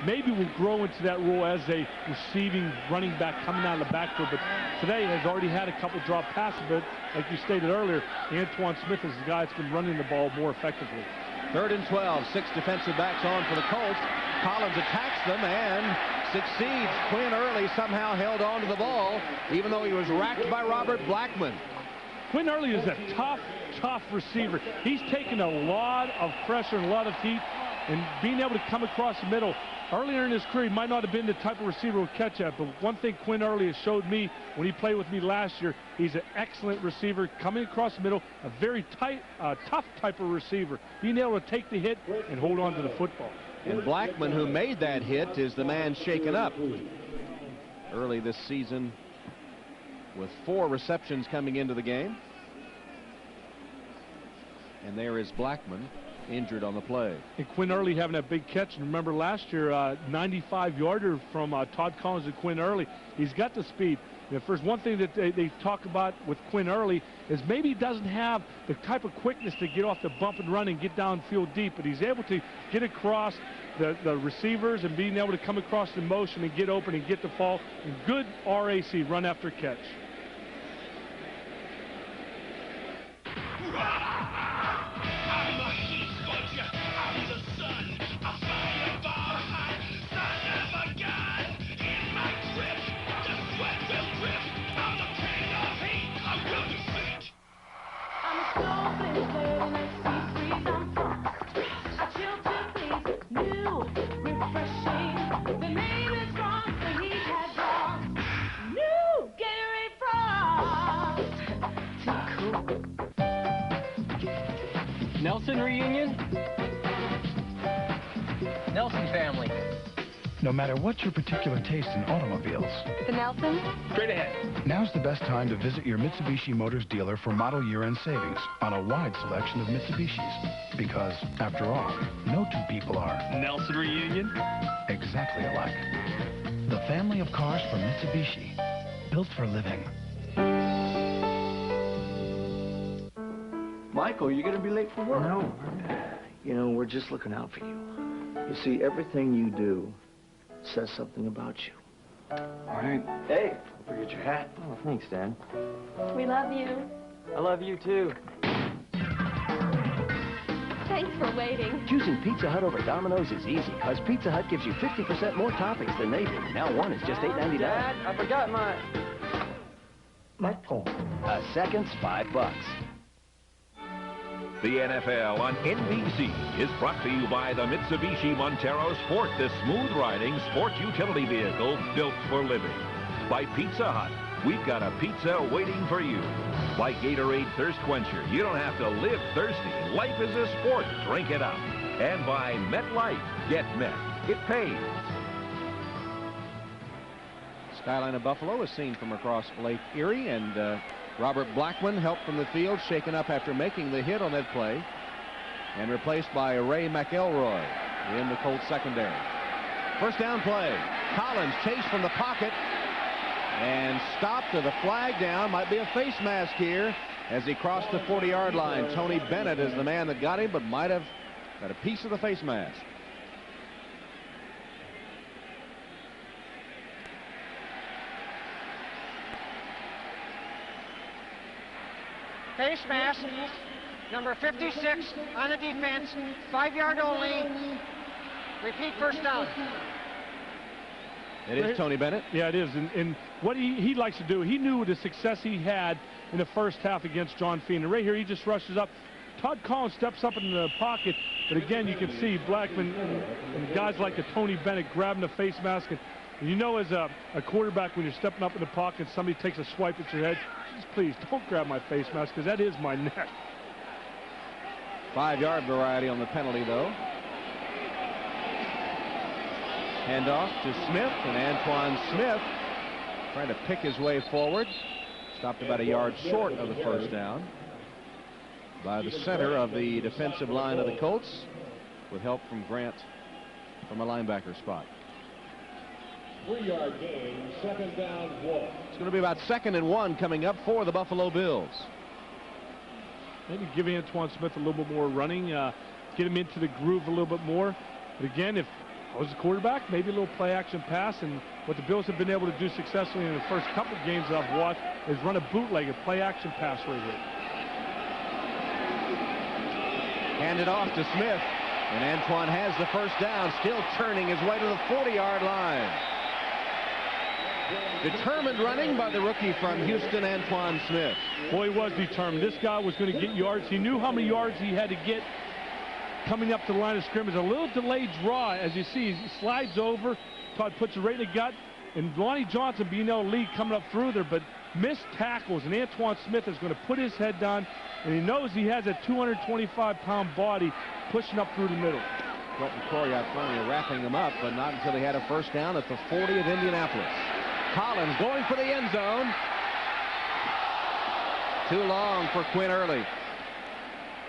Speaker 2: maybe will grow into that role as a receiving running back coming out of the backfield, but today has already had a couple drop passes, but like you stated earlier, Antoine Smith is the guy that's been running the ball more effectively.
Speaker 1: 3rd and 12, 6 defensive backs on for the Colts. Collins attacks them and succeeds. Quinn Early somehow held on to the ball, even though he was racked by Robert Blackman.
Speaker 2: Quinn Early is a tough receiver. He's taken a lot of pressure and a lot of heat, and being able to come across the middle. Earlier in his career, he might not have been the type of receiver who would catch that, but one thing Quinn Early has showed me when he played with me last year, he's an excellent receiver coming across the middle, a very tough type of receiver, being able to take the hit and hold on to the football.
Speaker 1: And Blackman, who made that hit, is the man shaken up. Early this season with 4 receptions coming into the game. And there is Blackman, injured on the play.
Speaker 2: And Quinn Early having that big catch. And remember last year, 95-yarder from Todd Collins and Quinn Early. He's got the speed. And if there's one thing that they talk about with Quinn Early is maybe he doesn't have the type of quickness to get off the bump and run and get downfield deep, but he's able to get across the receivers and being able to come across the motion and get open and get the ball. And good RAC, run after catch.
Speaker 23: Nelson reunion? Nelson family.
Speaker 9: No matter what your particular taste in automobiles,
Speaker 3: The Nelson?
Speaker 23: Straight ahead.
Speaker 9: now's the best time to visit your Mitsubishi Motors dealer for model year-end savings on a wide selection of Mitsubishis. Because, after all, no 2 people are
Speaker 23: Nelson reunion?
Speaker 9: exactly alike. The family of cars from Mitsubishi, built for living.
Speaker 5: Michael, you're going to be late for work.
Speaker 8: No. You know, we're just looking out for you. You see, everything you do says something about you.
Speaker 5: All right. Hey, don't forget your hat.
Speaker 23: Oh, thanks, Dad.
Speaker 3: We love you.
Speaker 23: I love you, too.
Speaker 3: Thanks for waiting.
Speaker 11: Choosing Pizza Hut over Domino's is easy, because Pizza Hut gives you 50% more toppings than they do. Now one is just $8.99.
Speaker 23: Dad, I forgot my...
Speaker 8: Michael.
Speaker 11: A second's $5.
Speaker 10: The NFL on NBC is brought to you by the Mitsubishi Montero Sport, the smooth-riding sport utility vehicle built for living. By Pizza Hut, we've got a pizza waiting for you. Like Gatorade Thirst Quencher, you don't have to live thirsty. Life is a sport. Drink it up. And by MetLife, get Met. It pays.
Speaker 1: Skyline of Buffalo is seen from across Lake Erie, and Robert Blackman helped from the field, shaken up after making the hit on that play, and replaced by Ray McElroy in the Colts secondary. First down play. Collins chased from the pocket and stopped to the flag down. Might be a face mask here as he crossed the 40-yard line. Tony Bennett is the man that got him, but might have got a piece of the face mask.
Speaker 7: Face mask, number 56 on the defense, 5-yard only. Repeat, first down.
Speaker 1: It is Tony Bennett.
Speaker 2: Yeah, it is. And what he likes to do, he knew the success he had in the first half against John Feeney. And right here, he just rushes up. Todd Collins steps up in the pocket, but again, you can see Blackman and guys like a Tony Bennett grabbing the face mask. And you know, as a quarterback, when you're stepping up in the pocket, somebody takes a swipe at your head, please don't grab my face mask, because that is my neck.
Speaker 1: 5-yard variety on the penalty, though. Handoff to Smith, and Antoine Smith trying to pick his way forward. Stopped about a yard short of the first down by the center of the defensive line of the Colts, with help from Grant from a linebacker spot.
Speaker 12: 3-yard gain, second down, 1.
Speaker 1: It's going to be about 2nd and 1 coming up for the Buffalo Bills.
Speaker 2: Maybe give Antoine Smith a little bit more running, get him into the groove a little bit more. But again, if I was a quarterback, maybe a little play-action pass. And what the Bills have been able to do successfully in the first couple of games that I've watched is run a bootleg, a play-action pass right here.
Speaker 1: Handed off to Smith, and Antoine has the first down, still turning his way to the 40-yard line. Determined running by the rookie from Houston, Antoine Smith.
Speaker 2: Boy, he was determined. This guy was going to get yards. He knew how many yards he had to get coming up to the line of scrimmage. A little delayed draw, as you see. He slides over. Todd puts it right in the gut. And Lonnie Johnson being able to lead coming up through there, but missed tackles. And Antoine Smith is going to put his head down, and he knows he has a 225-pound body pushing up through the middle.
Speaker 1: Quentin Coryatt finally wrapping him up, but not until he had a first down at the 40 of Indianapolis. Collins going for the end zone. Too long for Quinn Early.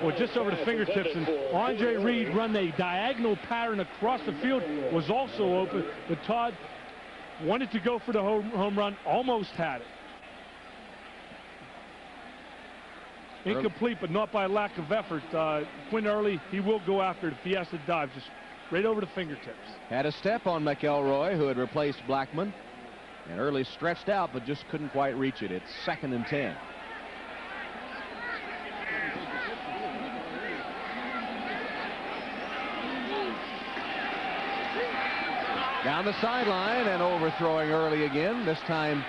Speaker 2: Well, just over the fingertips, and Andre Reed run a diagonal pattern across the field, was also open, but Todd wanted to go for the home run, almost had it. Incomplete, but not by lack of effort. Quinn Early, he will go after it if he has to dive, just right over the fingertips.
Speaker 1: Had a step on McElroy, who had replaced Blackman. And Early stretched out, but just couldn't quite reach it. It's 2nd and 10. Down the sideline and overthrowing Early again. This time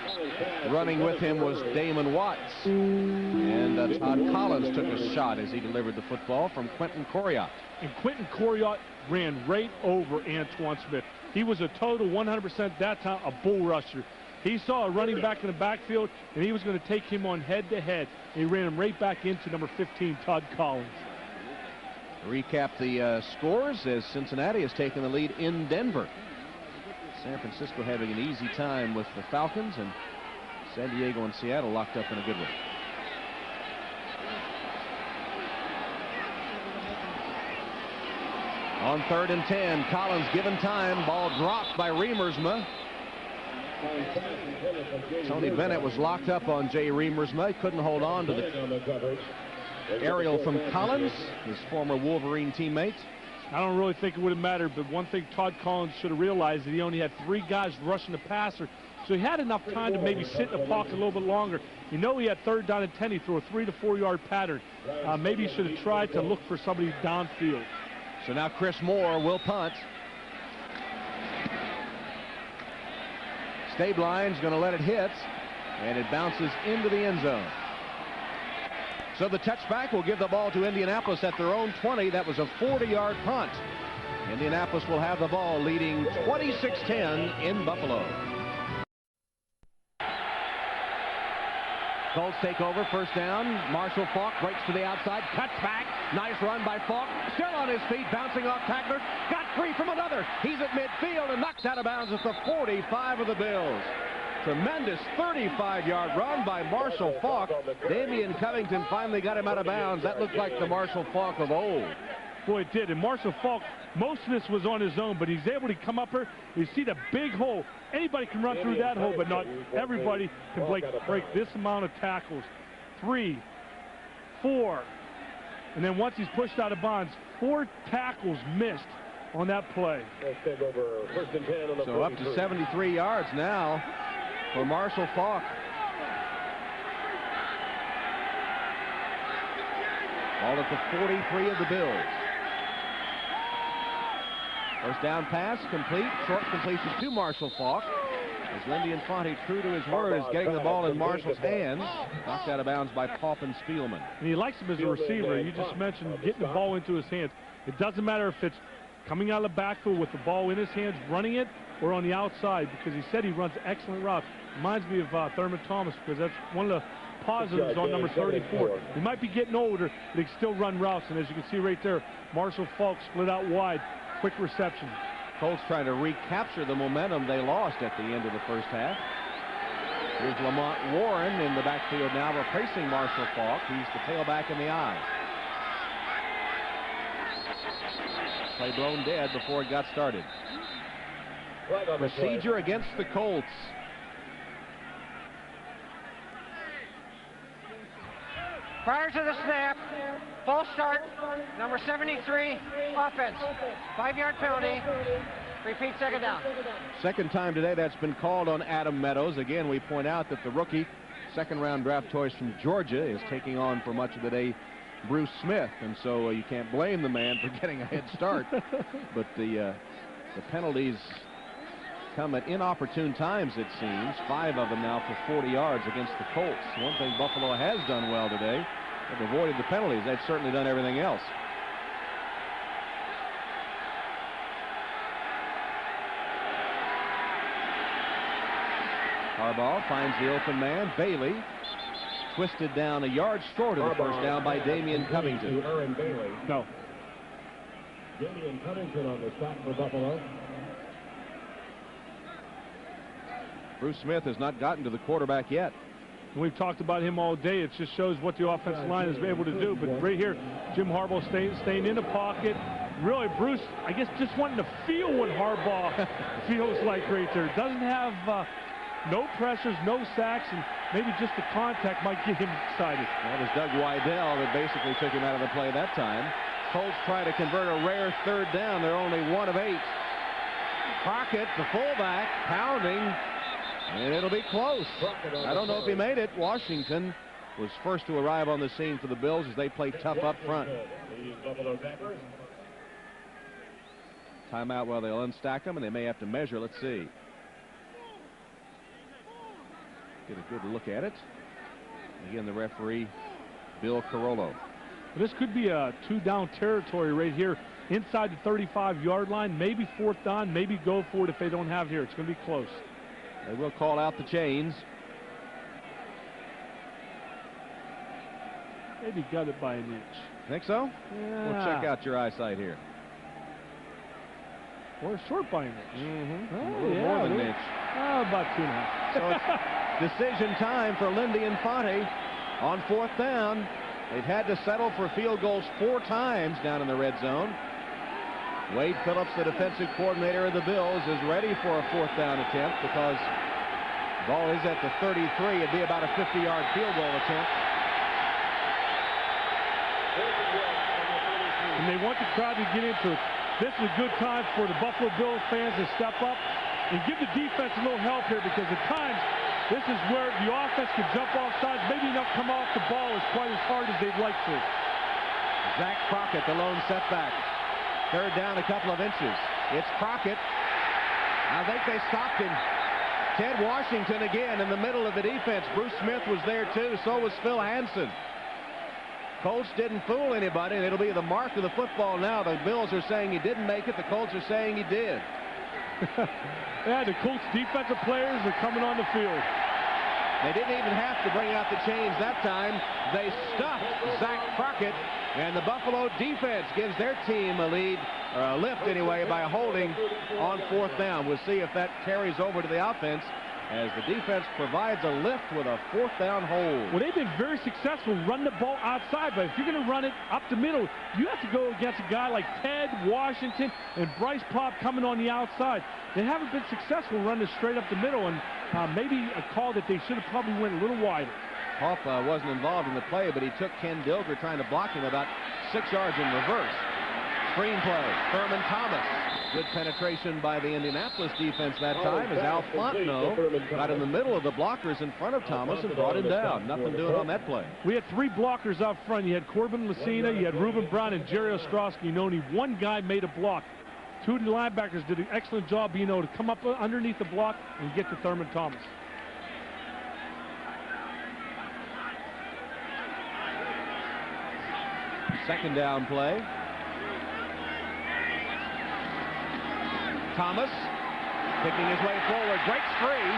Speaker 1: running with him was Damon Watts. And Todd Collins took a shot as he delivered the football from Quentin Coryatt.
Speaker 2: And Quentin Coryatt ran right over Antoine Smith. He was a total 100% that time, a bull rusher. He saw a running back in the backfield, and he was going to take him on head-to-head. He ran him right back into number 15, Todd Collins.
Speaker 1: Recap the scores as Cincinnati has taken the lead in Denver. San Francisco having an easy time with the Falcons, and San Diego and Seattle locked up in a good one. On 3rd and 10, Collins given time. Ball dropped by Remersma. Tony Bennett was locked up on Jay Remersma. He couldn't hold on to the aerial from Collins, his former Wolverine teammate.
Speaker 2: I don't really think it would have mattered, but one thing Todd Collins should have realized that he only had 3 guys rushing the passer, so he had enough time to maybe sit in the pocket a little bit longer. You know, he had 3rd down and 10. He threw a 3 to 4 yard pattern. Maybe he should have tried to look for somebody downfield.
Speaker 1: So now Chris Moore will punt. Stabline's going to let it hit, and it bounces into the end zone. So the touchback will give the ball to Indianapolis at their own 20. That was a 40-yard punt. Indianapolis will have the ball, leading 26-10 in Buffalo. Colts take over, first down. Marshall Faulk breaks to the outside, cuts back. Nice run by Faulk. Still on his feet, bouncing off tacklers. Got free from another. He's at midfield and knocked out of bounds at the 45 of the Bills. Tremendous 35-yard run by Marshall Faulk. Damian Covington finally got him out of bounds. That looked like the Marshall Faulk of old.
Speaker 2: Boy, it did. And Marshall Faulk, most of this was on his own, but he's able to come up here. You see the big hole. Anybody can run through that hole, but not everybody can break this amount of tackles. 3, 4. And then once he's pushed out of bounds, 4 tackles missed on that play.
Speaker 1: So up to 73 yards now for Marshall Faulk. All at the 43 of the Bills. First down pass, complete. Short completion to Marshall Faulk. As Lindy Infante, true to his word, is getting the ball in Marshall's hands. Knocked out of bounds by Paulpin Spielman.
Speaker 2: And he likes him as a receiver. You just mentioned getting the ball into his hands. It doesn't matter if it's coming out of the backfield with the ball in his hands, running it, or on the outside, because he said he runs excellent routes. Reminds me of Thurman Thomas, because that's one of the positives on number 34. He might be getting older, but he can still run routes. And as you can see right there, Marshall Faulk split out wide. Quick reception.
Speaker 1: Colts trying to recapture the momentum they lost at the end of the first half. Here's Lamont Warren in the backfield now, replacing Marshall Faulk. He's the tailback in the eye. Play blown dead before it got started. Procedure against the Colts.
Speaker 7: Prior to the snap, false start, number 73, offense. 5-yard penalty. Repeat, second down.
Speaker 1: Second time today that's been called on Adam Meadows. Again, we point out that the rookie, second-round draft choice from Georgia, is taking on for much of the day Bruce Smith, and so you can't blame the man for getting a head start. But the penalties come at inopportune times, it seems. 5 of them now for 40 yards against the Colts. One thing Buffalo has done well today, they've avoided the penalties. They've certainly done everything else. Harbaugh finds the open man, Bailey. Twisted down a yard short of the first down by Damian Covington.
Speaker 2: No.
Speaker 12: Damian Covington on the stop for Buffalo.
Speaker 1: Bruce Smith has not gotten to the quarterback yet.
Speaker 2: We've talked about him all day. It just shows what the offensive line is able to do. But right here, Jim Harbaugh staying in the pocket. Really, Bruce, I guess, just wanting to feel what Harbaugh feels like right there. Doesn't have no pressures, no sacks, and maybe just the contact might get him excited.
Speaker 1: Well, it was Doug Wydell that basically took him out of the play that time. Colts try to convert a rare third down. They're only 1 of 8. Crockett, the fullback, pounding, and it'll be close. I don't know if he made it. Washington was first to arrive on the scene for the Bills as they play tough up front. Timeout while they'll unstack them, and they may have to measure. Let's see. Get a good look at it. Again, the referee, Bill Carollo.
Speaker 2: This could be a 2-down territory right here inside the 35-yard line. Maybe 4th down, maybe go for it if they don't have here. It's going to be close.
Speaker 1: They will call out the chains.
Speaker 2: Maybe got it by an inch.
Speaker 1: Think so?
Speaker 2: Yeah.
Speaker 1: We'll check out your eyesight here.
Speaker 2: Or short by an inch.
Speaker 1: Oh, a little more than an inch.
Speaker 2: About 2.5.
Speaker 1: So it's decision time for Lindy Infante on 4th down. They've had to settle for field goals 4 times down in the red zone. Wade Phillips, the defensive coordinator of the Bills, is ready for a 4th down attempt because the ball is at the 33. It'd be about a 50-yard field goal attempt.
Speaker 2: And they want the crowd to get into it. This is a good time for the Buffalo Bills fans to step up and give the defense a little help here, because at times this is where the offense can jump off sides, maybe not come off the ball as quite as hard as they'd like to.
Speaker 1: Zach Crockett, the lone setback. 3rd down, a couple of inches. It's Crockett. I think they stopped him. Ted Washington again in the middle of the defense. Bruce Smith was there too, so was Phil Hansen. Colts didn't fool anybody, and it'll be the mark of the football now. The Bills are saying he didn't make it. The Colts are saying he did.
Speaker 2: Yeah, the Colts defensive players are coming on the field.
Speaker 1: They didn't even have to bring out the chains that time. They stuffed Zach Crockett, and the Buffalo defense gives their team a lead, or a lift anyway, by holding on 4th down. We'll see if that carries over to the offense as the defense provides a lift with a 4th down hold.
Speaker 2: Well, they've been very successful running the ball outside, but if you're going to run it up the middle, you have to go against a guy like Ted Washington and Bryce Pop coming on the outside. They haven't been successful running straight up the middle, and maybe a call that they should have probably went a little wider.
Speaker 1: Pop wasn't involved in the play, but he took Ken Dilger trying to block him about 6 yards in reverse. Screen play, Thurman Thomas. Good penetration by the Indianapolis defense that time as Al Fontenot got in the middle of the blockers in front of Thomas and brought him down. Nothing doing on that play.
Speaker 2: We had 3 blockers out front. You had Corbin Messina, you had Reuben Brown, and Jerry Ostrowski. Only one guy made a block. 2 of the linebackers did an excellent job being able to come up underneath the block and get to Thurman Thomas.
Speaker 1: Second down play. Thomas picking his way forward, breaks free.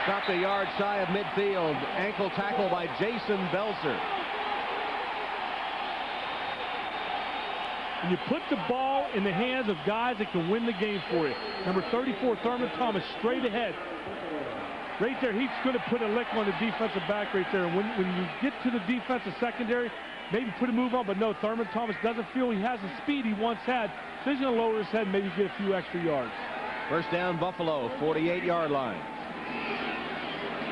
Speaker 1: Stopped a yard shy of midfield. Ankle tackle by Jason Belzer.
Speaker 2: And you put the ball in the hands of guys that can win the game for you. Number 34, Thurman Thomas, straight ahead. Right there, he's going to put a lick on the defensive back right there. And when you get to the defensive secondary, maybe put a move on, but no, Thurman Thomas doesn't feel he has the speed he once had. So he's going to lower his head and maybe get a few extra yards.
Speaker 1: First down, Buffalo, 48-yard line.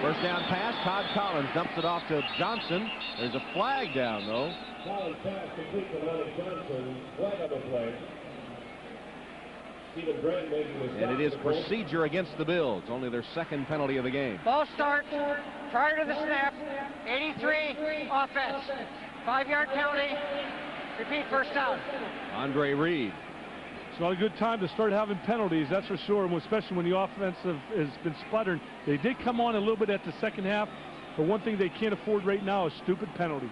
Speaker 1: First down pass, Todd Collins dumps it off to Johnson. There's a flag down, though.
Speaker 12: Collins pass complete to Ronald Johnson. Flag on the play. Stephen Grant making the stop.
Speaker 1: And it is procedure against the Bills, only their second penalty of the game.
Speaker 7: Ball start prior to the snap. 83 offense. 5-yard penalty. Repeat, first down.
Speaker 1: Andre Reed.
Speaker 2: It's not a good time to start having penalties, that's for sure, especially when the offensive has been sputtering. They did come on a little bit at the second half, but one thing they can't afford right now is stupid penalties.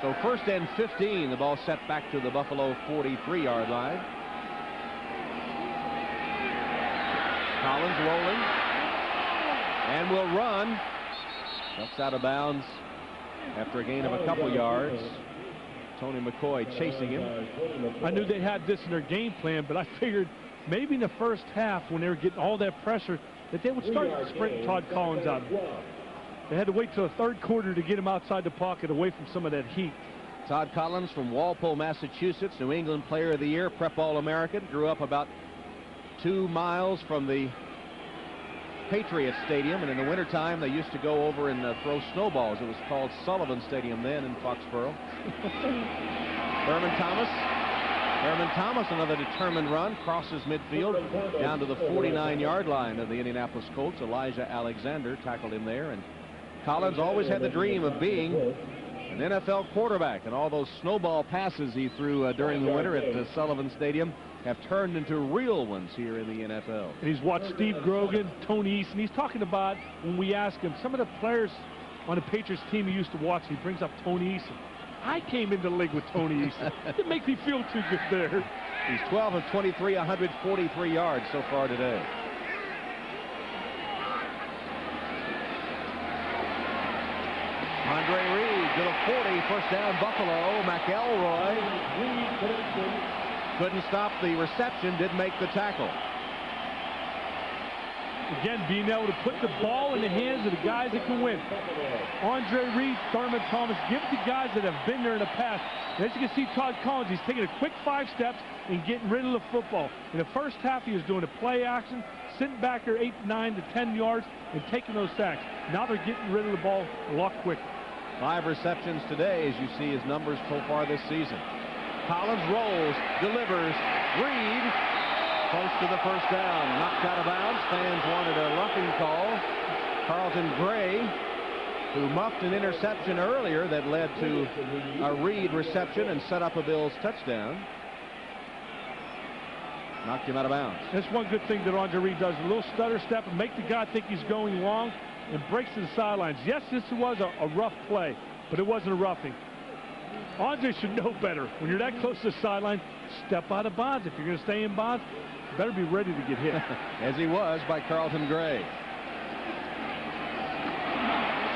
Speaker 1: So first and 15, the ball set back to the Buffalo 43-yard line. Collins rolling and will run. Ducks out of bounds after a gain of a couple yards. Tony McCoy chasing him.
Speaker 2: I knew they had this in their game plan, but I figured maybe in the first half when they were getting all that pressure that they would start sprinting Todd Collins out. They had to wait till the third quarter to get him outside the pocket, away from some of that heat.
Speaker 1: Todd Collins from Walpole, Massachusetts, New England Player of the Year, Prep All-American. Grew up about 2 miles from the Patriot Stadium, and in the wintertime they used to go over and throw snowballs. It was called Sullivan Stadium then in Foxborough. Thurman Thomas, another determined run, crosses midfield down to the 49-yard line of the Indianapolis Colts. Elijah Alexander tackled him there, and Collins always had the dream of being an NFL quarterback, and all those snowball passes he threw during the winter at the Sullivan Stadium have turned into real ones here in the NFL.
Speaker 2: And he's watched Steve Grogan, Tony Eason. He's talking about, when we ask him, some of the players on the Patriots team he used to watch, he brings up Tony Eason. I came into the league with Tony Eason. It makes me feel too good there.
Speaker 1: He's 12 of 23, 143 yards so far today. Andre Reed to the 40, first down Buffalo. McElroy couldn't stop the reception, didn't make the tackle.
Speaker 2: Again, being able to put the ball in the hands of the guys that can win. Andre Reed, Thurman Thomas, give it to guys that have been there in the past. And as you can see, Todd Collins, he's taking a quick 5 steps and getting rid of the football. In the first half, he was doing a play action, sitting back there 8, 9 to 10 yards and taking those sacks. Now they're getting rid of the ball a lot quicker. 5
Speaker 1: receptions today, as you see his numbers so far this season. Collins rolls, delivers, Reed close to the first down, knocked out of bounds. Fans wanted a roughing call. Carlton Gray, who muffed an interception earlier that led to a Reed reception and set up a Bills touchdown, knocked him out of bounds.
Speaker 2: That's one good thing that Andre Reed does, a little stutter step and make the guy think he's going long and breaks to the sidelines. Yes, this was a rough play, but it wasn't a roughing. Andre should know better. When you're that close to the sideline, step out of bounds. If you're going to stay in bounds, you better be ready to get hit.
Speaker 1: As he was by Carlton Gray.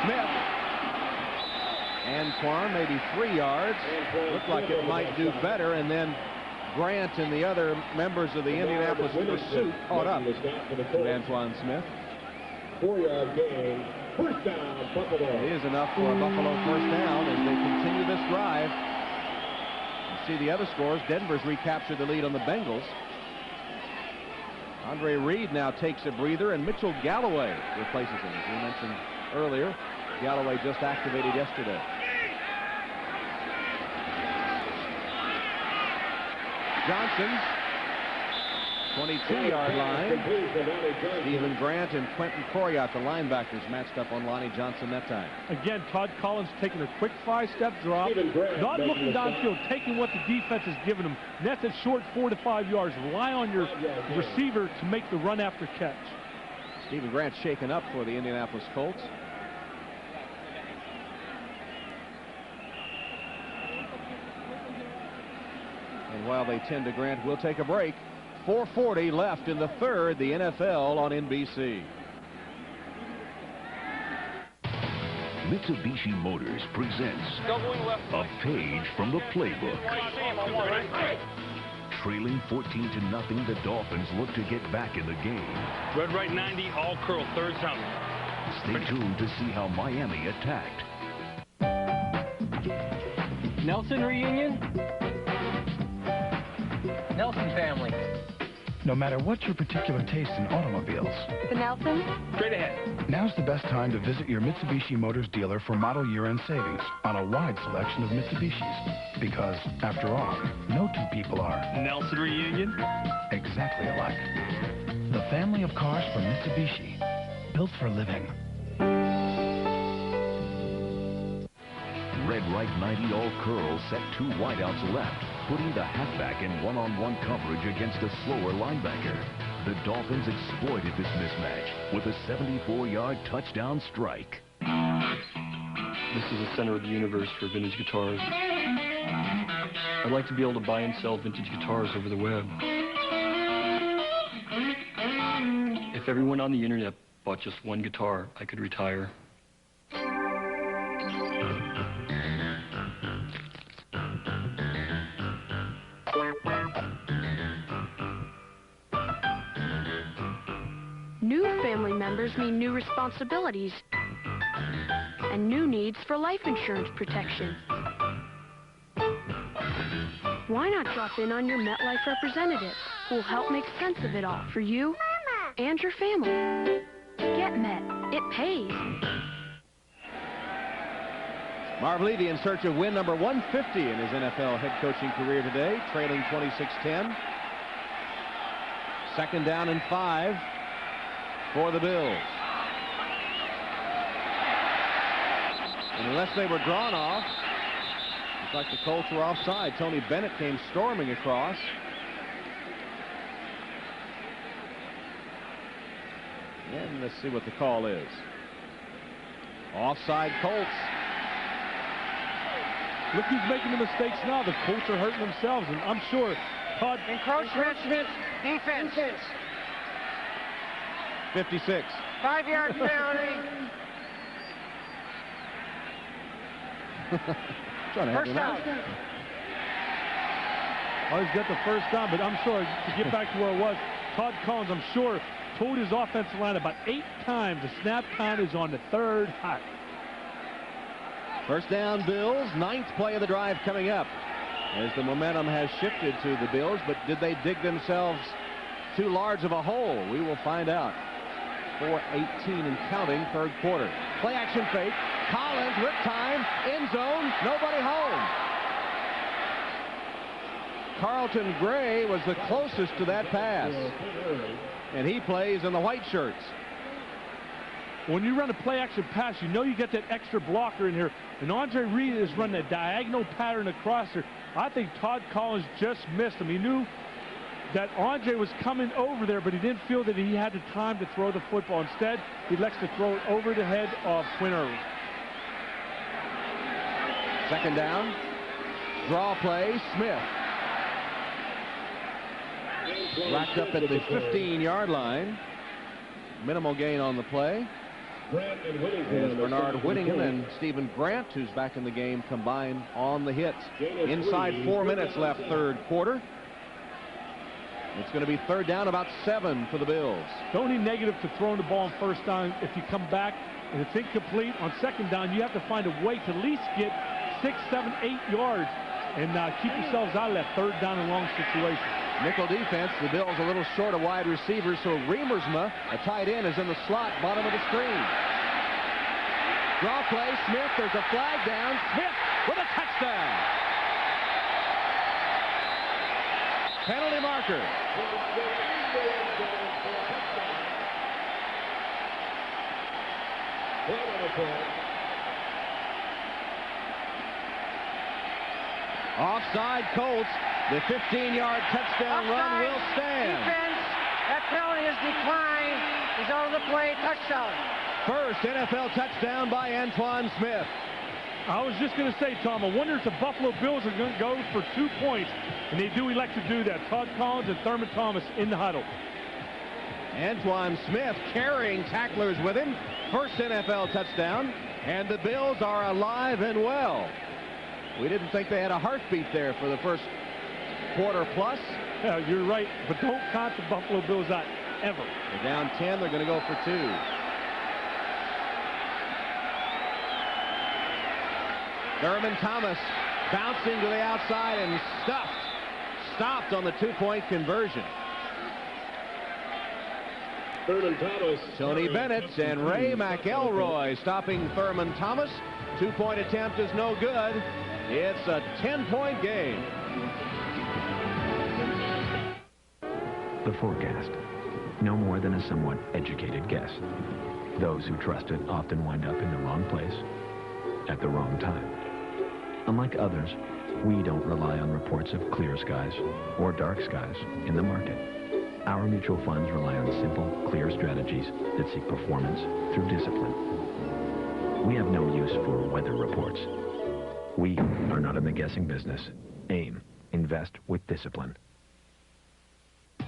Speaker 1: Smith. Antoine, maybe 3 yards. Looked like it might do better, and then Grant and the other members of the Indianapolis pursuit caught up to Antoine Smith.
Speaker 12: 4-yard gain. First down, Buffalo.
Speaker 1: It is enough for a Buffalo first down as they continue this drive. You see the other scores. Denver's recaptured the lead on the Bengals. Andre Reed now takes a breather, and Mitchell Galloway replaces him. As we mentioned earlier, Galloway just activated yesterday. Johnson, 22-yard line. Stephen Grant and Quentin Coriat, the linebackers, matched up on Lonnie Johnson that time.
Speaker 2: Again, Todd Collins taking a quick 5-step drop, not looking downfield, taking what the defense has given him. And that's a short 4 to 5 yards. Rely on your receiver to make the run after catch.
Speaker 1: Stephen Grant shaken up for the Indianapolis Colts. And while they tend to Grant, we'll take a break. 4:40 left in the third, the NFL on NBC.
Speaker 10: Mitsubishi Motors presents a page from the playbook. Trailing 14-0, the Dolphins look to get back in the game.
Speaker 4: Red right 90, all curl, third down.
Speaker 10: Stay tuned to see how Miami attacked.
Speaker 23: Nelson reunion? Nelson family.
Speaker 9: No matter what your particular taste in automobiles,
Speaker 3: The Nelson?
Speaker 4: Straight ahead.
Speaker 9: now's the best time to visit your Mitsubishi Motors dealer for model year-end savings on a wide selection of Mitsubishis. Because, after all, no two people are
Speaker 4: Nelson reunion?
Speaker 9: exactly alike. The family of cars from Mitsubishi, built for living.
Speaker 10: Red right 90, all curls, set 2 wideouts left, putting the halfback in one-on-one coverage against a slower linebacker. The Dolphins exploited this mismatch with a 74-yard touchdown strike.
Speaker 13: This is the center of the universe for vintage guitars. I'd like to be able to buy and sell vintage guitars over the web. If everyone on the internet bought just one guitar, I could retire.
Speaker 17: New family members mean new responsibilities and new needs for life insurance protection. Why not drop in on your MetLife representative who will help make sense of it all for you and your family? Get Met. It pays.
Speaker 1: Marv Levy in search of win number 150 in his NFL head coaching career today, trailing 26-10. Second down and 5 for the Bills. And unless they were drawn off, looks like the Colts were offside. Tony Bennett came storming across. And let's see what the call is. Offside Colts.
Speaker 2: Look who's making the mistakes now. The Colts are hurting themselves, and I'm sure Todd...
Speaker 7: Encroachment, defense.
Speaker 1: 56.
Speaker 7: 5-yard penalty. First down.
Speaker 2: Oh, he's got the first down, but I'm sure to get back to where it was, Todd Collins, I'm sure, told his offensive line about 8 times the snap count is on the 3rd high.
Speaker 1: First down, Bills. 9th play of the drive coming up as the momentum has shifted to the Bills, but did they dig themselves too large of a hole? We will find out. 4:18 and counting, 3rd quarter. Play action fake. Collins with time. End zone. Nobody home. Carlton Gray was the closest to that pass. And he plays in the white shirts.
Speaker 2: When you run a play action pass, you know you get that extra blocker in here. And Andre Reed is running a diagonal pattern across there. I think Todd Collins just missed him. He knew that Andre was coming over there, but he didn't feel that he had the time to throw the football. Instead, he elects to throw it over the head of Quinn Irwin.
Speaker 1: Second down. Draw play, Smith. Racked up at the 15-yard line. Minimal gain on the play. As Bernard Whittingham and Stephen Grant, who's back in the game, combined on the hits. Inside 4 minutes left third quarter. It's going to be third down, about 7 for the Bills.
Speaker 2: The only negative to throwing the ball on first down, if you come back and it's incomplete on second down, you have to find a way to at least get 6, 7, 8 yards and keep yourselves out of that third down and long situation.
Speaker 1: Nickel defense, the Bills a little short of wide receivers, so Remersma, a tight end, is in the slot, bottom of the screen. Draw play, Smith, there's a flag down. Smith with a touchdown. Penalty marker. Offside Colts. The 15-yard touchdown run will stand.
Speaker 7: Defense. That penalty is declined. He's out of the play. Touchdown.
Speaker 1: First NFL touchdown by Antoine Smith.
Speaker 2: I was just going to say, Tom, I wonder if the Buffalo Bills are going to go for 2 points, and they do elect to do that. Todd Collins and Thurman Thomas in the huddle.
Speaker 1: Antoine Smith carrying tacklers with him. First NFL touchdown, and the Bills are alive and well. We didn't think they had a heartbeat there for the first quarter plus.
Speaker 2: Yeah, you're right, but don't count the Buffalo Bills out ever.
Speaker 1: They're down 10. They're going to go for 2. Thurman Thomas bouncing to the outside and stopped on the 2-point conversion. Tony Bennett and Ray McElroy stopping Thurman Thomas. 2-point attempt is no good. It's a 10-point game.
Speaker 6: The forecast, no more than a somewhat educated guess. Those who trust it often wind up in the wrong place at the wrong time. Unlike others, we don't rely on reports of clear skies or dark skies in the market. Our mutual funds rely on simple, clear strategies that seek performance through discipline. We have no use for weather reports. We are not in the guessing business. AIM. Invest with discipline.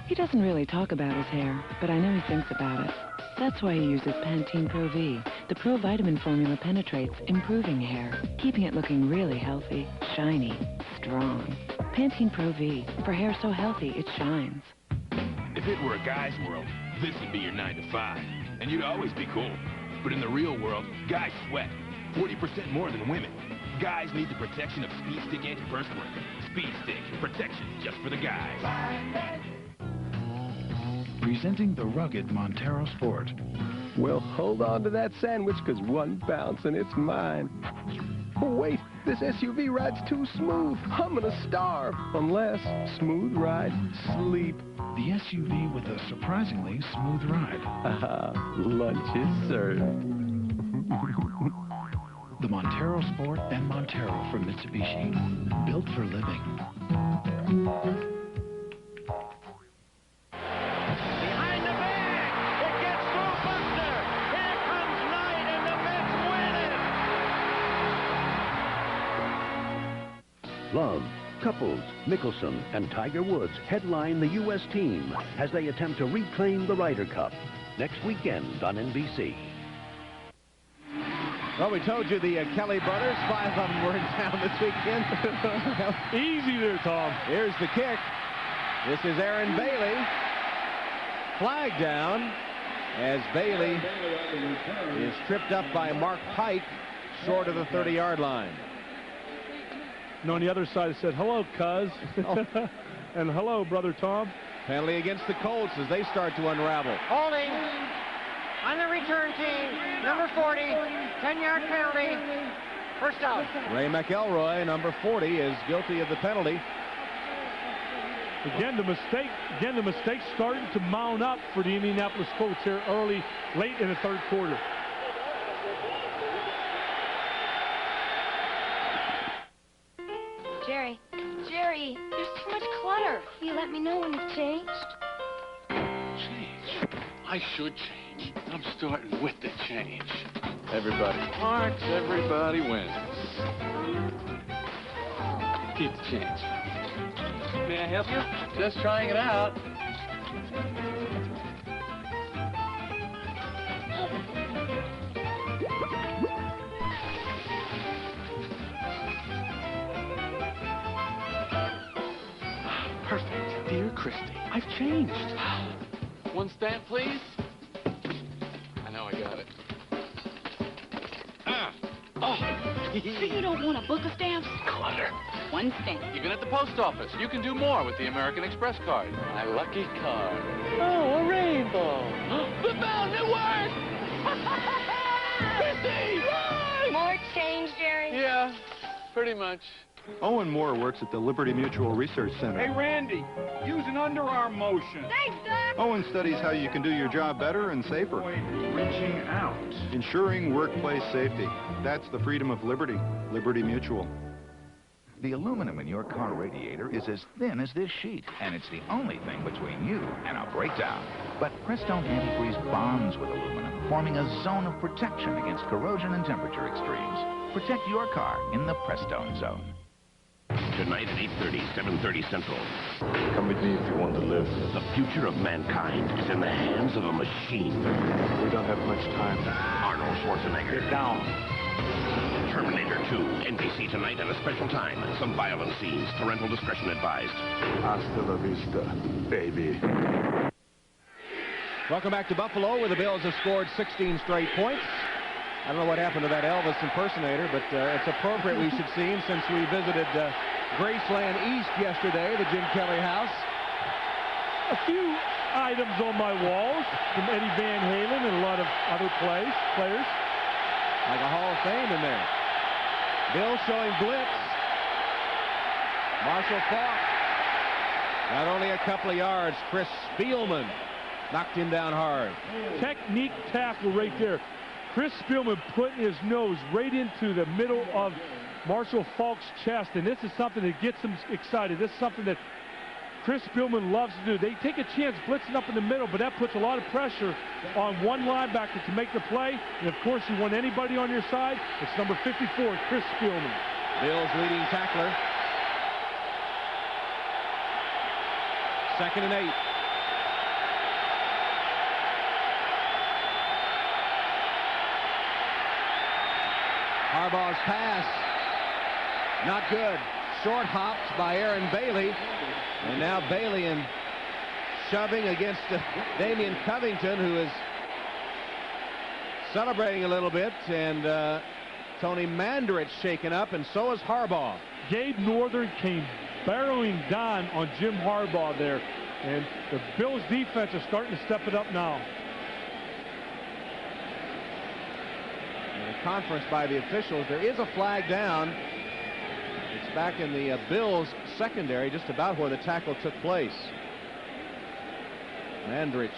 Speaker 18: He doesn't really talk about his hair, but I know he thinks about it. That's why he uses Pantene Pro V. The Pro Vitamin formula penetrates, improving hair, keeping it looking really healthy, shiny, strong. Pantene Pro V, for hair so healthy it shines.
Speaker 20: If it were a guy's world, this would be your 9 to 5, and you'd always be cool. But in the real world, guys sweat 40% more than women. Guys need the protection of Speed Stick anti-perspirant. Speed Stick, protection just for the guys.
Speaker 9: Presenting the rugged Montero Sport.
Speaker 11: Well, hold on to that sandwich, because one bounce and it's mine. Oh, wait, this SUV ride's too smooth. I'm gonna starve. Unless smooth ride, sleep.
Speaker 9: The SUV with a surprisingly smooth ride.
Speaker 11: Lunch is served.
Speaker 9: The Montero Sport and Montero from Mitsubishi. Built for living.
Speaker 21: Love, Couples, Mickelson, and Tiger Woods headline the U.S. team as they attempt to reclaim the Ryder Cup next weekend on NBC.
Speaker 1: Well, we told you the Kelly brothers, 5 of them were in town this weekend.
Speaker 2: Easy there, Tom.
Speaker 1: Here's the kick. This is Aaron Bailey. Flag down as Bailey is tripped up by Mark Pike short of the 30-yard line.
Speaker 2: And on the other side, it said, hello, cuz. Oh. And hello, brother Tom.
Speaker 1: Penalty against the Colts as they start to unravel.
Speaker 7: Holding on the return team, number 40, 10-yard penalty, first out.
Speaker 1: Ray McElroy, number 40, is guilty of the penalty.
Speaker 2: Again, the mistake starting to mount up for the Indianapolis Colts here late in the third quarter.
Speaker 3: Jerry, there's too much clutter. You let me know when it's changed.
Speaker 22: Change? I should change. I'm starting with the change.
Speaker 25: Everybody marks, everybody wins.
Speaker 22: keep the change. May I help you?
Speaker 5: Just trying it out.
Speaker 22: Perfect. Dear Christy, I've changed. One stamp, please. I know I got it.
Speaker 14: So you don't want a book of stamps?
Speaker 22: Clutter.
Speaker 14: One stamp.
Speaker 22: Even at the post office, you can do more with the American Express card. My lucky card.
Speaker 5: Oh, a rainbow.
Speaker 22: The fountain, it worked! Christy! Run!
Speaker 3: More change, Jerry?
Speaker 22: Yeah, pretty much.
Speaker 16: Owen Moore works at the Liberty Mutual Research Center.
Speaker 19: Hey, Randy, use an underarm motion.
Speaker 3: Thanks, Doc.
Speaker 16: Owen studies how you can do your job better and safer.
Speaker 19: Reaching out.
Speaker 16: Ensuring workplace safety. That's the freedom of liberty. Liberty Mutual.
Speaker 24: The aluminum in your car radiator is as thin as this sheet, and it's the only thing between you and a breakdown. But Prestone Antifreeze bonds with aluminum, forming a zone of protection against corrosion and temperature extremes. Protect your car in the Prestone zone.
Speaker 25: Tonight at 8:30, 7:30 Central.
Speaker 26: Come with me if you want to live.
Speaker 25: The future of mankind is in the hands of a machine.
Speaker 26: We don't have much time.
Speaker 25: Arnold Schwarzenegger.
Speaker 26: Get down.
Speaker 25: Terminator 2, NBC tonight at a special time. Some violent scenes. Parental discretion advised.
Speaker 26: Hasta la vista, baby.
Speaker 1: Welcome back to Buffalo, where the Bills have scored 16 straight points. I don't know what happened to that Elvis impersonator, but it's appropriate we should see him since we visited Graceland East yesterday, the Jim Kelly house.
Speaker 2: A few items on my walls from Eddie Van Halen and a lot of other players.
Speaker 1: Like a Hall of Fame in there. Bill showing blitz. Marshall Faulk. Not only a couple of yards, Chris Spielman knocked him down hard.
Speaker 2: Technique tackle right there. Chris Spielman putting his nose right into the middle of Marshall Faulk's chest, and this is something that gets him excited. This is something that Chris Spielman loves to do. They take a chance blitzing up in the middle, but that puts a lot of pressure on one linebacker to make the play. And, of course, you want anybody on your side, it's number 54, Chris Spielman.
Speaker 1: Bills leading tackler. 2nd and 8. Harbaugh's pass, not good. Short hopped by Aaron Bailey. And now Bailey and shoving against Damian Covington, who is celebrating a little bit. And Tony Mandarich shaken up, and so is Harbaugh.
Speaker 2: Gabe Northern came barreling down on Jim Harbaugh there. And the Bills defense is starting to step it up now.
Speaker 1: Conference by the officials. There is a flag down. It's back in the Bills secondary, just about where the tackle took place. Mandarich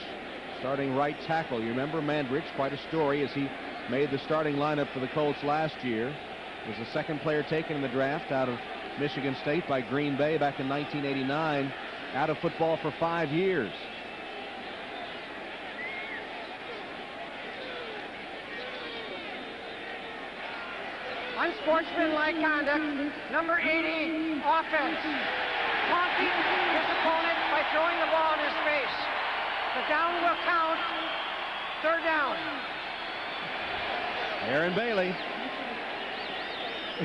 Speaker 1: starting right tackle. You remember Mandarich, quite a story, as he made the starting lineup for the Colts last year. Was the second player taken in the draft out of Michigan State by Green Bay back in 1989. Out of football for 5 years.
Speaker 7: Unsportsmanlike conduct, number 80, offense. Taunting his opponent by throwing the ball in his face. The down will count. 3rd down.
Speaker 1: Aaron Bailey.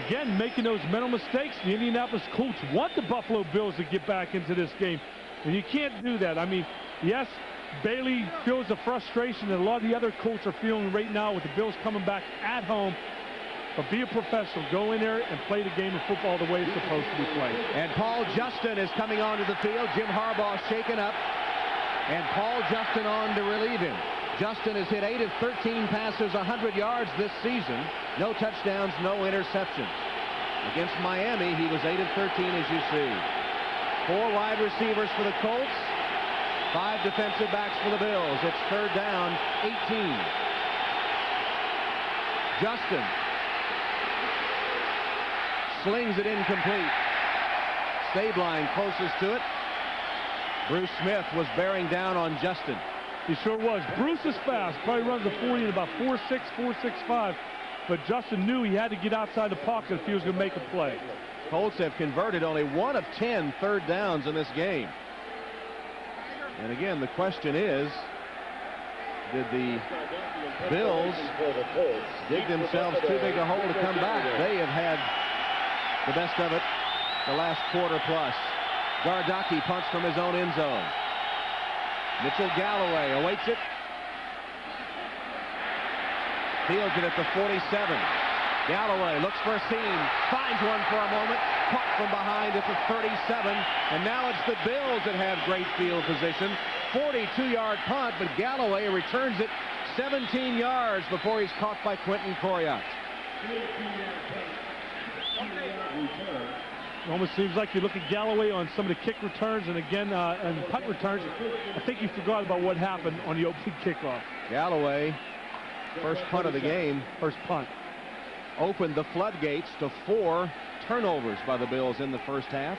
Speaker 2: Again, making those mental mistakes. The Indianapolis Colts want the Buffalo Bills to get back into this game. And you can't do that. I mean, yes, Bailey feels the frustration that a lot of the other Colts are feeling right now with the Bills coming back at home. But be a professional. Go in there and play the game of football the way it's supposed to be played.
Speaker 1: And Paul Justin is coming onto the field. Jim Harbaugh shaken up. And Paul Justin on to relieve him. Justin has hit 8 of 13 passes, 100 yards this season. No touchdowns, no interceptions. Against Miami, he was 8 of 13, as you see. 4 wide receivers for the Colts. 5 defensive backs for the Bills. It's 3rd down, 18. Justin slings it incomplete. Stabline closest to it. Bruce Smith was bearing down on Justin.
Speaker 2: He sure was. Bruce is fast. Probably runs a 40 in about 4.6, 4.65. But Justin knew he had to get outside the pocket if he was going to make a play.
Speaker 1: Colts have converted only 1 of 10 third downs in this game. And again, the question is, did the Bills dig themselves too big a hole to come back? They have had the best of it the last quarter plus. Gardocki punts from his own end zone. Mitchell Galloway awaits it. Fields it at the 47. Galloway looks for a seam, finds one for a moment, caught from behind at the 37, and now it's the Bills that have great field position. 42-yard punt, but Galloway returns it 17 yards before he's caught by Quentin Coriat.
Speaker 2: It almost seems like you look at Galloway on some of the kick returns and again and punt returns. I think you forgot about what happened on the opening kickoff.
Speaker 1: Galloway, first punt of the game,
Speaker 2: first punt,
Speaker 1: opened the floodgates to 4 turnovers by the Bills in the first half,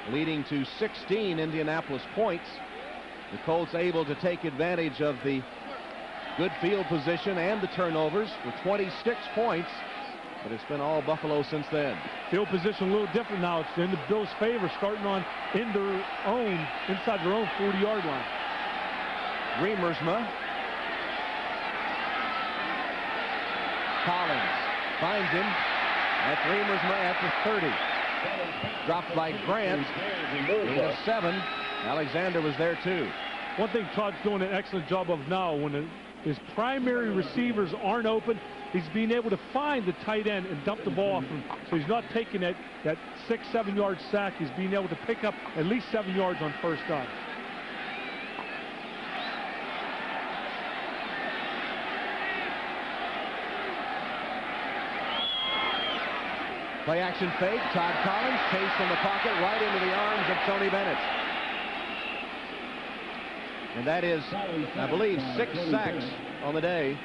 Speaker 1: leading to 16 Indianapolis points. The Colts able to take advantage of the good field position and the turnovers for 26 points, but it's been all Buffalo since then.
Speaker 2: Field position a little different now. It's in the Bills' favor, starting on inside their own 40-yard line.
Speaker 1: Remersma. Collins finds him at Remersma at the 30. Dropped by Grant. Gain of 7. Alexander was there too.
Speaker 2: One thing Todd's doing an excellent job of now, when his primary receivers aren't open, he's being able to find the tight end and dump the ball off him. So he's not taking that 6-7 yard sack. He's being able to pick up at least 7 yards on first down.
Speaker 1: Play action fake. Todd Collins chased from the pocket right into the arms of Tony Bennett. And that is, I believe, 6 sacks on the day.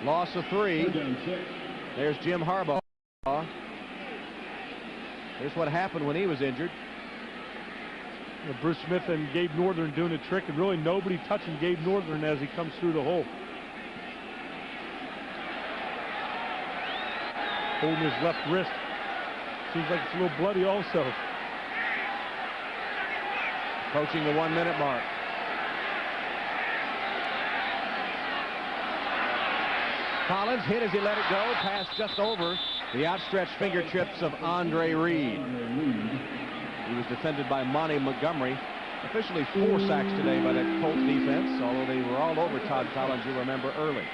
Speaker 1: Loss of 3. There's Jim Harbaugh. Here's what happened when he was injured.
Speaker 2: Bruce Smith and Gabe Northern doing a trick, and really nobody touching Gabe Northern as he comes through the hole. Holding his left wrist. Seems like it's a little bloody also.
Speaker 1: Approaching the 1 minute mark. Collins hit as he let it go. Pass just over the outstretched fingertips of Andre Reed. He was defended by Monty Montgomery. Officially 4 sacks today by that Colts defense, although they were all over Todd Collins, you remember, early.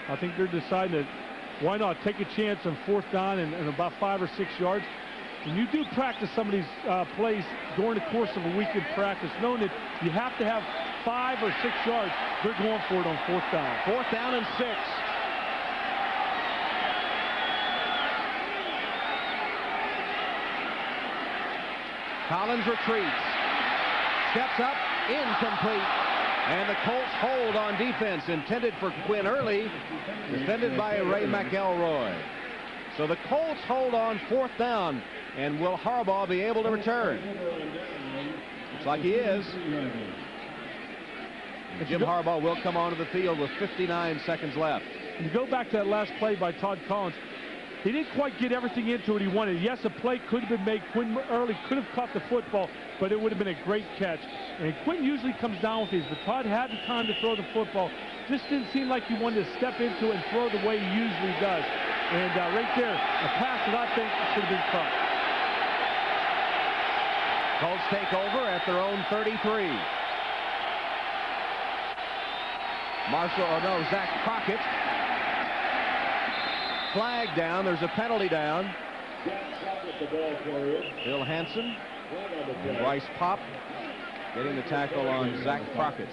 Speaker 2: I think they're deciding that why not take a chance on 4th down and about 5 or 6 yards. When you do practice some of these plays during the course of a week in practice, knowing that you have to have 5 or 6 yards, they're going for it on 4th down.
Speaker 1: 4th down and 6. Collins retreats. Steps up, incomplete. And the Colts hold on defense, intended for Quinn Early, defended by Ray McElroy. So the Colts hold on 4th down, and will Harbaugh be able to return? Looks like he is. Jim Harbaugh will come onto the field with 59 seconds left.
Speaker 2: You go back to that last play by Todd Collins. He didn't quite get everything into what he wanted. Yes, a play could have been made. Quinn Early could have caught the football, but it would have been a great catch. And Quinn usually comes down with these, but Todd had the time to throw the football. Just didn't seem like he wanted to step into it and throw the way he usually does. And right there, a pass that I think should have been caught.
Speaker 1: Colts take over at their own 33. Zach Crockett. Flag down. There's a penalty down. Bill Hansen and Bryce Pop getting the tackle on Zach Crockett.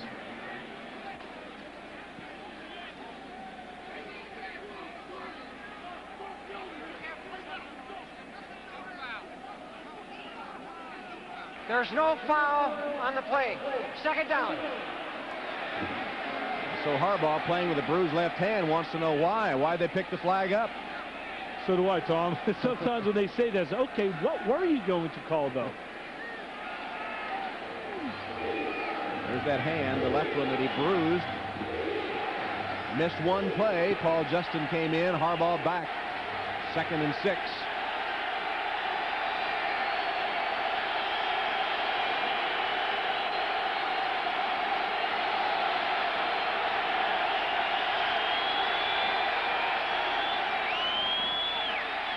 Speaker 7: There's no foul on the play. 2nd down.
Speaker 1: So Harbaugh, playing with a bruised left hand, wants to know why they picked the flag up.
Speaker 2: So do I, Tom. Sometimes when they say this, okay, what were you going to call, though?
Speaker 1: There's that hand, the left one that he bruised. Missed one play. Paul Justin came in. Harbaugh back. 2nd and 6.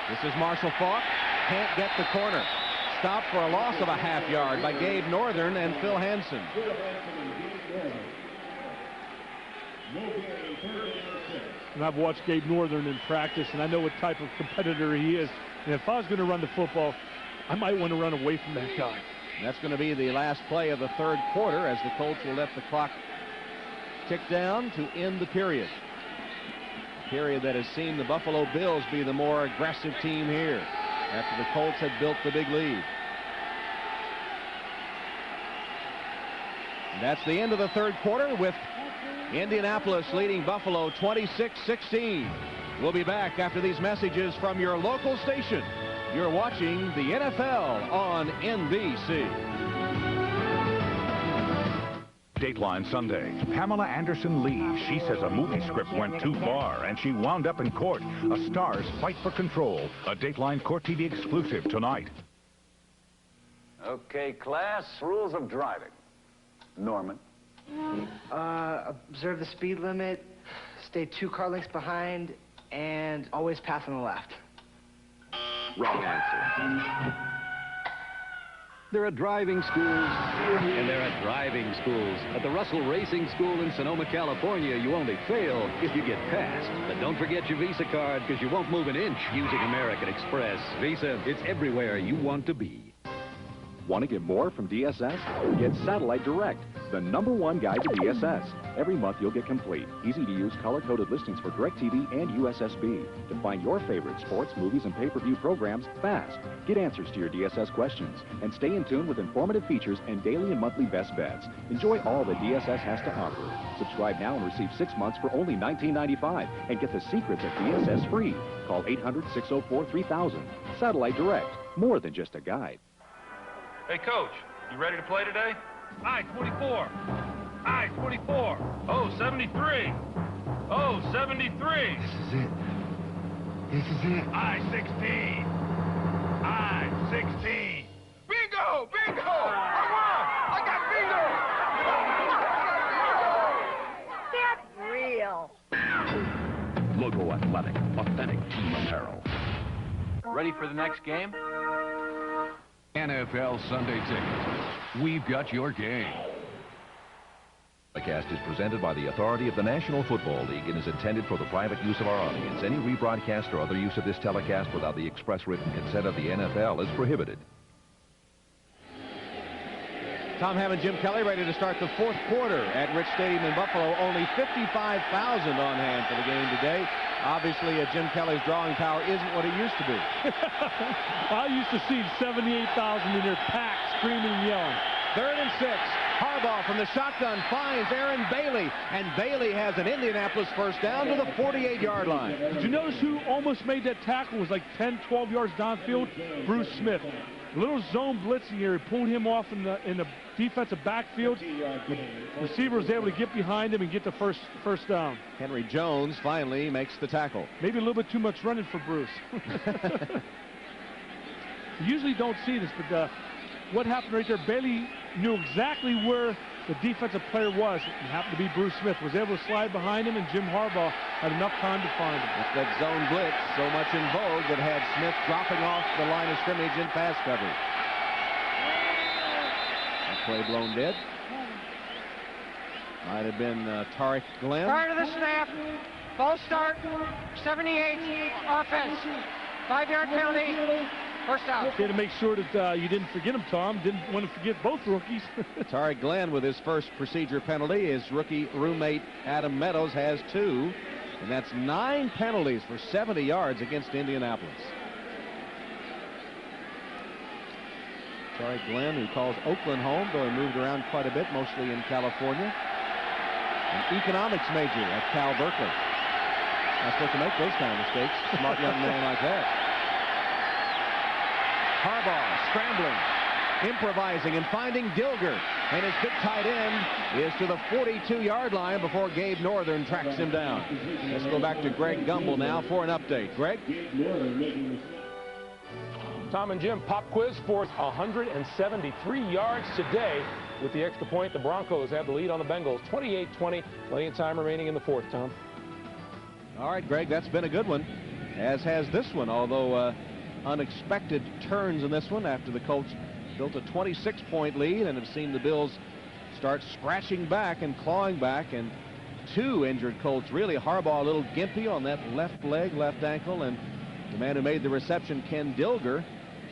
Speaker 1: This is Marshall Faulk. Can't get the corner. Stopped for a loss of a half yard by Gabe Northern and Phil Hansen.
Speaker 2: And I've watched Gabe Northern in practice, and I know what type of competitor he is. And if I was going to run the football, I might want to run away from that guy.
Speaker 1: And that's going to be the last play of the 3rd quarter as the Colts will let the clock tick down to end the period. A period that has seen the Buffalo Bills be the more aggressive team here after the Colts had built the big lead. And that's the end of the 3rd quarter with Indianapolis leading Buffalo 26-16. We'll be back after these messages from your local station. You're watching the NFL on NBC.
Speaker 4: Dateline Sunday. Pamela Anderson leaves. She says a movie script went too far, and she wound up in court. A star's fight for control. A Dateline Court TV exclusive tonight.
Speaker 8: Okay, class, rules of driving. Norman.
Speaker 10: Observe the speed limit, stay 2 car lengths behind, and always pass on the left.
Speaker 8: Wrong answer.
Speaker 12: There are driving schools, and there are driving schools. At the Russell Racing School in Sonoma, California, you only fail if you get passed. But don't forget your Visa card, because you won't move an inch using American Express. Visa, it's everywhere you want to be.
Speaker 15: Want to get more from DSS? Get Satellite Direct, the #1 guide to DSS. Every month you'll get complete, easy-to-use color-coded listings for DirecTV and USSB to find your favorite sports, movies, and pay-per-view programs fast. Get answers to your DSS questions and stay in tune with informative features and daily and monthly best bets. Enjoy all that DSS has to offer. Subscribe now and receive 6 months for only $19.95 and get the secrets of DSS free. Call 800-604-3000. Satellite Direct, more than just a guide.
Speaker 23: Hey, Coach, you ready to play today? I-24. I-24. Oh, 73. Oh, 73.
Speaker 27: This is it. This is it.
Speaker 23: I-16. I-16. Bingo! Bingo! I won! I got bingo!
Speaker 3: That's real.
Speaker 21: Logo Athletic, authentic team apparel.
Speaker 22: Ready for the next game?
Speaker 28: NFL Sunday Ticket. We've got your game.
Speaker 29: The cast is presented by the authority of the National Football League and is intended for the private use of our audience. Any rebroadcast or other use of this telecast without the express written consent of the NFL is prohibited.
Speaker 1: Tom Hamm and Jim Kelly ready to start the 4th quarter at Rich Stadium in Buffalo. Only 55,000 on hand for the game today. Obviously, Jim Kelly's drawing power isn't what it used to be.
Speaker 2: I used to see 78,000 in there packed, screaming and yelling.
Speaker 1: 3rd and 6. Harbaugh from the shotgun finds Aaron Bailey, and Bailey has an Indianapolis first down to the 48-yard line.
Speaker 2: Did you notice who almost made that tackle? It was like 10, 12 yards downfield? Bruce Smith. A little zone blitzing here. He pulled him off in the defensive backfield. The receiver was able to get behind him and get the first down.
Speaker 1: Henry Jones finally makes the tackle.
Speaker 2: Maybe a little bit too much running for Bruce. You usually don't see this, but what happened right there, Bailey knew exactly where the defensive player was. It happened to be Bruce Smith. Was able to slide behind him, and Jim Harbaugh had enough time to find him.
Speaker 1: It's that zone blitz, so much in vogue, that had Smith dropping off the line of scrimmage in pass coverage. That play blown dead. Might have been Tariq Glenn.
Speaker 7: Prior to the snap, false start, 78, offense, 5-yard penalty. First down.
Speaker 2: Okay, to make sure that you didn't forget him, Tom. Didn't want to forget both rookies.
Speaker 1: Tariq Glenn with his first procedure penalty. His rookie roommate Adam Meadows has 2. And that's 9 penalties for 70 yards against Indianapolis. Tariq Glenn, who calls Oakland home, though he moved around quite a bit, mostly in California. An economics major at Cal Berkeley. Not supposed to make those kind of mistakes. Smart young man like that. Harbaugh scrambling. improvising and finding Dilger. And his big tight end is to the 42-yard line before Gabe Northern tracks him down. Let's go back to Greg Gumbel now for an update. Greg?
Speaker 5: Tom and Jim, pop quiz for 173 yards today. With the extra point, the Broncos have the lead on the Bengals, 28-20. Plenty of time remaining in the fourth, Tom.
Speaker 1: All right, Greg, that's been a good one, as has this one, although unexpected turns in this one after the Colts built a 26-point lead and have seen the Bills start scratching back and clawing back, and two injured Colts, really. Harbaugh a little gimpy on that left leg, left ankle, and the man who made the reception, Ken Dilger,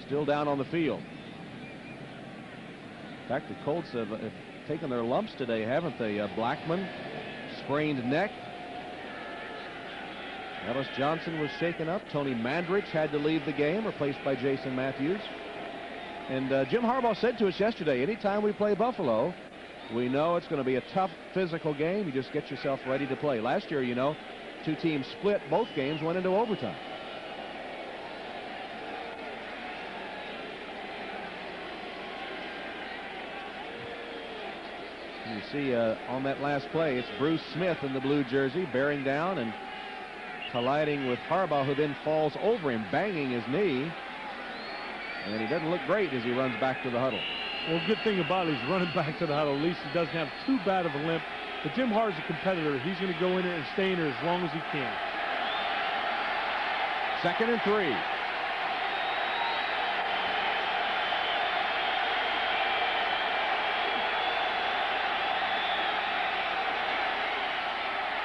Speaker 1: still down on the field. In fact, the Colts have taken their lumps today, haven't they? Blackman, sprained neck. Ellis Johnson was shaken up. Tony Mandrich had to leave the game, replaced by Jason Matthews. And Jim Harbaugh said to us yesterday, anytime we play Buffalo, we know it's going to be a tough physical game. You just get yourself ready to play. Last year, you know, two teams split. Both games went into overtime. You see on that last play, it's Bruce Smith in the blue jersey bearing down and colliding with Harbaugh, who then falls over him, banging his knee. And he doesn't look great as he runs back to the huddle.
Speaker 2: Well, good thing about it, he's running back to the huddle. At least he doesn't have too bad of a limp. But Jim Harbaugh's a competitor. He's going to go in there and stay in there as long as he can.
Speaker 1: 2nd and 3.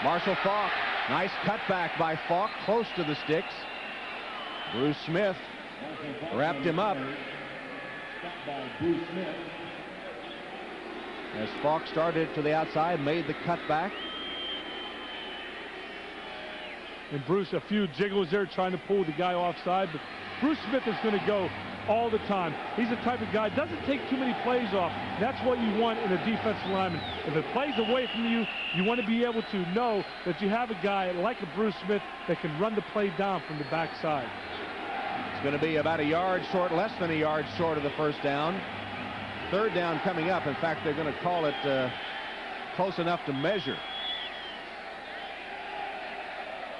Speaker 1: Marshall Faulk, nice cutback by Faulk, close to the sticks. Bruce Smith wrapped him up. As Faulk started to the outside, made the cutback.
Speaker 2: And Bruce, a few jiggles there trying to pull the guy offside, but Bruce Smith is going to go all the time. He's the type of guy, doesn't take too many plays off. That's what you want in a defensive lineman. If it plays away from you, you want to be able to know that you have a guy like a Bruce Smith that can run the play down from the backside.
Speaker 1: It's going to be about a yard short, less than a yard short of the first down. 3rd down coming up. In fact, they're going to call it close enough to measure.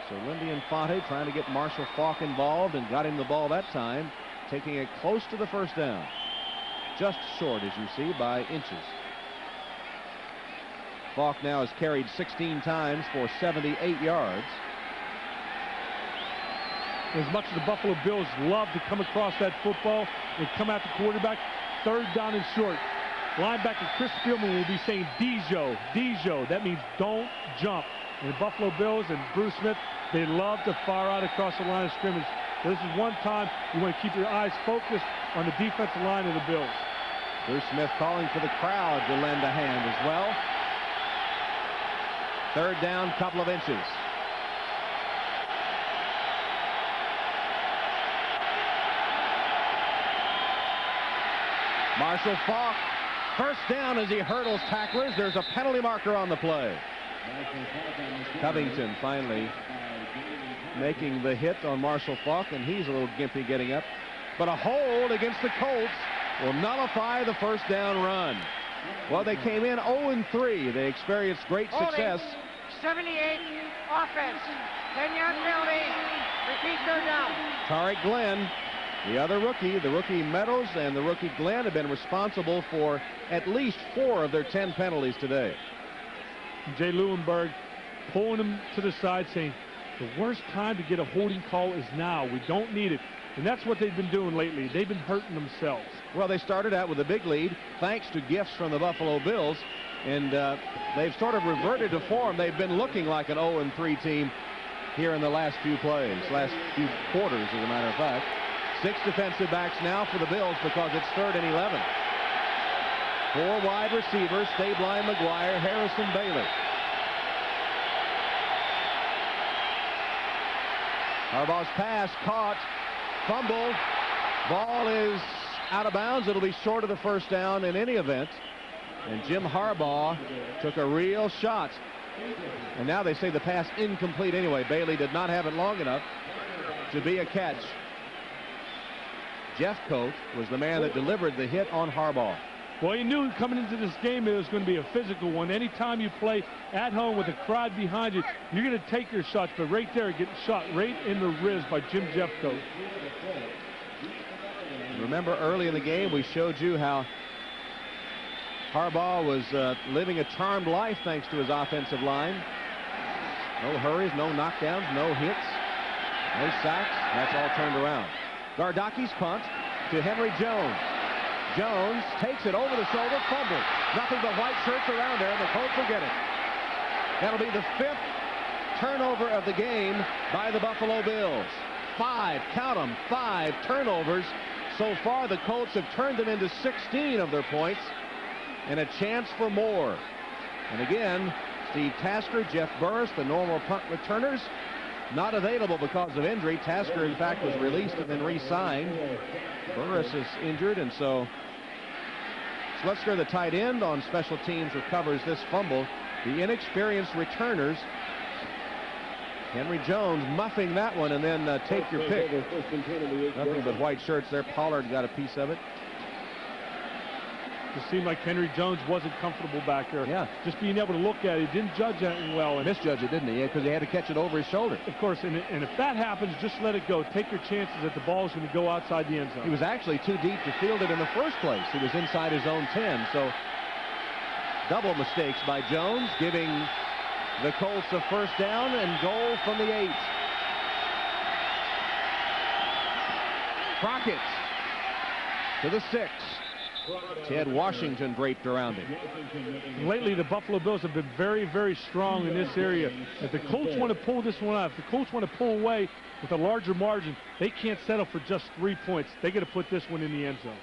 Speaker 1: So Lindy Infante trying to get Marshall Faulk involved and got him the ball that time, taking it close to the first down. Just short, as you see, by inches. Faulk now has carried 16 times for 78 yards.
Speaker 2: As much as the Buffalo Bills love to come across that football and come at the quarterback, 3rd down and short. Linebacker Chris Spielman will be saying Dijo, Dijo. That means don't jump. And the Buffalo Bills and Bruce Smith, they love to fire out across the line of scrimmage. This is one time you want to keep your eyes focused on the defensive line of the Bills.
Speaker 1: Bruce Smith calling for the crowd to lend a hand as well. 3rd down, couple of inches. Marshall Faulk, first down as he hurdles tacklers. There's a penalty marker on the play. Covington finally making the hit on Marshall Faulk, and he's a little gimpy getting up. But a hold against the Colts will nullify the first down run. Well, they came in 0-3. They experienced great success.
Speaker 7: 78 offense. 10-yard penalty. Repeat 3rd down.
Speaker 1: Tariq Glenn, the other rookie, the rookie Meadows and the rookie Glenn have been responsible for at least 4 of their 10 penalties today.
Speaker 2: Jay Lewinberg pulling him to the side, saying the worst time to get a holding call is now. We don't need it. And that's what they've been doing lately. They've been hurting themselves.
Speaker 1: Well, they started out with a big lead thanks to gifts from the Buffalo Bills, and they've sort of reverted to form. They've been looking like an 0-3 team here in the last few plays, last few quarters, as a matter of fact. 6 defensive backs now for the Bills because it's 3rd and 11. 4 wide receivers, Stabline, McGuire, Harrison, Bailey. Harbaugh's pass caught, fumbled. Ball is out of bounds. It'll be short of the first down in any event. And Jim Harbaugh took a real shot. And now they say the pass incomplete anyway. Bailey did not have it long enough to be a catch. Jeffcoat was the man that delivered the hit on Harbaugh.
Speaker 2: Well, you knew coming into this game it was going to be a physical one. Anytime you play at home with a crowd behind you, you're going to take your shots. But right there, getting shot right in the ribs by Jim Jeffcoat.
Speaker 1: Remember early in the game, we showed you how Harbaugh was living a charmed life thanks to his offensive line. No hurries, no knockdowns, no hits, no sacks. That's all turned around. Gardaki's punt to Henry Jones. Jones takes it over the shoulder, fumbled. Nothing but white shirts around there, and the Colts will get it. That'll be the 5th turnover of the game by the Buffalo Bills. 5, count them, 5 turnovers. So far, the Colts have turned them into 16 of their points, and a chance for more. And again, Steve Tasker, Jeff Burris, the normal punt returners, not available because of injury. Tasker, in fact, was released and then re-signed. Burris is injured, and so Slutzker, the tight end on special teams, recovers this fumble. The inexperienced returners, Henry Jones muffing that one, and then take your pick. Nothing but white shirts there. Pollard got a piece of it.
Speaker 2: It seemed like Henry Jones wasn't comfortable back there.
Speaker 1: Yeah.
Speaker 2: Just being able to look at it, he didn't judge that well. And
Speaker 1: misjudged it, didn't he? Because he had to catch it over his shoulder.
Speaker 2: Of course, and if that happens, just let it go. Take your chances that the ball's going to go outside the end zone.
Speaker 1: He was actually too deep to field it in the first place. He was inside his own 10. So double mistakes by Jones, giving the Colts a first down and goal from the 8. Crockett to the 6. Ted Washington draped around him.
Speaker 2: Lately, the Buffalo Bills have been very, very strong in this area. If the Colts want to pull this one out, if the Colts want to pull away with a larger margin, they can't settle for just 3 points. They got to put this one in the end zone.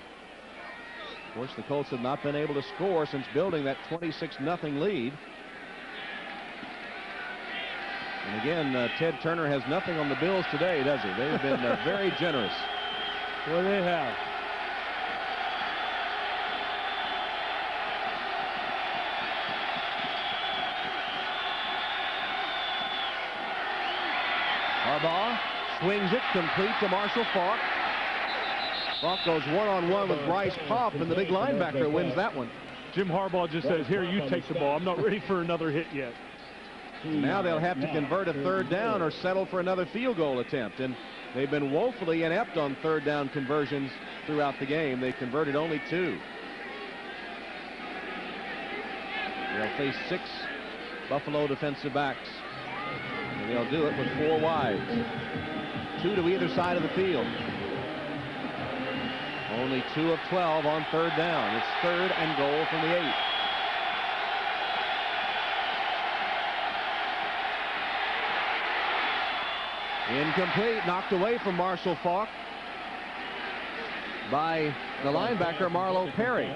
Speaker 1: Of course, the Colts have not been able to score since building that 26-0 lead. And again, Ted Turner has nothing on the Bills today, does he? They've been very generous.
Speaker 2: Well, they have.
Speaker 1: Harbaugh swings it complete to Marshall Faulk. Faulk goes one-on-one with Bryce Popp, and the big linebacker wins that one.
Speaker 2: Jim Harbaugh just says, here, you take the ball. I'm not ready for another hit yet.
Speaker 1: Now they'll have to convert a third down or settle for another field goal attempt. And they've been woefully inept on third down conversions throughout the game. They converted only 2. They'll face 6 Buffalo defensive backs. And they'll do it with 4 wides. 2 to either side of the field. Only 2 of 12 on third down. It's 3rd and goal from the 8. Incomplete, knocked away from Marshall Faulk by the linebacker Marlo Perry.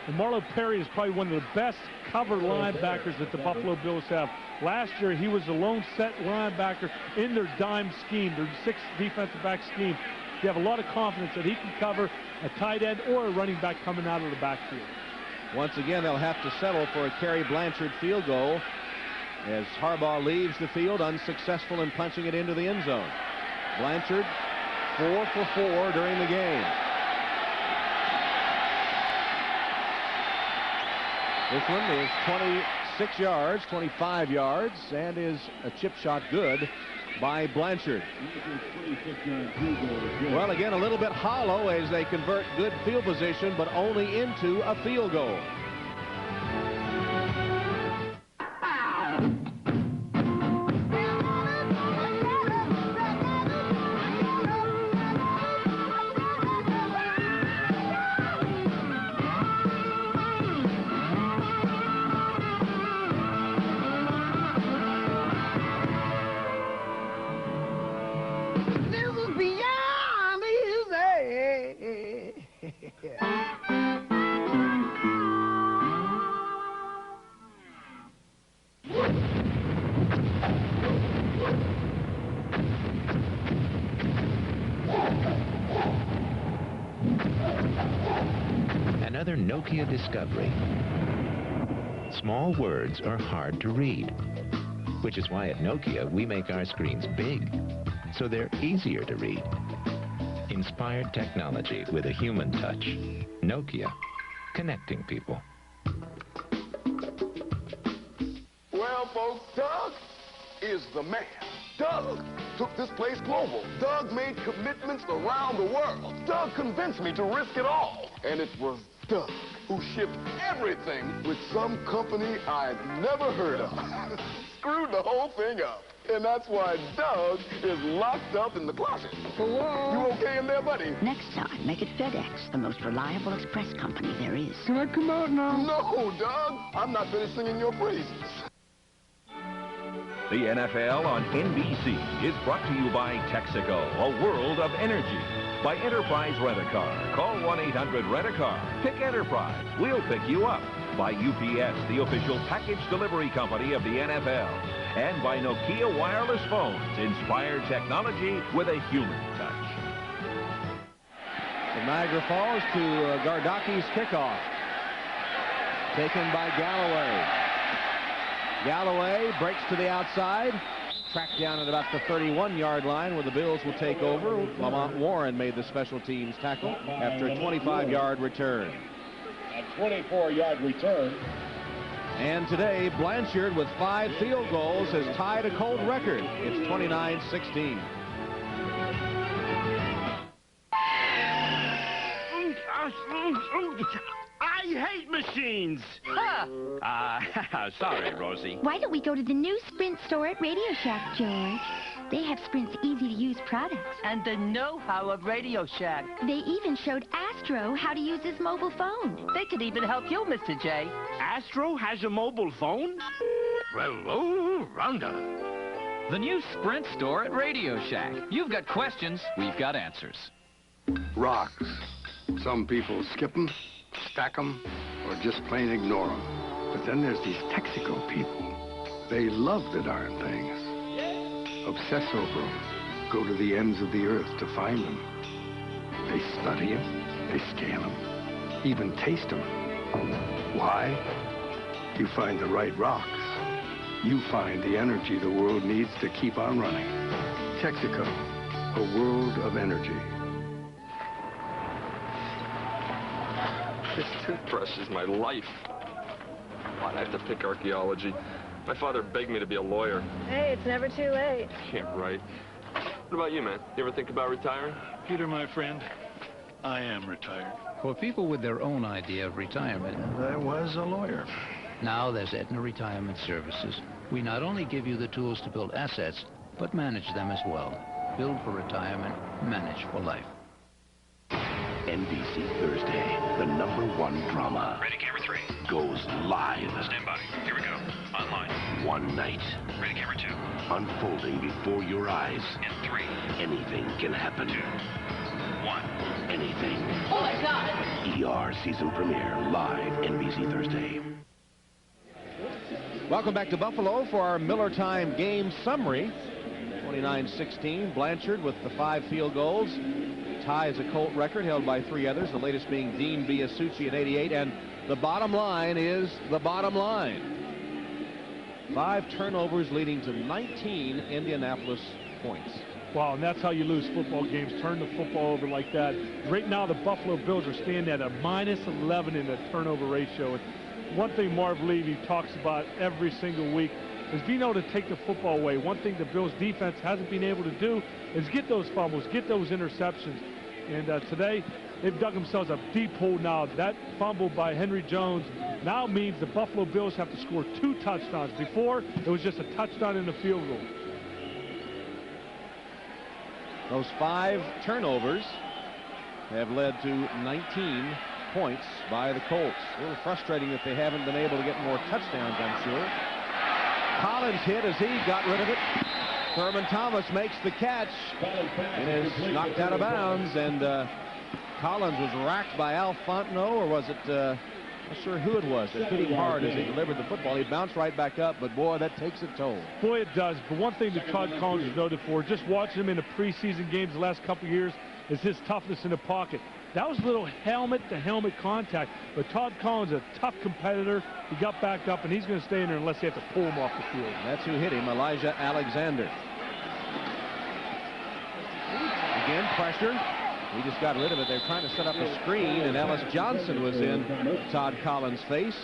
Speaker 2: And Marlo Perry is probably one of the best cover linebackers that the Buffalo Bills have. Last year, he was the lone set linebacker in their dime scheme, their 6 defensive back scheme. They have a lot of confidence that he can cover a tight end or a running back coming out of the backfield.
Speaker 1: Once again, they'll have to settle for a Kerry Blanchard field goal as Harbaugh leaves the field, unsuccessful in punching it into the end zone. Blanchard 4 for 4 during the game. This one is 26 yards, 25 yards, and is a chip shot good by Blanchard. Well, again, a little bit hollow as they convert good field position, but only into a field goal.
Speaker 6: Another Nokia discovery. Small words are hard to read, which is why at Nokia we make our screens big, so they're easier to read. Inspired technology with a human touch. Nokia, connecting people.
Speaker 23: Well, folks, Doug is the man. Doug took this place global. Doug made commitments around the world. Doug convinced me to risk it all. And it was Doug who shipped everything with some company I'd never heard of. Screwed the whole thing up. And that's why Doug is locked up in the closet.
Speaker 9: Hello?
Speaker 23: You okay in there, buddy?
Speaker 9: Next time, make it FedEx, the most reliable express company there is.
Speaker 23: Can I come out now? No, Doug. I'm not finished singing your praises.
Speaker 29: The NFL on NBC is brought to you by Texaco, a world of energy. By Enterprise Rent-A-Car. Call 1-800-RENT-A-CAR. Pick Enterprise. We'll pick you up. By UPS, the official package delivery company of the NFL. And by Nokia wireless phones. Inspired technology with a human touch.
Speaker 1: From Niagara Falls to Gardaki's kickoff. Taken by Galloway. Galloway breaks to the outside. Tracked down at about the 31-yard line where the Bills will take over. Lamont Warren made the special teams tackle after a 25-yard return.
Speaker 11: A 24-yard return.
Speaker 1: And today, Blanchard with 5 field goals has tied a Colt record. It's 29-16.
Speaker 13: I hate machines. Sorry, Rosie.
Speaker 3: Why don't we go to the new Sprint store at Radio Shack, George? They have Sprint's easy-to-use products.
Speaker 14: And the know-how of Radio Shack.
Speaker 3: They even showed Astro how to use his mobile phone.
Speaker 14: They could even help you, Mr. J.
Speaker 13: Astro has a mobile phone? Hello, Rhonda.
Speaker 16: The new Sprint store at Radio Shack. You've got questions, we've got answers.
Speaker 27: Rocks. Some people skip them, stack them, or just plain ignore them. But then there's these Texaco people. They love the darn things. Obsess over them. Go to the ends of the earth to find them. They study them. They scale them. Even taste them. Why? You find the right rocks. You find the energy the world needs to keep on running. Texaco, a world of energy.
Speaker 17: This toothbrush is my life. Why'd I have to pick archaeology? My father begged me to be a lawyer.
Speaker 18: Hey, it's never too late.
Speaker 17: Yeah, right. What about you, man? You ever think about retiring?
Speaker 19: Peter, my friend, I am retired.
Speaker 20: For people with their own idea of retirement,
Speaker 27: I was a lawyer.
Speaker 20: Now there's Aetna Retirement Services. We not only give you the tools to build assets, but manage them as well. Build for retirement, manage for life.
Speaker 21: NBC Thursday, the #1 drama.
Speaker 25: Ready, camera 3.
Speaker 21: Goes live.
Speaker 25: Stand by. Here we go. Online.
Speaker 21: One night.
Speaker 25: Ready, camera 2.
Speaker 21: Unfolding before your eyes.
Speaker 25: And 3.
Speaker 21: Anything can happen.
Speaker 25: 2. 1.
Speaker 21: Anything.
Speaker 18: Oh, my God!
Speaker 21: ER season premiere, live, NBC Thursday.
Speaker 1: Welcome back to Buffalo for our Miller Time game summary. 29-16, Blanchard with the 5 field goals. Ties a Colt record held by 3 others, the latest being Dean Biasucci in '88. And the bottom line is the bottom line. 5 turnovers leading to 19 Indianapolis points.
Speaker 2: Wow, and that's how you lose football games. Turn the football over like that. Right now, the Buffalo Bills are standing at a -11 in the turnover ratio. And one thing Marv Levy talks about every single week is being able to take the football away. One thing the Bills defense hasn't been able to do is get those fumbles, get those interceptions. And today, they've dug themselves a deep hole now. That fumble by Henry Jones now means the Buffalo Bills have to score 2 touchdowns. Before, it was just a touchdown in the field goal.
Speaker 1: Those 5 turnovers have led to 19 points by the Colts. A little frustrating that they haven't been able to get more touchdowns, I'm sure. Collins hit as he got rid of it. Thurman Thomas makes the catch and is knocked out of bounds. And Collins was racked by Al Fontenot, or was it, not sure who it was, that hit him hard as he delivered the football. He bounced right back up, but boy, that takes a toll.
Speaker 2: Boy, it does. But one thing that Todd Collins is noted for, just watching him in the preseason games the last couple years, is his toughness in the pocket. That was a little helmet-to-helmet contact, but Todd Collins is a tough competitor. He got back up, and he's going to stay in there unless they have to pull him off the field.
Speaker 1: That's who hit him, Elijah Alexander. Again, pressure. He just got rid of it. They're trying to set up a screen, and Ellis Johnson was in Todd Collins' face,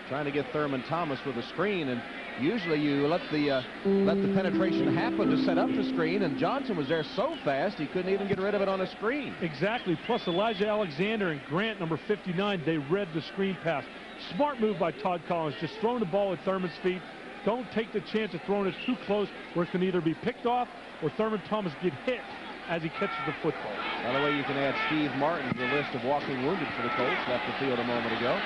Speaker 1: trying to get Thurman Thomas with a screen. And usually you let the penetration happen to set up the screen, and Johnson was there so fast he couldn't even get rid of it on a screen.
Speaker 2: Exactly. Plus Elijah Alexander and Grant, number 59, they read the screen pass. Smart move by Todd Collins, just throwing the ball at Thurman's feet. Don't take the chance of throwing it too close where it can either be picked off or Thurman Thomas get hit as he catches the football.
Speaker 1: By the way, you can add Steve Martin to the list of walking wounded for the Colts, left the field a moment ago.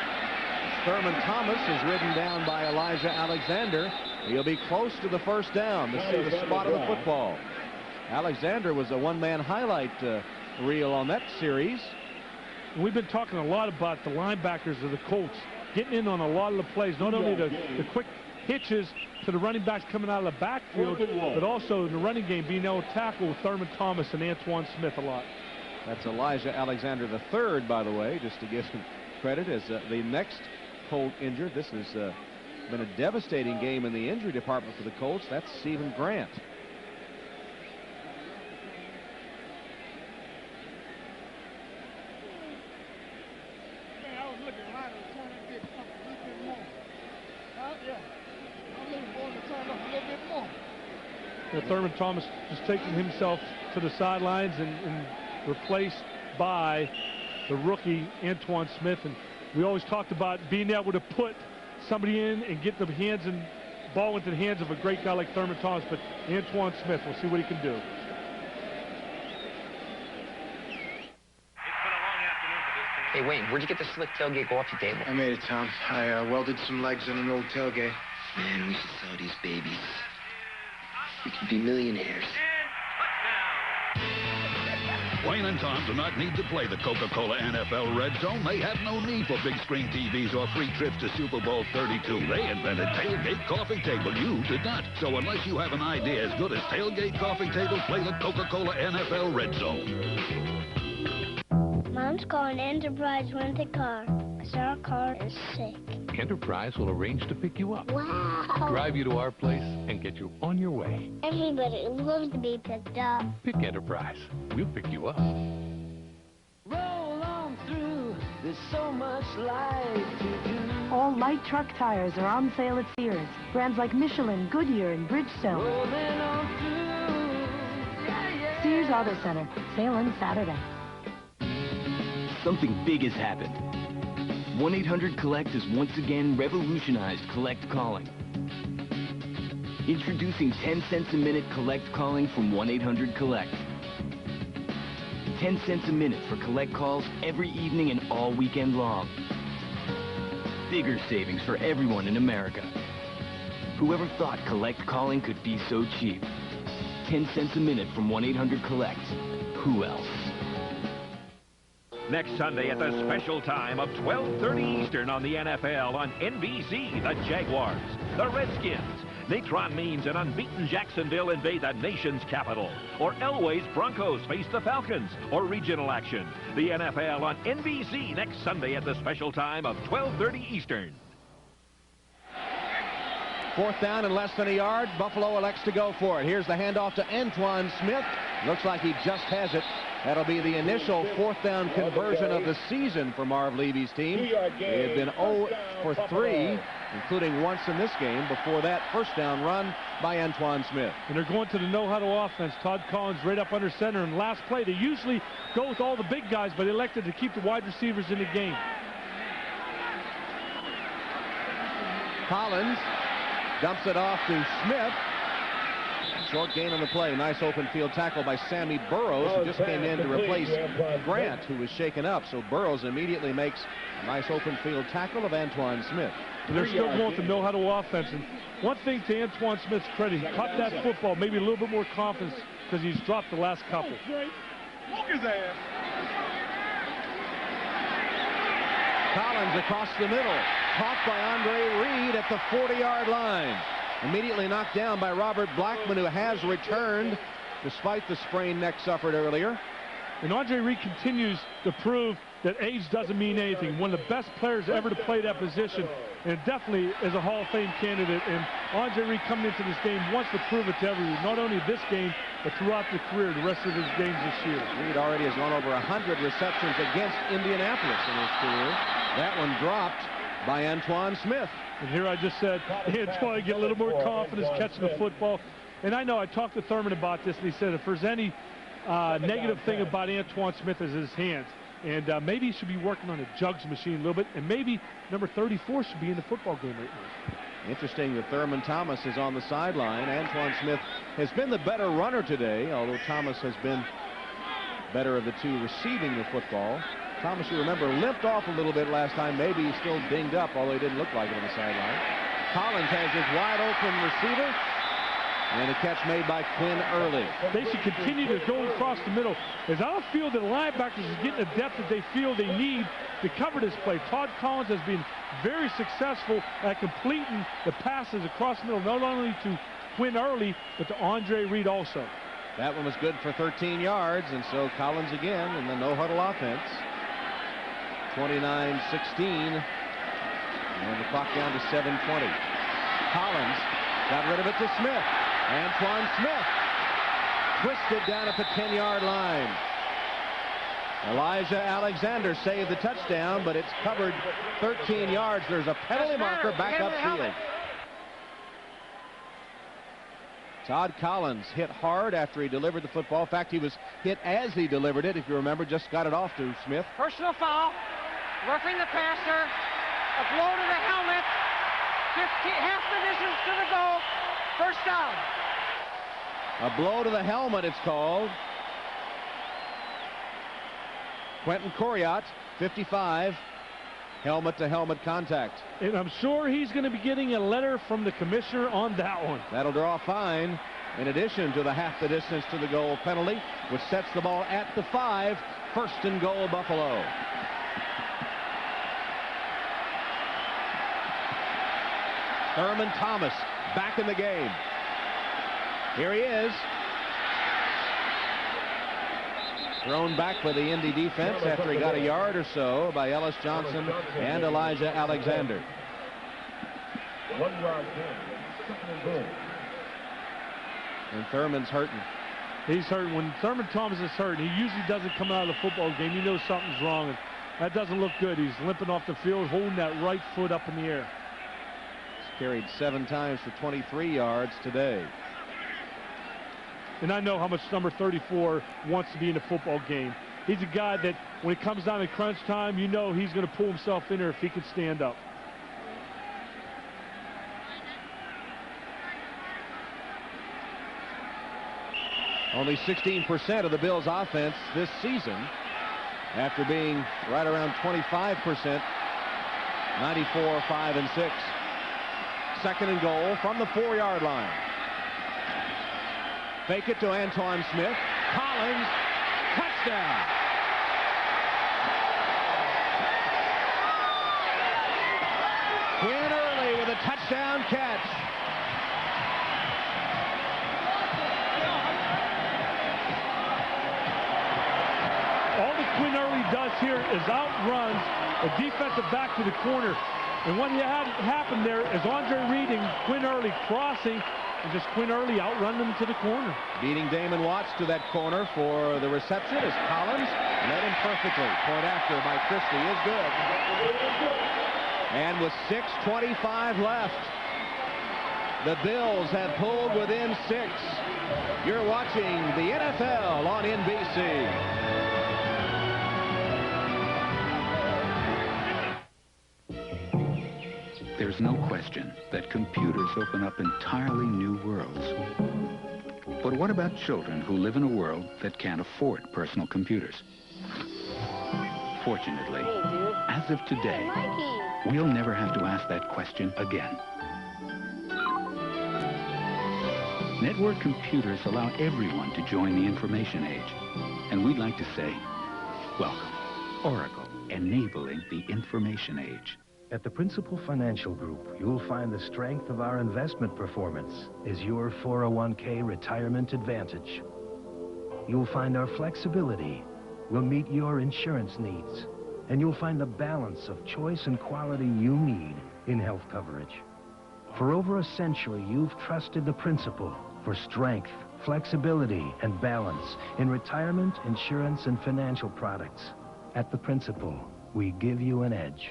Speaker 1: Thurman Thomas is ridden down by Elijah Alexander. He'll be close to the first down. This is the spot of the football. Alexander was a one-man highlight reel on that series.
Speaker 2: And we've been talking a lot about the linebackers of the Colts getting in on a lot of the plays, not only the quick hitches to the running backs coming out of the backfield, but also in the running game being able to tackle Thurman Thomas and Antoine Smith a lot.
Speaker 1: That's Elijah Alexander III, by the way, just to give him credit, as the next Colt injured. This has been a devastating game in the injury department for the Colts. That's Stephen Grant.
Speaker 2: Thurman Thomas just taking himself to the sidelines and replaced by the rookie Antoine Smith. And we always talked about being able to put somebody in and get the ball into the hands of a great guy like Thurman Thomas. But Antoine Smith, we'll see what he can do.
Speaker 4: Hey, Wayne, where'd you get the slick tailgate coffee table?
Speaker 8: I made it, Tom. I welded some legs in an old tailgate.
Speaker 4: Man, we should sell these babies. We could be millionaires.
Speaker 10: Wayne and Tom do not need to play the Coca-Cola NFL Red Zone. They have no need for big screen TVs or free trips to Super Bowl 32. They invented Tailgate Coffee Table. You did not. So unless you have an idea as good as Tailgate Coffee Table, play the Coca-Cola NFL Red Zone.
Speaker 12: Mom's calling Enterprise Rent a Car because our car is sick.
Speaker 15: Enterprise will arrange to pick you up.
Speaker 12: Wow.
Speaker 15: Drive you to our place and get you on your way.
Speaker 12: Everybody loves to be picked up.
Speaker 15: Pick Enterprise. We'll pick you up.
Speaker 22: Roll on through. There's so much life to do.
Speaker 24: All light truck tires are on sale at Sears. Brands like Michelin, Goodyear, and Bridgestone.
Speaker 22: Rolling on through. Yeah, yeah.
Speaker 24: Sears Auto Center. Sale ends Saturday.
Speaker 26: Something big has happened. 1-800-COLLECT has once again revolutionized collect calling. Introducing 10 cents a minute collect calling from 1-800-COLLECT. 10 cents a minute for collect calls every evening and all weekend long. Bigger savings for everyone in America. Whoever thought collect calling could be so cheap? 10 cents a minute from 1-800-COLLECT. Who else?
Speaker 28: Next Sunday at the special time of 12:30 Eastern on the NFL on NBC, the Jaguars, the Redskins, Natron Means and unbeaten Jacksonville invade the nation's capital, or Elway's Broncos face the Falcons, or regional action. The NFL on NBC next Sunday at the special time of 12:30 Eastern.
Speaker 1: Fourth down and less than a yard. Buffalo elects to go for it. Here's the handoff to Antoine Smith. Looks like he just has it. That'll be the initial fourth down conversion of the season for Marv Levy's team. They had been 0 for 3, including once in this game. Before that, first down run by Antoine Smith.
Speaker 2: And they're going to the no-huddle offense. Todd Collins right up under center. And last play, they usually go with all the big guys, but elected to keep the wide receivers in the game.
Speaker 1: Collins dumps it off to Smith. Short gain on the play. Nice open field tackle by Sammy Burroughs, who just came in to replace Grant, who was shaken up. So Burroughs immediately makes a nice open field tackle of Antoine Smith.
Speaker 2: And they're still going with the no-huddle offense. And one thing to Antoine Smith's credit, he caught that football, maybe a little bit more confidence because he's dropped the last couple.
Speaker 8: Walk his ass.
Speaker 1: Collins across the middle. Caught by Andre Reed at the 40-yard line. Immediately knocked down by Robert Blackman, who has returned despite the sprained neck suffered earlier.
Speaker 2: And Andre Reed continues to prove that age doesn't mean anything. One of the best players ever to play that position, and definitely is a Hall of Fame candidate. And Andre Reed coming into this game wants to prove it to everyone, not only this game, but throughout the career, the rest of his games this year.
Speaker 1: Reed already has gone over 100 receptions against Indianapolis in his career. That one dropped by Antoine Smith.
Speaker 2: And here I just said, Antoine, get a little more confidence catching the football. And I know I talked to Thurman about this, and he said if there's any negative thing about Antoine Smith is his hands. And maybe he should be working on a jugs machine a little bit, and maybe number 34 should be in the football game right now.
Speaker 1: Interesting that Thurman Thomas is on the sideline. Antoine Smith has been the better runner today, although Thomas has been better of the two receiving the football. Thomas, you remember, limped off a little bit last time. Maybe he's still dinged up, although he didn't look like it on the sideline. Collins has his wide open receiver. And a catch made by Quinn Early.
Speaker 2: They should continue to go across the middle, as I don't feel that the linebackers are getting the depth that they feel they need to cover this play. Todd Collins has been very successful at completing the passes across the middle, not only to Quinn Early, but to Andre Reed also.
Speaker 1: That one was good for 13 yards, and so Collins again in the no-huddle offense. 29-16, and the clock down to 7:20. Collins got rid of it to Smith. Antoine Smith twisted down at the 10-yard line. Elijah Alexander saved the touchdown, but it's covered 13 yards. There's a penalty marker back upfield. Todd Collins hit hard after he delivered the football. In fact, he was hit as he delivered it, if you remember, just got it off to Smith.
Speaker 3: Personal foul, roughing the passer, a blow to the helmet, 15, half the distance to the goal, first down.
Speaker 1: A blow to the helmet, it's called. Quentin Coriat, 55, helmet-to-helmet contact.
Speaker 2: And I'm sure he's going to be getting a letter from the commissioner on that one.
Speaker 1: That'll draw a fine, in addition to the half the distance to the goal penalty, which sets the ball at the 5, first and goal, Buffalo. Thurman Thomas back in the game. Here he is. Thrown back by the Indy defense after he got a yard or so by Ellis Johnson and Elijah Alexander. And Thurman's hurting.
Speaker 2: He's hurting. When Thurman Thomas is hurt, he usually doesn't come out of the football game. You know something's wrong. And that doesn't look good. He's limping off the field, holding that right foot up in the air.
Speaker 1: He's carried 7 times for 23 yards today.
Speaker 2: And I know how much number 34 wants to be in the football game. He's a guy that when it comes down to crunch time, you know he's going to pull himself in there if he can stand up.
Speaker 1: Only 16% of the Bills' offense this season, after being right around 25%, 94, 5, and 6. Second and goal from the 4-yard line. Fake it to Antoine Smith. Collins, touchdown. Quinn Early with a touchdown catch.
Speaker 2: All that Quinn Early does here is outruns a defensive back to the corner. And what had happened there is Andre Reed and Quinn Early crossing, and just Quinn Early outrun them to the corner.
Speaker 1: Beating Damon Watts to that corner for the reception is Collins. Led him perfectly. Point after by Christie is good. And with 6:25 left, the Bills have pulled within 6. You're watching the NFL on NBC.
Speaker 5: There's no question that computers open up entirely new worlds. But what about children who live in a world that can't afford personal computers? Fortunately, as of today, we'll never have to ask that question again. Network computers allow everyone to join the information age. And we'd like to say, welcome, Oracle, enabling the information age.
Speaker 6: At the Principal Financial Group, you'll find the strength of our investment performance is your 401k retirement advantage. You'll find our flexibility will meet your insurance needs, and you'll find the balance of choice and quality you need in health coverage. For over a century, you've trusted the Principal for strength, flexibility and balance in retirement, insurance, and financial products. At the Principal, we give you an edge.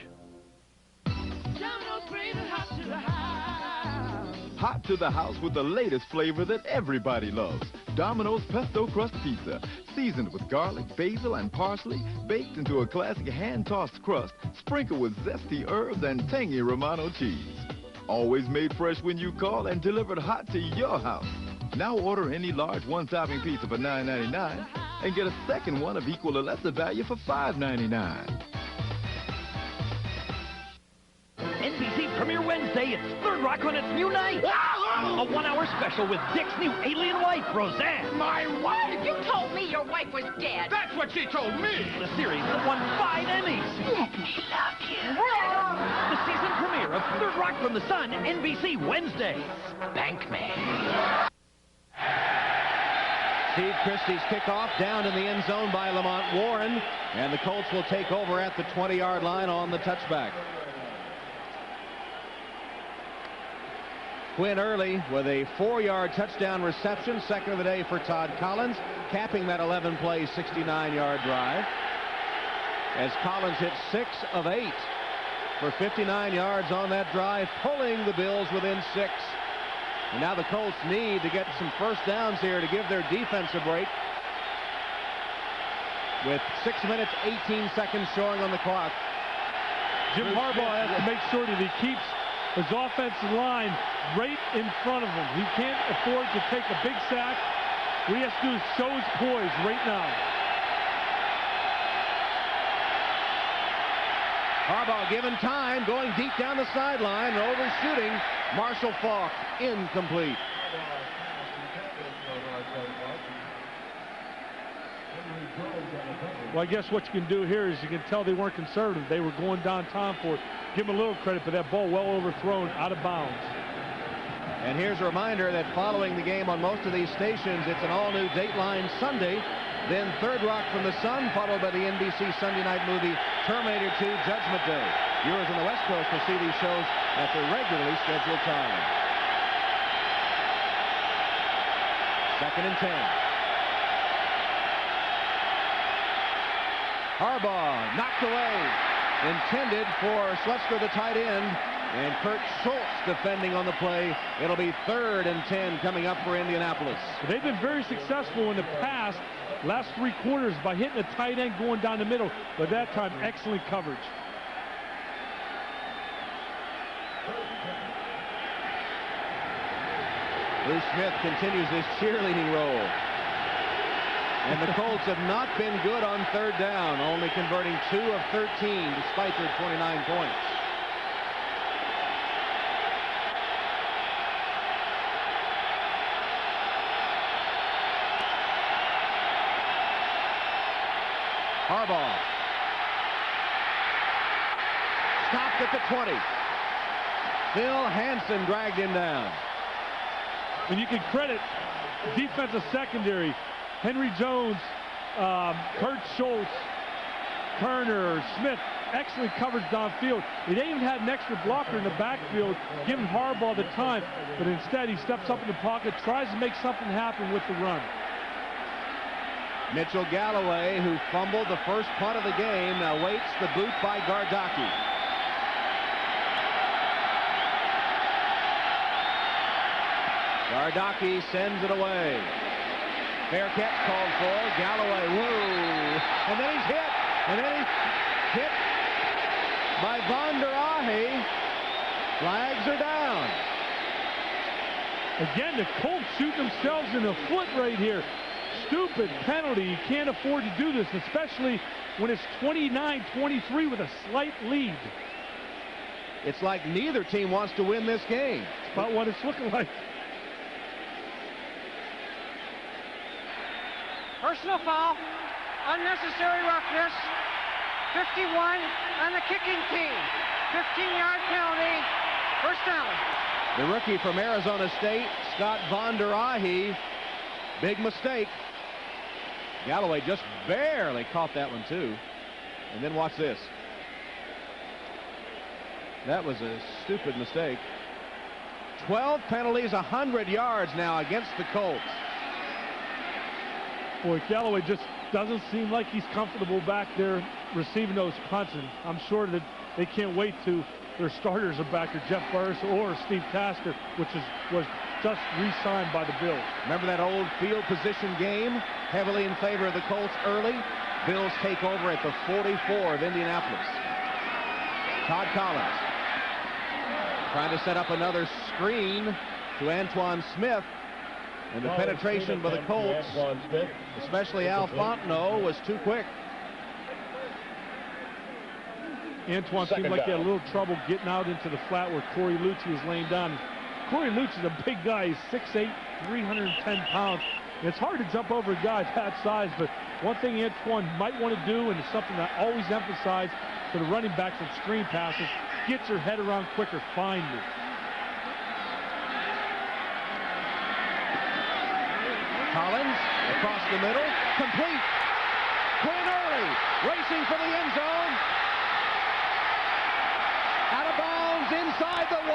Speaker 7: Hot to the house with the latest flavor that everybody loves. Domino's Pesto Crust Pizza. Seasoned with garlic, basil, and parsley. Baked into a classic hand-tossed crust. Sprinkled with zesty herbs and tangy Romano cheese. Always made fresh when you call and delivered hot to your house. Now order any large one-topping pizza for $9.99 and get a second one of equal or lesser value for $5.99.
Speaker 28: NBC Premiere Wednesday, it's Third Rock on its new night. A 1-hour special with Dick's new alien wife, Roseanne.
Speaker 9: My wife? You told me your wife was dead. That's what she told me.
Speaker 28: The series that won 5 Emmys.
Speaker 9: Let me love you.
Speaker 28: The season premiere of Third Rock from the Sun, NBC Wednesday. Bankman.
Speaker 1: Steve Christie's kickoff down in the end zone by Lamont Warren, and the Colts will take over at the 20-yard line on the touchback. Quinn Early with a 4-yard touchdown reception, second of the day for Todd Collins, capping that 11-play, 69-yard drive. As Collins hit 6 of 8 for 59 yards on that drive, pulling the Bills within 6. And now the Colts need to get some first downs here to give their defense a break. With 6 minutes, 18 seconds showing on the clock.
Speaker 2: Jim Harbaugh has to make sure that he keeps his offensive line right in front of him. He can't afford to take a big sack. What he has to do is show his poise right now.
Speaker 1: Harbaugh given time, going deep down the sideline, overshooting. Marshall Faulk, incomplete.
Speaker 2: Well, I guess what you can do here is you can tell they weren't conservative. They were going downtown for it. Give them a little credit, but that ball well overthrown, out of bounds.
Speaker 1: And here's a reminder that following the game on most of these stations, it's an all-new Dateline Sunday. Then Third Rock from the Sun, followed by the NBC Sunday night movie Terminator 2 Judgment Day. Viewers on the West Coast will see these shows at their regularly scheduled time. 2nd and 10. Harbaugh knocked away. Intended for Schletzker, the tight end. And Kurt Schultz defending on the play. It'll be 3rd and 10 coming up for Indianapolis.
Speaker 2: They've been very successful in the past, last 3 quarters, by hitting a tight end going down the middle. But that time, excellent coverage.
Speaker 1: Bruce Smith continues his cheerleading role. And the Colts have not been good on 3rd down, only converting 2 of 13 despite their 29 points. Harbaugh. Stopped at the 20. Phil Hansen dragged him down.
Speaker 2: And you can credit defensive secondary. Henry Jones, Kurt Schultz, Turner, Smith, excellent coverage downfield. They even had an extra blocker in the backfield, giving Harbaugh the time, but instead he steps up in the pocket, tries to make something happen with the run.
Speaker 1: Mitchell Galloway, who fumbled the first punt of the game, now waits the boot by Gardocki. Gardocki sends it away. Fair catch called for. Galloway, whoa. And then he's hit. And then he's hit by Von der Ahe. Flags are down.
Speaker 2: Again, the Colts shoot themselves in the foot right here. Stupid penalty. You can't afford to do this, especially when it's 29-23 with a slight lead.
Speaker 1: It's like neither team wants to win this game.
Speaker 2: It's about what it's looking like.
Speaker 3: Personal foul, unnecessary roughness, 51 on the kicking team. 15-yard penalty, first down.
Speaker 1: The rookie from Arizona State, Scott Von der Ahe, big mistake. Galloway just barely caught that one too. And then watch this. That was a stupid mistake. 12 penalties, 100 yards now against the Colts.
Speaker 2: Boy, Galloway just doesn't seem like he's comfortable back there receiving those punts, and I'm sure that they can't wait to their starters are back there, Jeff Burris or Steve Tasker, which was just re-signed by the Bills.
Speaker 1: Remember that old field position game? Heavily in favor of the Colts early. Bills take over at the 44 of Indianapolis. Todd Collins trying to set up another screen to Antoine Smith. And the penetration by the Colts, especially Al Fontenot, was too quick.
Speaker 2: Antoine seemed like he had a little trouble getting out into the flat where Corey Lucci was laying down. Corey Lucci is a big guy. He's 6'8", 310 pounds. And it's hard to jump over a guy that size, but one thing Antoine might want to do, and it's something I always emphasize for the running backs on screen passes, get your head around quicker, find me.
Speaker 1: Collins across the middle, complete. Quinn Early racing for the end zone. Out of bounds inside the 1.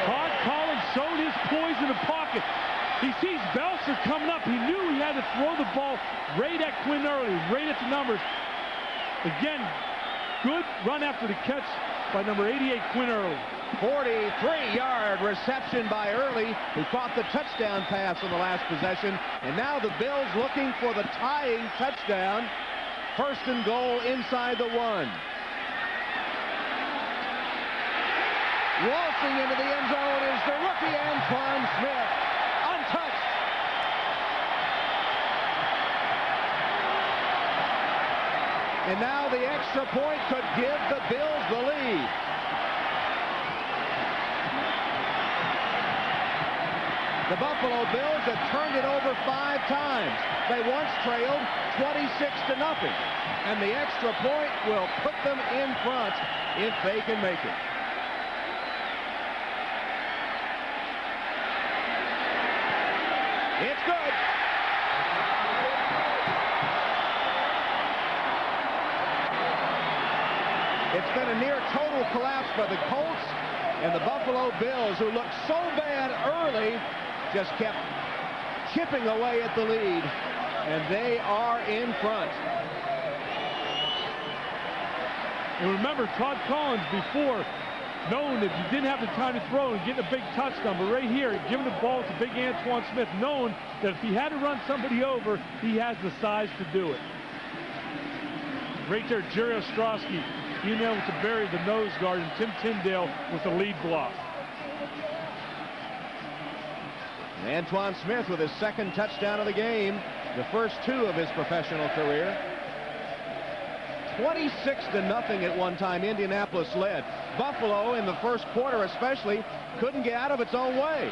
Speaker 2: Todd Collins showed his poise in the pocket. He sees Belcher coming up. He knew he had to throw the ball right at Quinn Early, right at the numbers. Again, good run after the catch by number 88, Quinn Early.
Speaker 1: 43-yard reception by Early, who caught the touchdown pass on the last possession. And now the Bills looking for the tying touchdown. First and goal inside the 1. Waltzing into the end zone is the rookie Antoine Smith. Untouched. And now the extra point could give the Bills the lead. The Buffalo Bills have turned it over 5 times. They once trailed 26-0. And the extra point will put them in front if they can make it. It's good. It's been a near total collapse by the Colts, and the Buffalo Bills, who looked so bad early, just kept chipping away at the lead, and they are in front.
Speaker 2: And remember, Todd Collins before, knowing that he didn't have the time to throw and getting a big touchdown, but right here, giving the ball to big Antoine Smith, knowing that if he had to run somebody over, he has the size to do it. Right there, Jerry Ostrowski being able to bury the nose guard, and Tim Tyndale with the lead block.
Speaker 1: And Antoine Smith with his second touchdown of the game, the first 2 of his professional career. 26-0 at one time, Indianapolis led. Buffalo, in the first quarter especially, couldn't get out of its own way.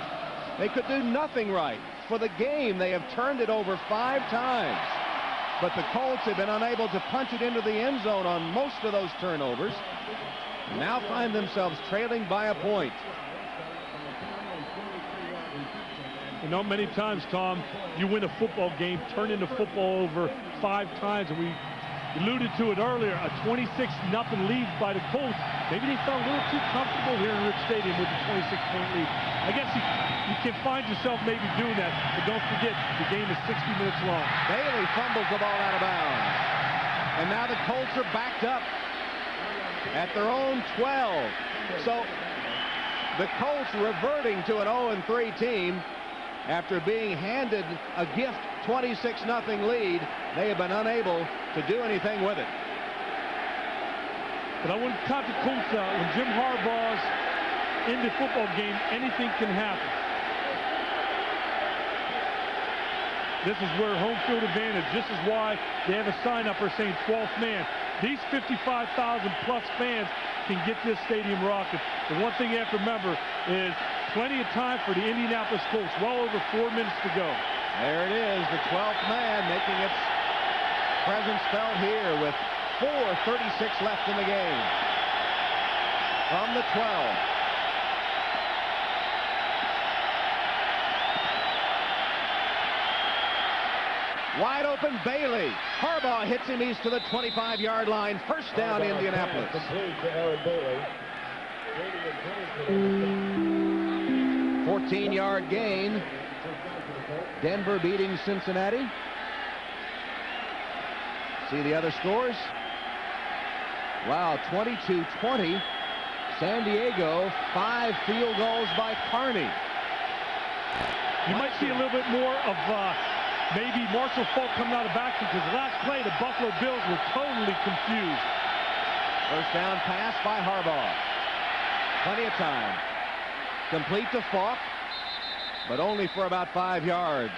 Speaker 1: They could do nothing right. For the game, they have turned it over 5 times. But the Colts have been unable to punch it into the end zone on most of those turnovers. Now find themselves trailing by a point.
Speaker 2: You know, many times, Tom, you win a football game, turn into football over 5 times, and we alluded to it earlier, a 26-0 lead by the Colts. Maybe they felt a little too comfortable here in Rich Stadium with the 26-point lead. I guess you can find yourself maybe doing that, but don't forget, the game is 60 minutes long.
Speaker 1: Bailey fumbles the ball out of bounds. And now the Colts are backed up at their own 12. So the Colts reverting to an 0-3 team after being handed a gift 26-0 lead. They have been unable to do anything with it.
Speaker 2: But I wouldn't count the Colts out. When Jim Harbaugh's in the football game, anything can happen. This is where home field advantage. This is why they have a sign up there saying 12th man. These 55,000 plus fans can get this stadium rocking. The one thing you have to remember is plenty of time for the Indianapolis Colts. Well over 4 minutes to go.
Speaker 1: There it is, the 12th man making its presence felt here with 4:36 left in the game. From the 12. Wide open Bailey. Harbaugh hits him east to the 25-yard line. First down, Indianapolis. 14-yard gain. Denver beating Cincinnati. See the other scores? Wow, 22-20. San Diego, 5 field goals by Carney.
Speaker 2: You might see a little bit more of maybe Marshall Faulk coming out of backfield, because last play the Buffalo Bills were totally confused.
Speaker 1: First down pass by Harbaugh. Plenty of time. Complete to Faulk, but only for about 5 yards.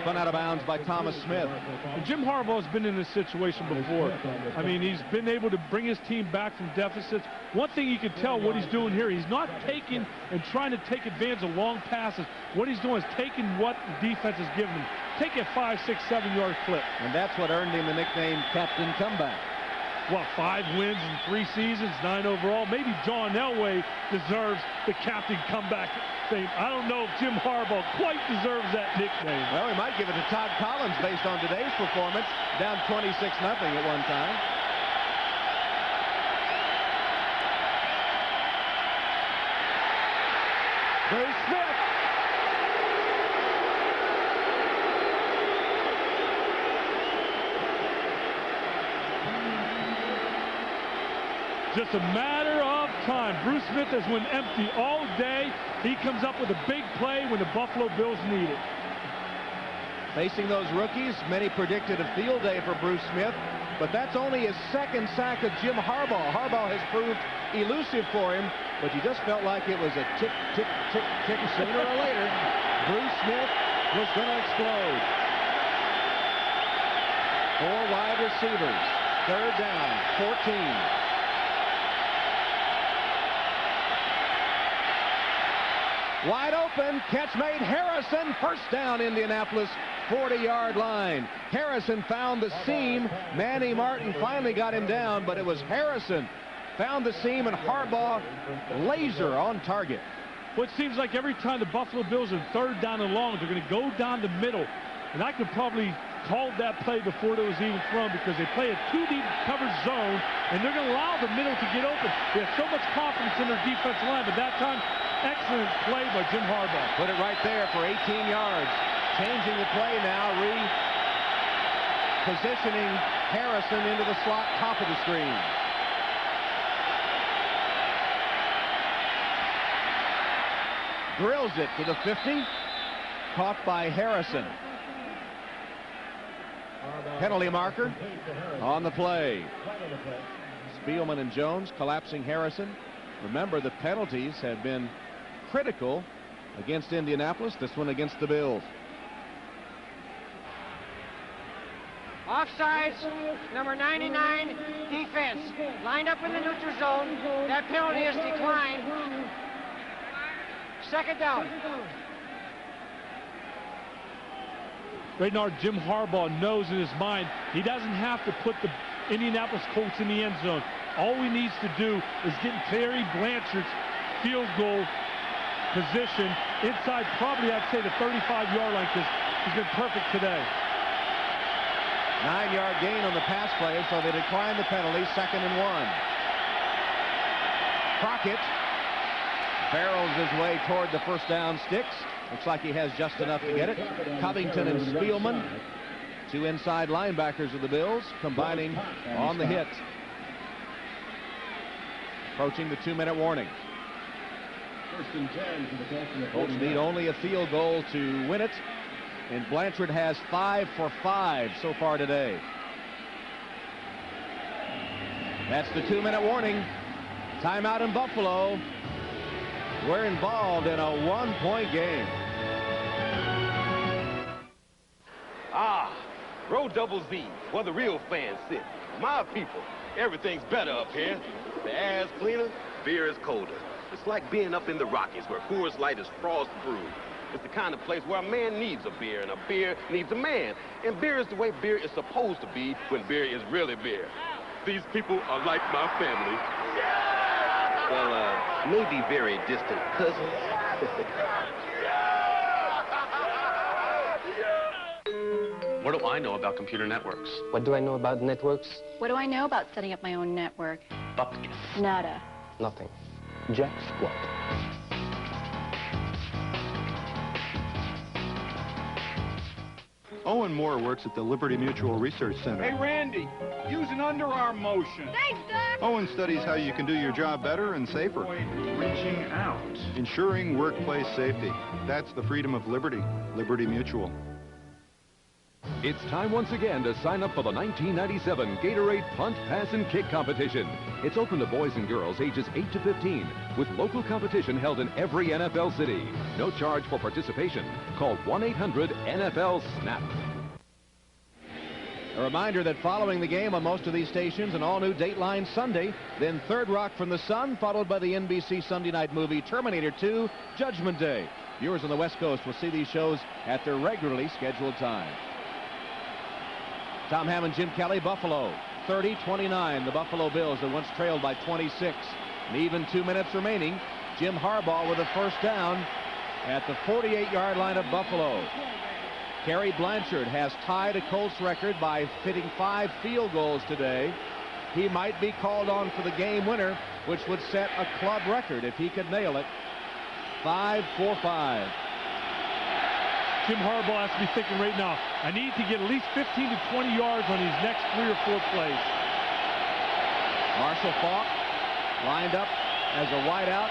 Speaker 1: Spun out of bounds by Thomas Smith.
Speaker 2: And Jim Harbaugh's been in this situation before. I mean, he's been able to bring his team back from deficits. One thing you can tell what he's doing here, he's not taking and trying to take advantage of long passes. What he's doing is taking what the defense has given him. Take a 5, 6, 7-yard clip.
Speaker 1: And that's what earned him the nickname Captain Comeback.
Speaker 2: Well, 5 wins in 3 seasons, 9 overall. Maybe John Elway deserves the Captain Comeback thing. I don't know if Jim Harbaugh quite deserves that nickname.
Speaker 1: Well, we might give it to Todd Collins based on today's performance. Down 26-0 at one time. Bruce Smith.
Speaker 2: Just a matter of time. Bruce Smith has went empty all day. He comes up with a big play when the Buffalo Bills need it.
Speaker 1: Facing those rookies, many predicted a field day for Bruce Smith, but that's only his 2nd sack of Jim Harbaugh. Harbaugh has proved elusive for him, but you just felt like it was a tick, tick, tick, tick. Sooner or later, Bruce Smith was going to explode. 4 wide receivers. 3rd down, 14. Wide open, catch made, Harrison, first down, Indianapolis, 40-yard line. Harrison found the seam. Manny Martin finally got him down, but it was Harrison found the seam, and Harbaugh laser on target.
Speaker 2: Well, it seems like every time the Buffalo Bills are 3rd down and long, they're going to go down the middle. And I could probably call that play before it was even thrown, because they play a 2-deep covered zone, and they're going to allow the middle to get open. They have so much confidence in their defensive line, but that time, excellent play by Jim Harbaugh.
Speaker 1: Put it right there for 18 yards. Changing the play now, repositioning Harrison into the slot, top of the screen. Drills it to the 50. Caught by Harrison. Penalty marker on the play. Spielman and Jones collapsing Harrison. Remember, the penalties have been critical against Indianapolis. This one against the Bills.
Speaker 3: Offsides, number 99, defense. Lined up in the neutral zone. That penalty is declined. 2nd down.
Speaker 2: Right now, Jim Harbaugh knows in his mind he doesn't have to put the Indianapolis Colts in the end zone. All he needs to do is get Terry Blanchard's field goal position inside, probably I'd say the 35-yard line, because he's been perfect today.
Speaker 1: 9-yard gain on the pass play, so they decline the penalty. 2nd and 1. Crockett barrels his way toward the first down sticks. Looks like he has just enough to get it. Covington and Spielman, 2 inside linebackers of the Bills, combining on the hit. Approaching the 2-minute warning.
Speaker 11: 1st and 10 for the Colts.
Speaker 1: Colts need only a field goal to win it, and Blanchard has 5 for 5 so far today. That's the 2-minute warning. Timeout in Buffalo. We're involved in a 1-point game.
Speaker 13: Row Double Z, where the real fans sit. My people, everything's better up here. The air's cleaner, beer is colder. It's like being up in the Rockies, where Coors Light is frost brewed. It's the kind of place where a man needs a beer, and a beer needs a man. And beer is the way beer is supposed to be when beer is really beer. These people are like my family.
Speaker 25: Well, maybe very distant cousins.
Speaker 14: What do I know about computer networks?
Speaker 16: What do I know about networks?
Speaker 17: What do I know about setting up my own network?
Speaker 14: Bupkis.
Speaker 17: Nada.
Speaker 16: Nothing. Jack squat.
Speaker 18: Owen Moore works at the Liberty Mutual Research Center.
Speaker 19: Hey, Randy, use an underarm motion.
Speaker 12: Thanks, Doc.
Speaker 18: Owen studies how you can do your job better and safer.
Speaker 19: Reaching out.
Speaker 18: Ensuring workplace safety. That's the freedom of liberty. Liberty Mutual.
Speaker 20: It's time once again to sign up for the 1997 Gatorade Punt, Pass, and Kick competition. It's open to boys and girls ages 8 to 15, with local competition held in every NFL city. No charge for participation. Call 1-800-NFL-SNAP.
Speaker 1: A reminder that following the game on most of these stations, an all-new Dateline Sunday, then Third Rock from the Sun, followed by the NBC Sunday night movie Terminator 2, Judgment Day. Viewers on the West Coast will see these shows at their regularly scheduled time. Tom Hammond, Jim Kelly, Buffalo, 30-29. The Buffalo Bills that once trailed by 26. And even 2 minutes remaining, Jim Harbaugh with a first down at the 48-yard line of Buffalo. Kerry Blanchard has tied a Colts record by hitting 5 field goals today. He might be called on for the game winner, which would set a club record if he could nail it. 5-4-5.
Speaker 2: Jim Harbaugh has to be thinking right now, I need to get at least 15 to 20 yards on these next 3 or 4 plays.
Speaker 1: Marshall Faulk lined up as a wideout.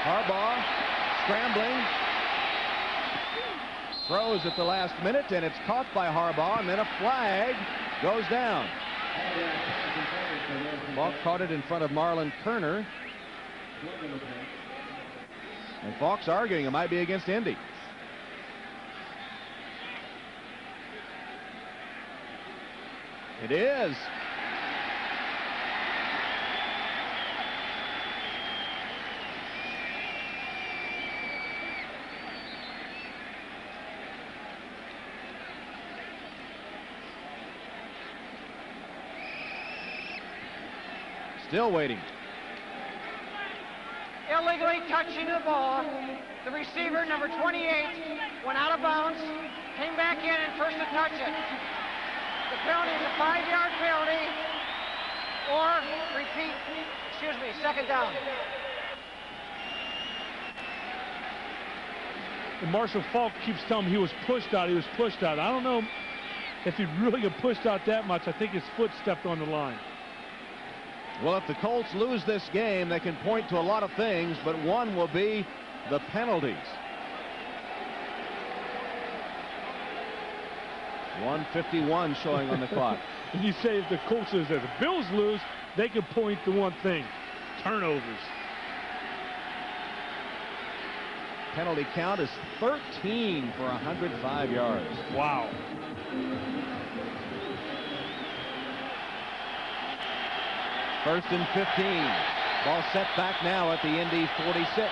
Speaker 1: Harbaugh scrambling. Throws at the last minute, and it's caught by Harbaugh, and then a flag goes down. Faulk caught it in front of Marlon Kerner. And Faulk's arguing it might be against Indy. It is. Still waiting.
Speaker 3: Illegally touching the ball. The receiver, number 28, went out of bounds, came back in and first to touch it. The penalty is a 5-yard penalty, or second down.
Speaker 2: And Marshall Faulk keeps telling me he was pushed out. He was pushed out. I don't know if he really got pushed out that much. I think his foot stepped on the line.
Speaker 1: Well, if the Colts lose this game, they can point to a lot of things, but one will be the penalties. 1:51 showing on the clock.
Speaker 2: And you say if the Colts lose, if the Bills lose, they can point to one thing: turnovers.
Speaker 1: Penalty count is 13 for 105 yards.
Speaker 2: Wow.
Speaker 1: First and 15. Ball set back now at the Indy 46.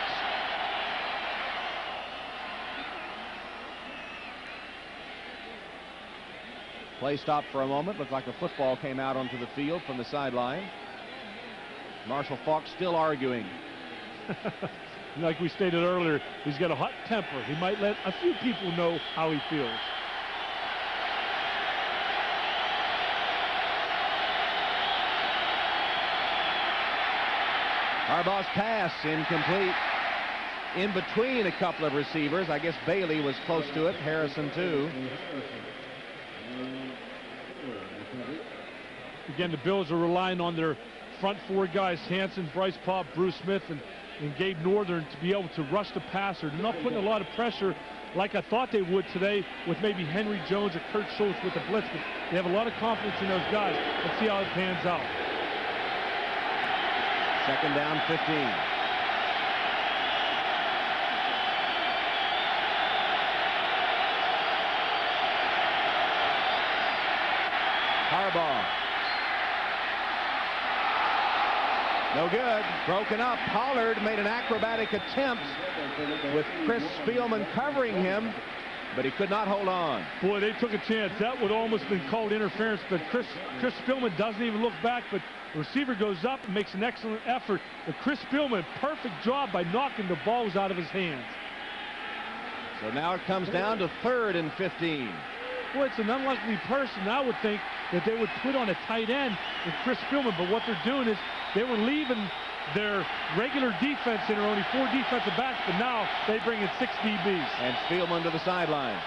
Speaker 1: Play stopped for a moment. Looked like a football came out onto the field from the sideline. Marshall Faulk still arguing.
Speaker 2: Like we stated earlier, he's got a hot temper. He might let a few people know how he feels.
Speaker 1: Harbaugh's pass incomplete. In between a couple of receivers. I guess Bailey was close to it. Harrison too.
Speaker 2: Again, the Bills are relying on their front 4 guys: Hanson, Bryce Pop, Bruce Smith, and Gabe Northern to be able to rush the passer. They're not putting a lot of pressure like I thought they would today with maybe Henry Jones or Kurt Schultz with the blitz. But they have a lot of confidence in those guys. Let's see how it pans out.
Speaker 1: Second down, 15. Harbaugh. No good. Broken up. Pollard made an acrobatic attempt with Chris Spielman covering him, but he could not hold on.
Speaker 2: Boy, they took a chance. That would almost have been called interference, but Chris Spielman doesn't even look back, but the receiver goes up and makes an excellent effort. But Chris Spielman, perfect job by knocking the balls out of his hands.
Speaker 1: So now it comes down to 3rd and 15.
Speaker 2: Well, it's an unlikely person, I would think, that they would put on a tight end with Chris Spielman, but what they're doing is they were leaving their regular defense in, or only 4 defensive backs, but now they bring in 6 DBs.
Speaker 1: And Spielman to the sideline.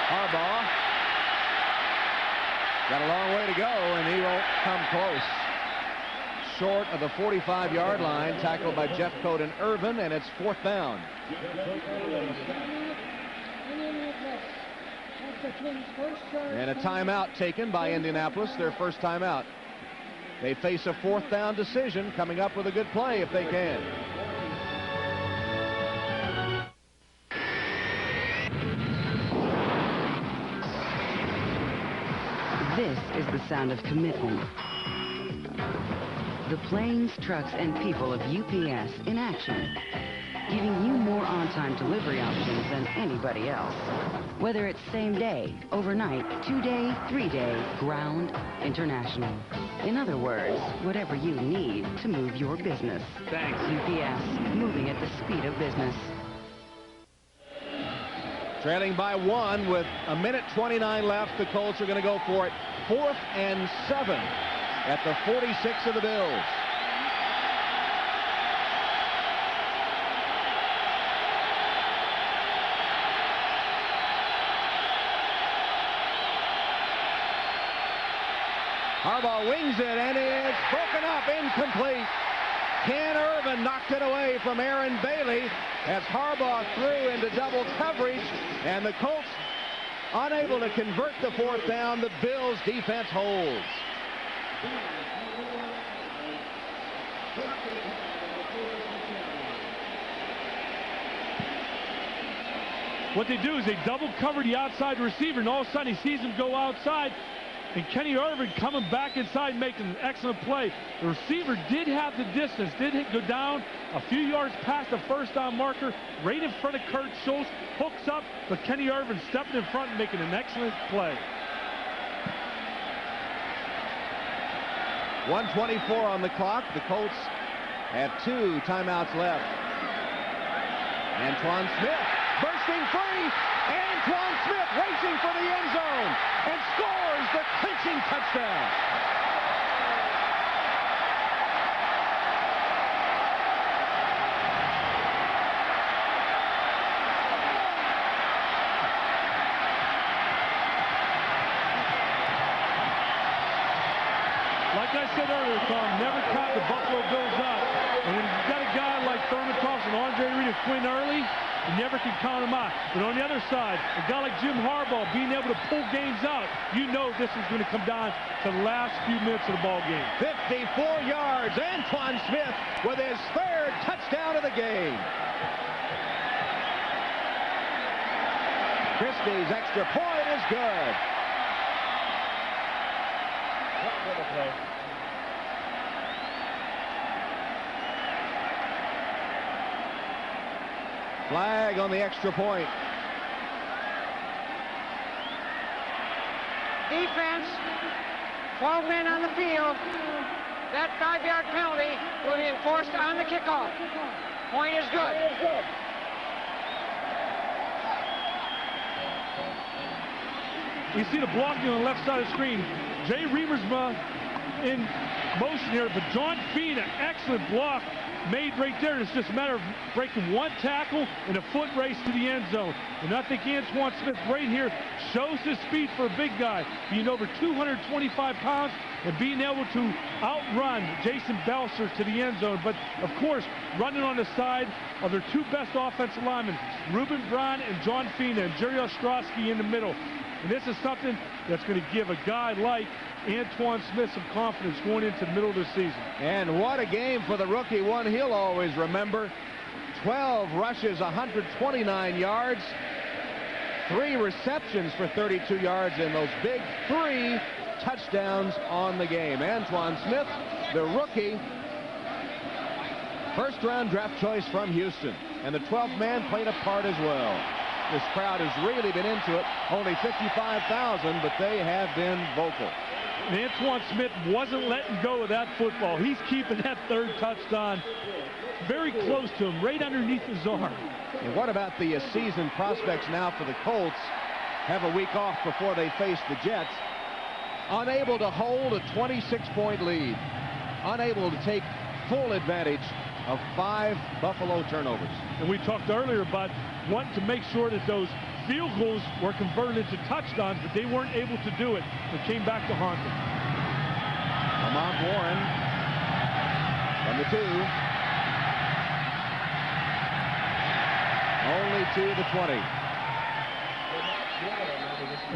Speaker 1: Harbaugh got a long way to go, and he won't come close. Short of the 45-yard line, tackled by Jeffcoat and Irvin, and it's 4th down. And a timeout taken by Indianapolis, their first timeout. They face a 4th down decision, coming up with a good play if they can.
Speaker 4: This is the sound of commitment. The planes, trucks, and people of UPS in action, giving you more on-time delivery options than anybody else. Whether it's same day, overnight, 2-day, 3-day, ground, international. In other words, whatever you need to move your business.
Speaker 2: Thanks.
Speaker 4: UPS, moving at the speed of business.
Speaker 1: Trailing by 1 with 1:29 left. The Colts are going to go for it. 4th and 7 at the 46 of the Bills. Harbaugh wings it, and it's broken up, incomplete. Ken Irvin knocked it away from Aaron Bailey as Harbaugh threw into double coverage, and the Colts unable to convert the 4th down. The Bills defense holds.
Speaker 2: What they do is they double cover the outside receiver, and all of a sudden he sees him go outside, and Kenny Irvin coming back inside making an excellent play. The receiver did have the distance, did go down a few yards past the first down marker, right in front of Kurt Schultz, hooks up, but Kenny Irvin stepping in front and making an excellent play.
Speaker 1: 1:24 on the clock. The Colts have 2 timeouts left. Antoine Smith bursting free. Antoine Smith racing for the end zone and scores the clinching touchdown.
Speaker 2: Like I said earlier, Tom, never count the Buffalo Bills out. And when you've got a guy like Thurman Thompson, Andre Reed, and Quinn Early, you never can count them out. But on the other side, a guy like Jim Harbaugh being able to pull games out, you know this is going to come down to the last few minutes of the ball game.
Speaker 1: 54 yards. Antoine Smith with his 3rd touchdown of the game. Christie's extra point is good. Flag on the extra point.
Speaker 3: Defense, 12 men on the field. That 5-yard penalty will be enforced on the kickoff. Point is good.
Speaker 2: You see the blocking on the left side of the screen. Jay Reamersma in motion here, but John Feen, an excellent block made right there. It's just a matter of breaking one tackle and a foot race to the end zone. And I think Antoine Smith right here shows his speed for a big guy, being over 225 pounds and being able to outrun Jason Belcher to the end zone. But of course, running on the side of their 2 best offensive linemen, Reuben Brown and John Fina, and Jerry Ostrowski in the middle. And this is something that's going to give a guy like Antoine Smith some confidence going into the middle of the season.
Speaker 1: And what a game for the rookie, one he'll always remember. 12 rushes, 129 yards, 3 receptions for 32 yards, and those big 3 touchdowns on the game. Antoine Smith, the rookie, first-round draft choice from Houston, and the 12th man played a part as well. This crowd has really been into it. Only 55,000, but they have been vocal.
Speaker 2: And Antoine Smith wasn't letting go of that football. He's keeping that third touchdown very close to him, right underneath his arm.
Speaker 1: And what about the season prospects now for the Colts? Have a week off before they face the Jets. Unable to hold a 26-point lead. Unable to take full advantage of 5 Buffalo turnovers.
Speaker 2: And we talked earlier about wanting to make sure that those field goals were converted into touchdowns, but they weren't able to do it. It came back to haunt them.
Speaker 1: Lamont Warren from the 2. Only to the 20.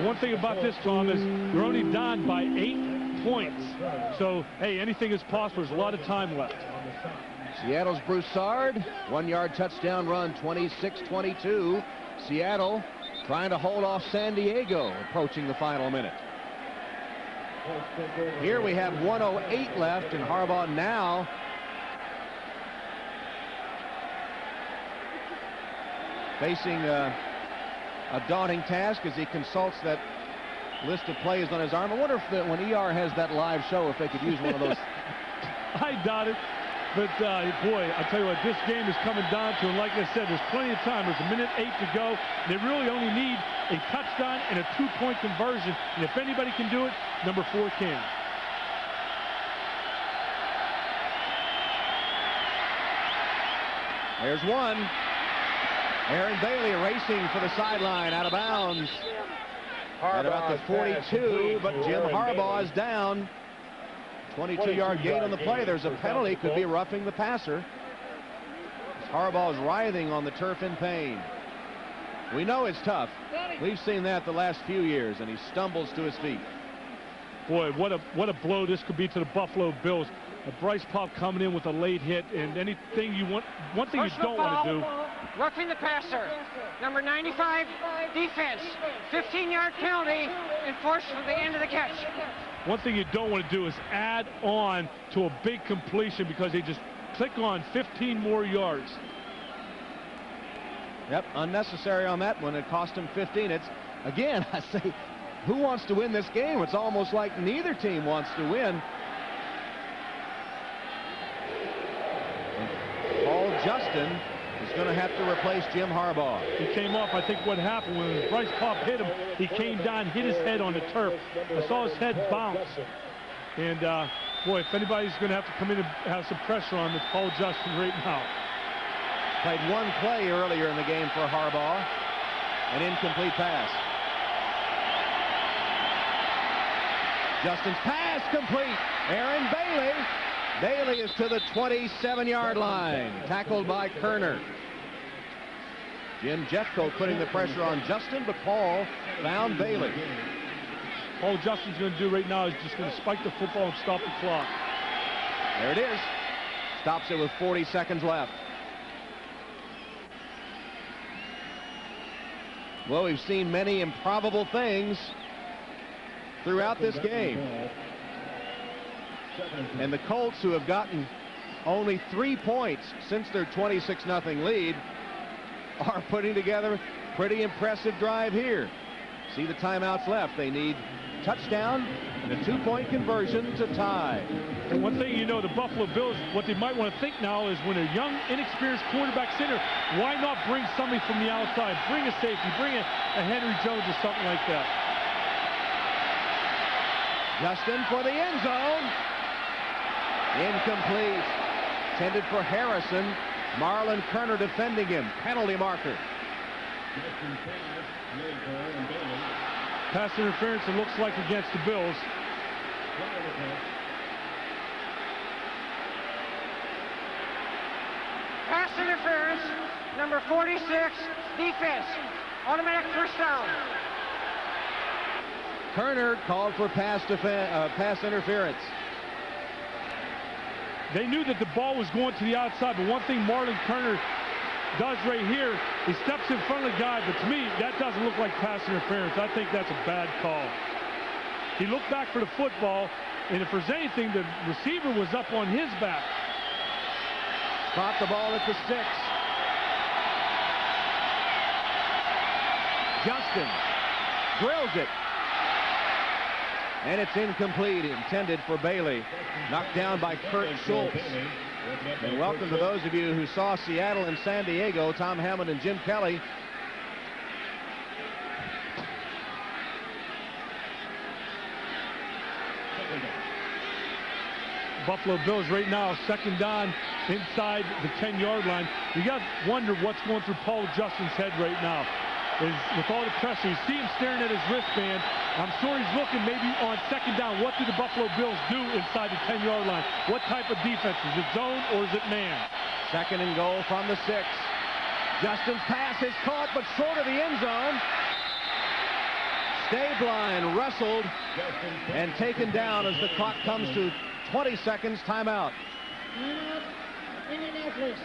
Speaker 2: One thing about this, Tom, is they're only down by 8 points. So, hey, anything is possible. There's a lot of time left.
Speaker 1: Seattle's Broussard, 1-yard touchdown run, 26-22. Seattle trying to hold off San Diego, approaching the final minute. Here we have 1:08 left, and Harbaugh now facing a daunting task as he consults that list of plays on his arm. I wonder if when ER has that live show, if they could use one of those.
Speaker 2: I doubt it. But, boy, I tell you what, this game is coming down to, and like I said, there's plenty of time. There's 1:08 to go. They really only need a touchdown and a 2-point conversion. And if anybody can do it, number 4 can.
Speaker 1: There's one. Aaron Bailey racing for the sideline, out of bounds. At about the 42, but Jim Harbaugh is down. 22-yard gain on the play. There's a penalty. Could be roughing the passer. Harbaugh is writhing on the turf in pain. We know it's tough. We've seen that the last few years, and he stumbles to his feet.
Speaker 2: Boy, what a blow this could be to the Buffalo Bills. Bryce Pop coming in with a late hit, and anything you want, one thing you don't want to do.
Speaker 3: Roughing the passer. Number 95, defense. 15-yard penalty enforced for the end of the catch.
Speaker 2: One thing you don't want to do is add on to a big completion because they just click on 15 more yards.
Speaker 1: Yep, unnecessary on that one. It cost him 15. It's, again, I say, who wants to win this game? It's almost like neither team wants to win. And Paul Justin is going to have to replace Jim Harbaugh.
Speaker 2: He came off. I think what happened when Bryce Pop hit him, he came down, hit his head on the turf. I saw his head bounce. And, boy, if anybody's going to have to come in and have some pressure on him, it's Paul Justin right now.
Speaker 1: Played one play earlier in the game for Harbaugh. An incomplete pass. Justin's pass complete. Aaron Bailey. Bailey is to the 27-yard line. Tackled by Kerner. Jim Jeffcoat putting the pressure on Justin, but Paul found Bailey.
Speaker 2: All Justin's going to do right now is just going to spike the football and stop the clock.
Speaker 1: There it is. Stops it with 40 seconds left. Well, we've seen many improbable things throughout this game. And the Colts, who have gotten only 3 points since their 26-0 lead, are putting together a pretty impressive drive here. See the timeouts left. They need touchdown and a 2-point conversion to tie.
Speaker 2: And one thing you know, the Buffalo Bills, what they might want to think now is when a young, inexperienced quarterback center, why not bring somebody from the outside? Bring a safety, bring a Henry Jones or something like that.
Speaker 1: Justin for the end zone. Incomplete. Intended for Harrison. Marlon Kerner defending him. Penalty marker.
Speaker 2: Pass interference, it looks like, against the Bills.
Speaker 3: Pass interference, number 46, defense. Automatic first down.
Speaker 1: Kerner called for pass interference.
Speaker 2: They knew that the ball was going to the outside, but one thing Marlon Kerner does right here, he steps in front of the guy, but to me, that doesn't look like pass interference. I think that's a bad call. He looked back for the football, and if there's anything, the receiver was up on his back.
Speaker 1: Caught the ball at the 6. Justin drills it. And it's incomplete, intended for Bailey. Knocked down by Kurt Schultz. And welcome to those of you who saw Seattle and San Diego. Tom Hammond and Jim Kelly.
Speaker 2: Buffalo Bills right now, second down inside the 10-yard line. You got to wonder what's going through Paul Justin's head right now. With all the pressure, you see him staring at his wristband. I'm sure he's looking maybe on second down. What do the Buffalo Bills do inside the 10-yard line? What type of defense? Is it zone or is it man?
Speaker 1: Second and goal from the 6. Justin's pass is caught, but short of the end zone. Stabline wrestled and taken down as the clock comes to 20 seconds. Timeout.
Speaker 12: Indianapolis.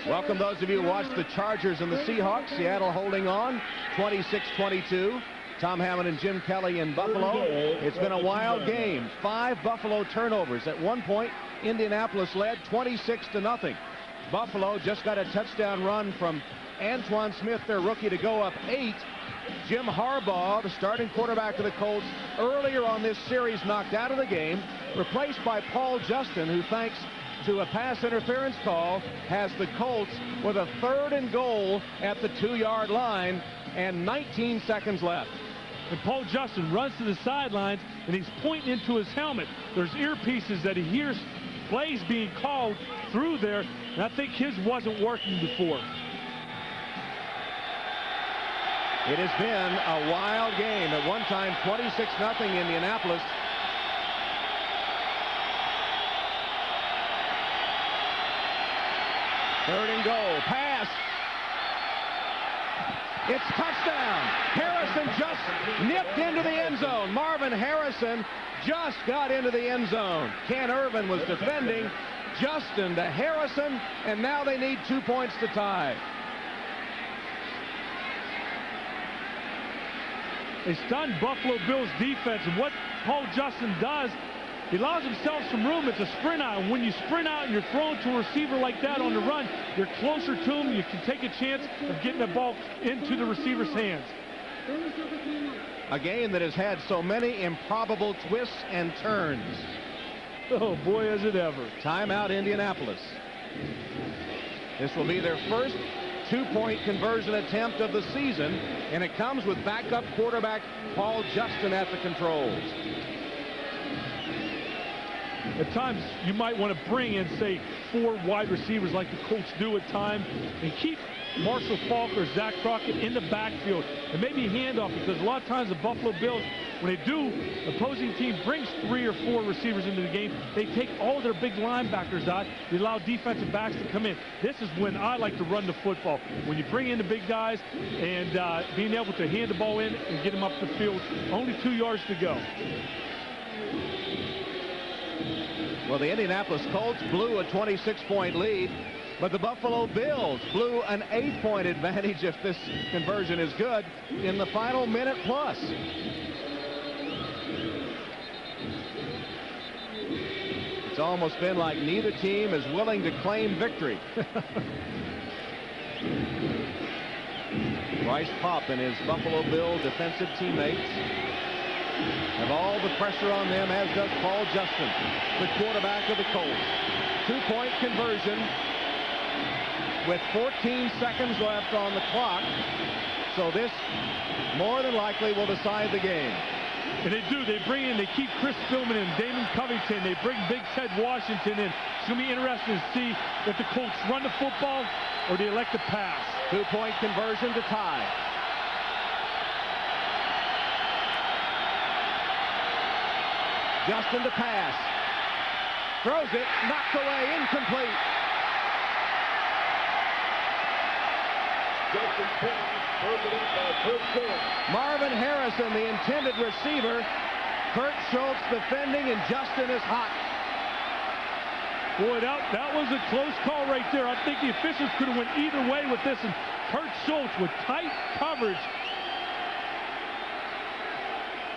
Speaker 1: Welcome those of you who watched the Chargers and the Seahawks. Seattle holding on 26-22. Tom Hammond and Jim Kelly in Buffalo. It's been a wild game. 5 Buffalo turnovers. At one point, Indianapolis led 26-0. Buffalo just got a touchdown run from Antoine Smith, their rookie, to go up 8. Jim Harbaugh, the starting quarterback of the Colts, earlier on this series knocked out of the game, replaced by Paul Justin, who, thanks to a pass interference call, has the Colts with a 3rd and goal at the 2-yard line and 19 seconds left.
Speaker 2: And Paul Justin runs to the sidelines and he's pointing into his helmet. There's earpieces that he hears plays being called through there, and I think his wasn't working before.
Speaker 1: It has been a wild game. At one time, 26-0 Indianapolis. Third and goal. Pass. It's touchdown. Harrison just nipped into the end zone. Marvin Harrison just got into the end zone. Ken Irvin was defending. Justin to Harrison, and now they need 2 points to tie.
Speaker 2: They stunned Buffalo Bills defense, and what Paul Justin does, he allows himself some room. It's a sprint out, and when you sprint out and you're thrown to a receiver like that on the run, you're closer to him. You can take a chance of getting the ball into the receiver's hands.
Speaker 1: A game that has had so many improbable twists and turns.
Speaker 2: Oh, boy, has it ever.
Speaker 1: Timeout, Indianapolis. This will be their first 2-point conversion attempt of the season, and it comes with backup quarterback Paul Justin at the controls.
Speaker 2: At times, you might want to bring in, say, 4 wide receivers like the Colts do at times, and keep Marshall Faulk or Zach Crockett in the backfield, and maybe a handoff, because a lot of times the Buffalo Bills, when they do, the opposing team brings 3 or 4 receivers into the game. They take all their big linebackers out. They allow defensive backs to come in. This is when I like to run the football. When you bring in the big guys and being able to hand the ball in and get them up the field. Only 2 yards to go.
Speaker 1: Well, the Indianapolis Colts blew a 26-point lead, but the Buffalo Bills blew an 8-point advantage, if this conversion is good, in the final minute plus. It's almost been like neither team is willing to claim victory. Bryce Popp and his Buffalo Bill defensive teammates have all the pressure on them, as does Paul Justin, the quarterback of the Colts. 2-point conversion with 14 seconds left on the clock. So this more than likely will decide the game.
Speaker 2: And they do. They bring in, they keep Chris Spillman and Damon Covington. They bring Big Ted Washington in. It's going to be interesting to see if the Colts run the football or they elect to pass.
Speaker 1: 2-point conversion to tie. Justin to pass. Throws it, knocked away, incomplete. Marvin Harrison, the intended receiver. Kurt Schultz defending, and Justin is hot.
Speaker 2: Boy, that was a close call right there. I think the officials could have went either way with this, and Kurt Schultz with tight coverage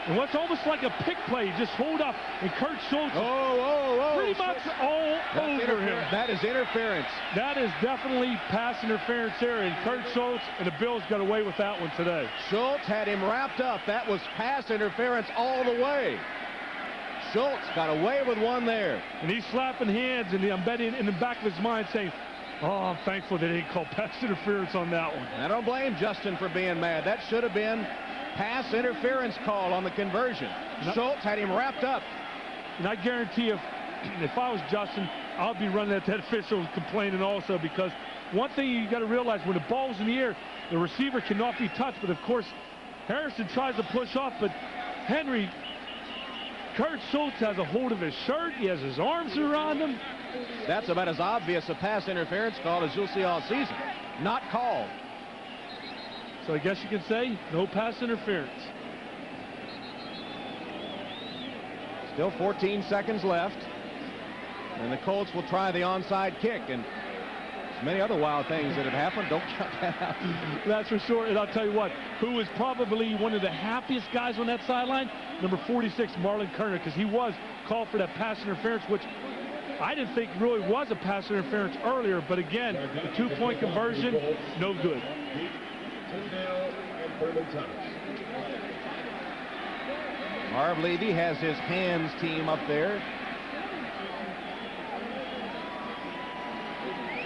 Speaker 2: And what's almost like a pick play, just hold up, and Kurt Schultz pretty much all over him.
Speaker 1: That is interference.
Speaker 2: That is definitely pass interference there, and Kurt Schultz and the Bills got away with that one today.
Speaker 1: Schultz had him wrapped up. That was pass interference all the way. Schultz got away with one there.
Speaker 2: And he's slapping hands, and I'm betting in the back of his mind saying, oh, I'm thankful they didn't call pass interference on that one.
Speaker 1: I don't blame Justin for being mad. That should have been pass interference call on the conversion. Schultz had him wrapped up.
Speaker 2: And I guarantee if I was Justin, I'll be running at that official complaining also, because one thing you got to realize, when the ball's in the air, the receiver cannot be touched. But of course, Harrison tries to push off, but Kurt Schultz has a hold of his shirt. He has his arms around him.
Speaker 1: That's about as obvious a pass interference call as you'll see all season. Not called.
Speaker 2: So I guess you can say no pass interference.
Speaker 1: Still 14 seconds left. And the Colts will try the onside kick. And many other wild things that have happened. Don't count that out.
Speaker 2: That's for sure. And I'll tell you what, who was probably one of the happiest guys on that sideline? Number 46, Marlon Kerner, because he was called for that pass interference, which I didn't think really was a pass interference earlier. But again, the two-point conversion, no good.
Speaker 1: Marv Levy has his hands team up there.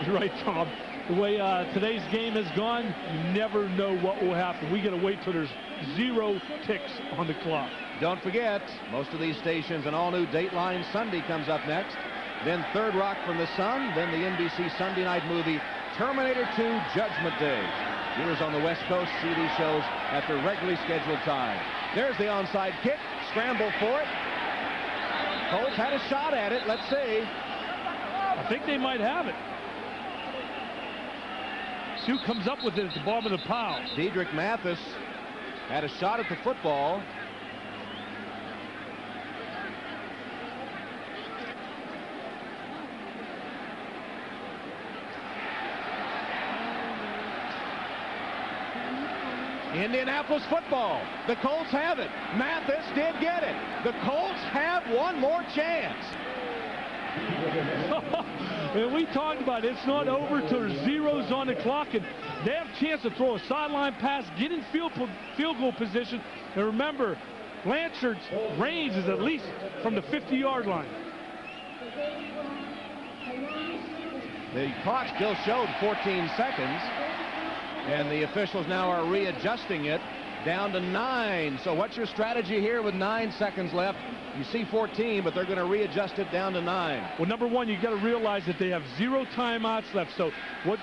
Speaker 2: You're right, Tom. The way today's game has gone, you never know what will happen. We got to wait till there's 0 ticks on the clock.
Speaker 1: Don't forget, most of these stations, an all-new Dateline Sunday comes up next. Then Third Rock from the Sun. Then the NBC Sunday night movie Terminator 2 Judgment Day. Viewers on the West Coast see these shows at their regularly scheduled time. There's the onside kick. Scramble for it. Colts had a shot at it. Let's see.
Speaker 2: I think they might have it. See who comes up with it at the bottom of the pile.
Speaker 1: Dedrick Mathis had a shot at the football. Indianapolis football. The Colts have it. Mathis did get it. The Colts have one more chance.
Speaker 2: And we talked about it. It's not over till there's zeros on the clock, and they have a chance to throw a sideline pass, get in field goal position. And remember, Blanchard's range is at least from the 50-yard line.
Speaker 1: The clock still showed 14 seconds, and the officials now are readjusting it down to 9. So what's your strategy here with 9 seconds left? You see 14, but they're going to readjust it down to 9.
Speaker 2: Well, number one, you got to realize that they have 0 timeouts left. So what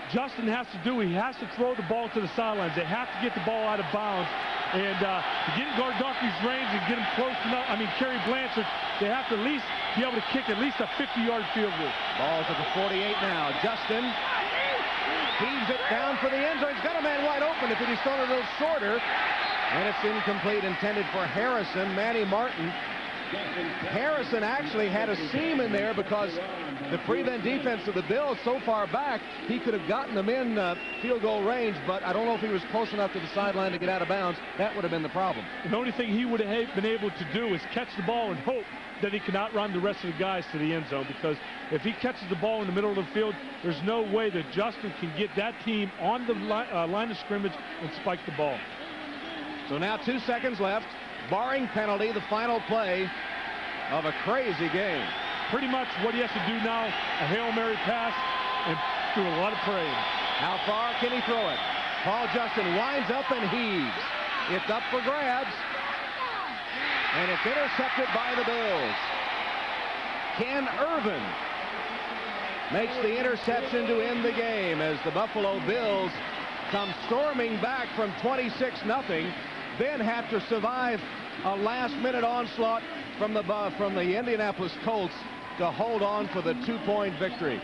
Speaker 2: Justin has to do, he has to throw the ball to the sidelines. They have to get the ball out of bounds. And to get in Gardoffy's range and get him close enough, Kerry Blanchard, they have to at least be able to kick at least a 50-yard field goal.
Speaker 1: Ball's at the 48 now. Justin heaves it down for the end zone. He's got a man wide open. If he'd thrown a little shorter, and it's incomplete, intended for Harrison. Manny Martin. Harrison actually had a seam in there because the prevent defense of the Bills so far back, he could have gotten them in field goal range, but I don't know if he was close enough to the sideline to get out of bounds. That would have been the problem.
Speaker 2: The only thing he would have been able to do is catch the ball and hope that he can outrun the rest of the guys to the end zone, because if he catches the ball in the middle of the field, there's no way that Justin can get that team on the line of scrimmage and spike the ball.
Speaker 1: So now 2 seconds left. Barring penalty, the final play of a crazy game.
Speaker 2: Pretty much what he has to do now, a Hail Mary pass and do a lot of praying.
Speaker 1: How far can he throw it? Paul Justin winds up and heaves. It's up for grabs. And it's intercepted by the Bills. Ken Irvin makes the interception to end the game as the Buffalo Bills come storming back from 26-0. Then have to survive a last-minute onslaught from the Indianapolis Colts to hold on for the 2-point victory.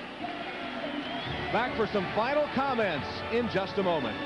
Speaker 1: Back for some final comments in just a moment.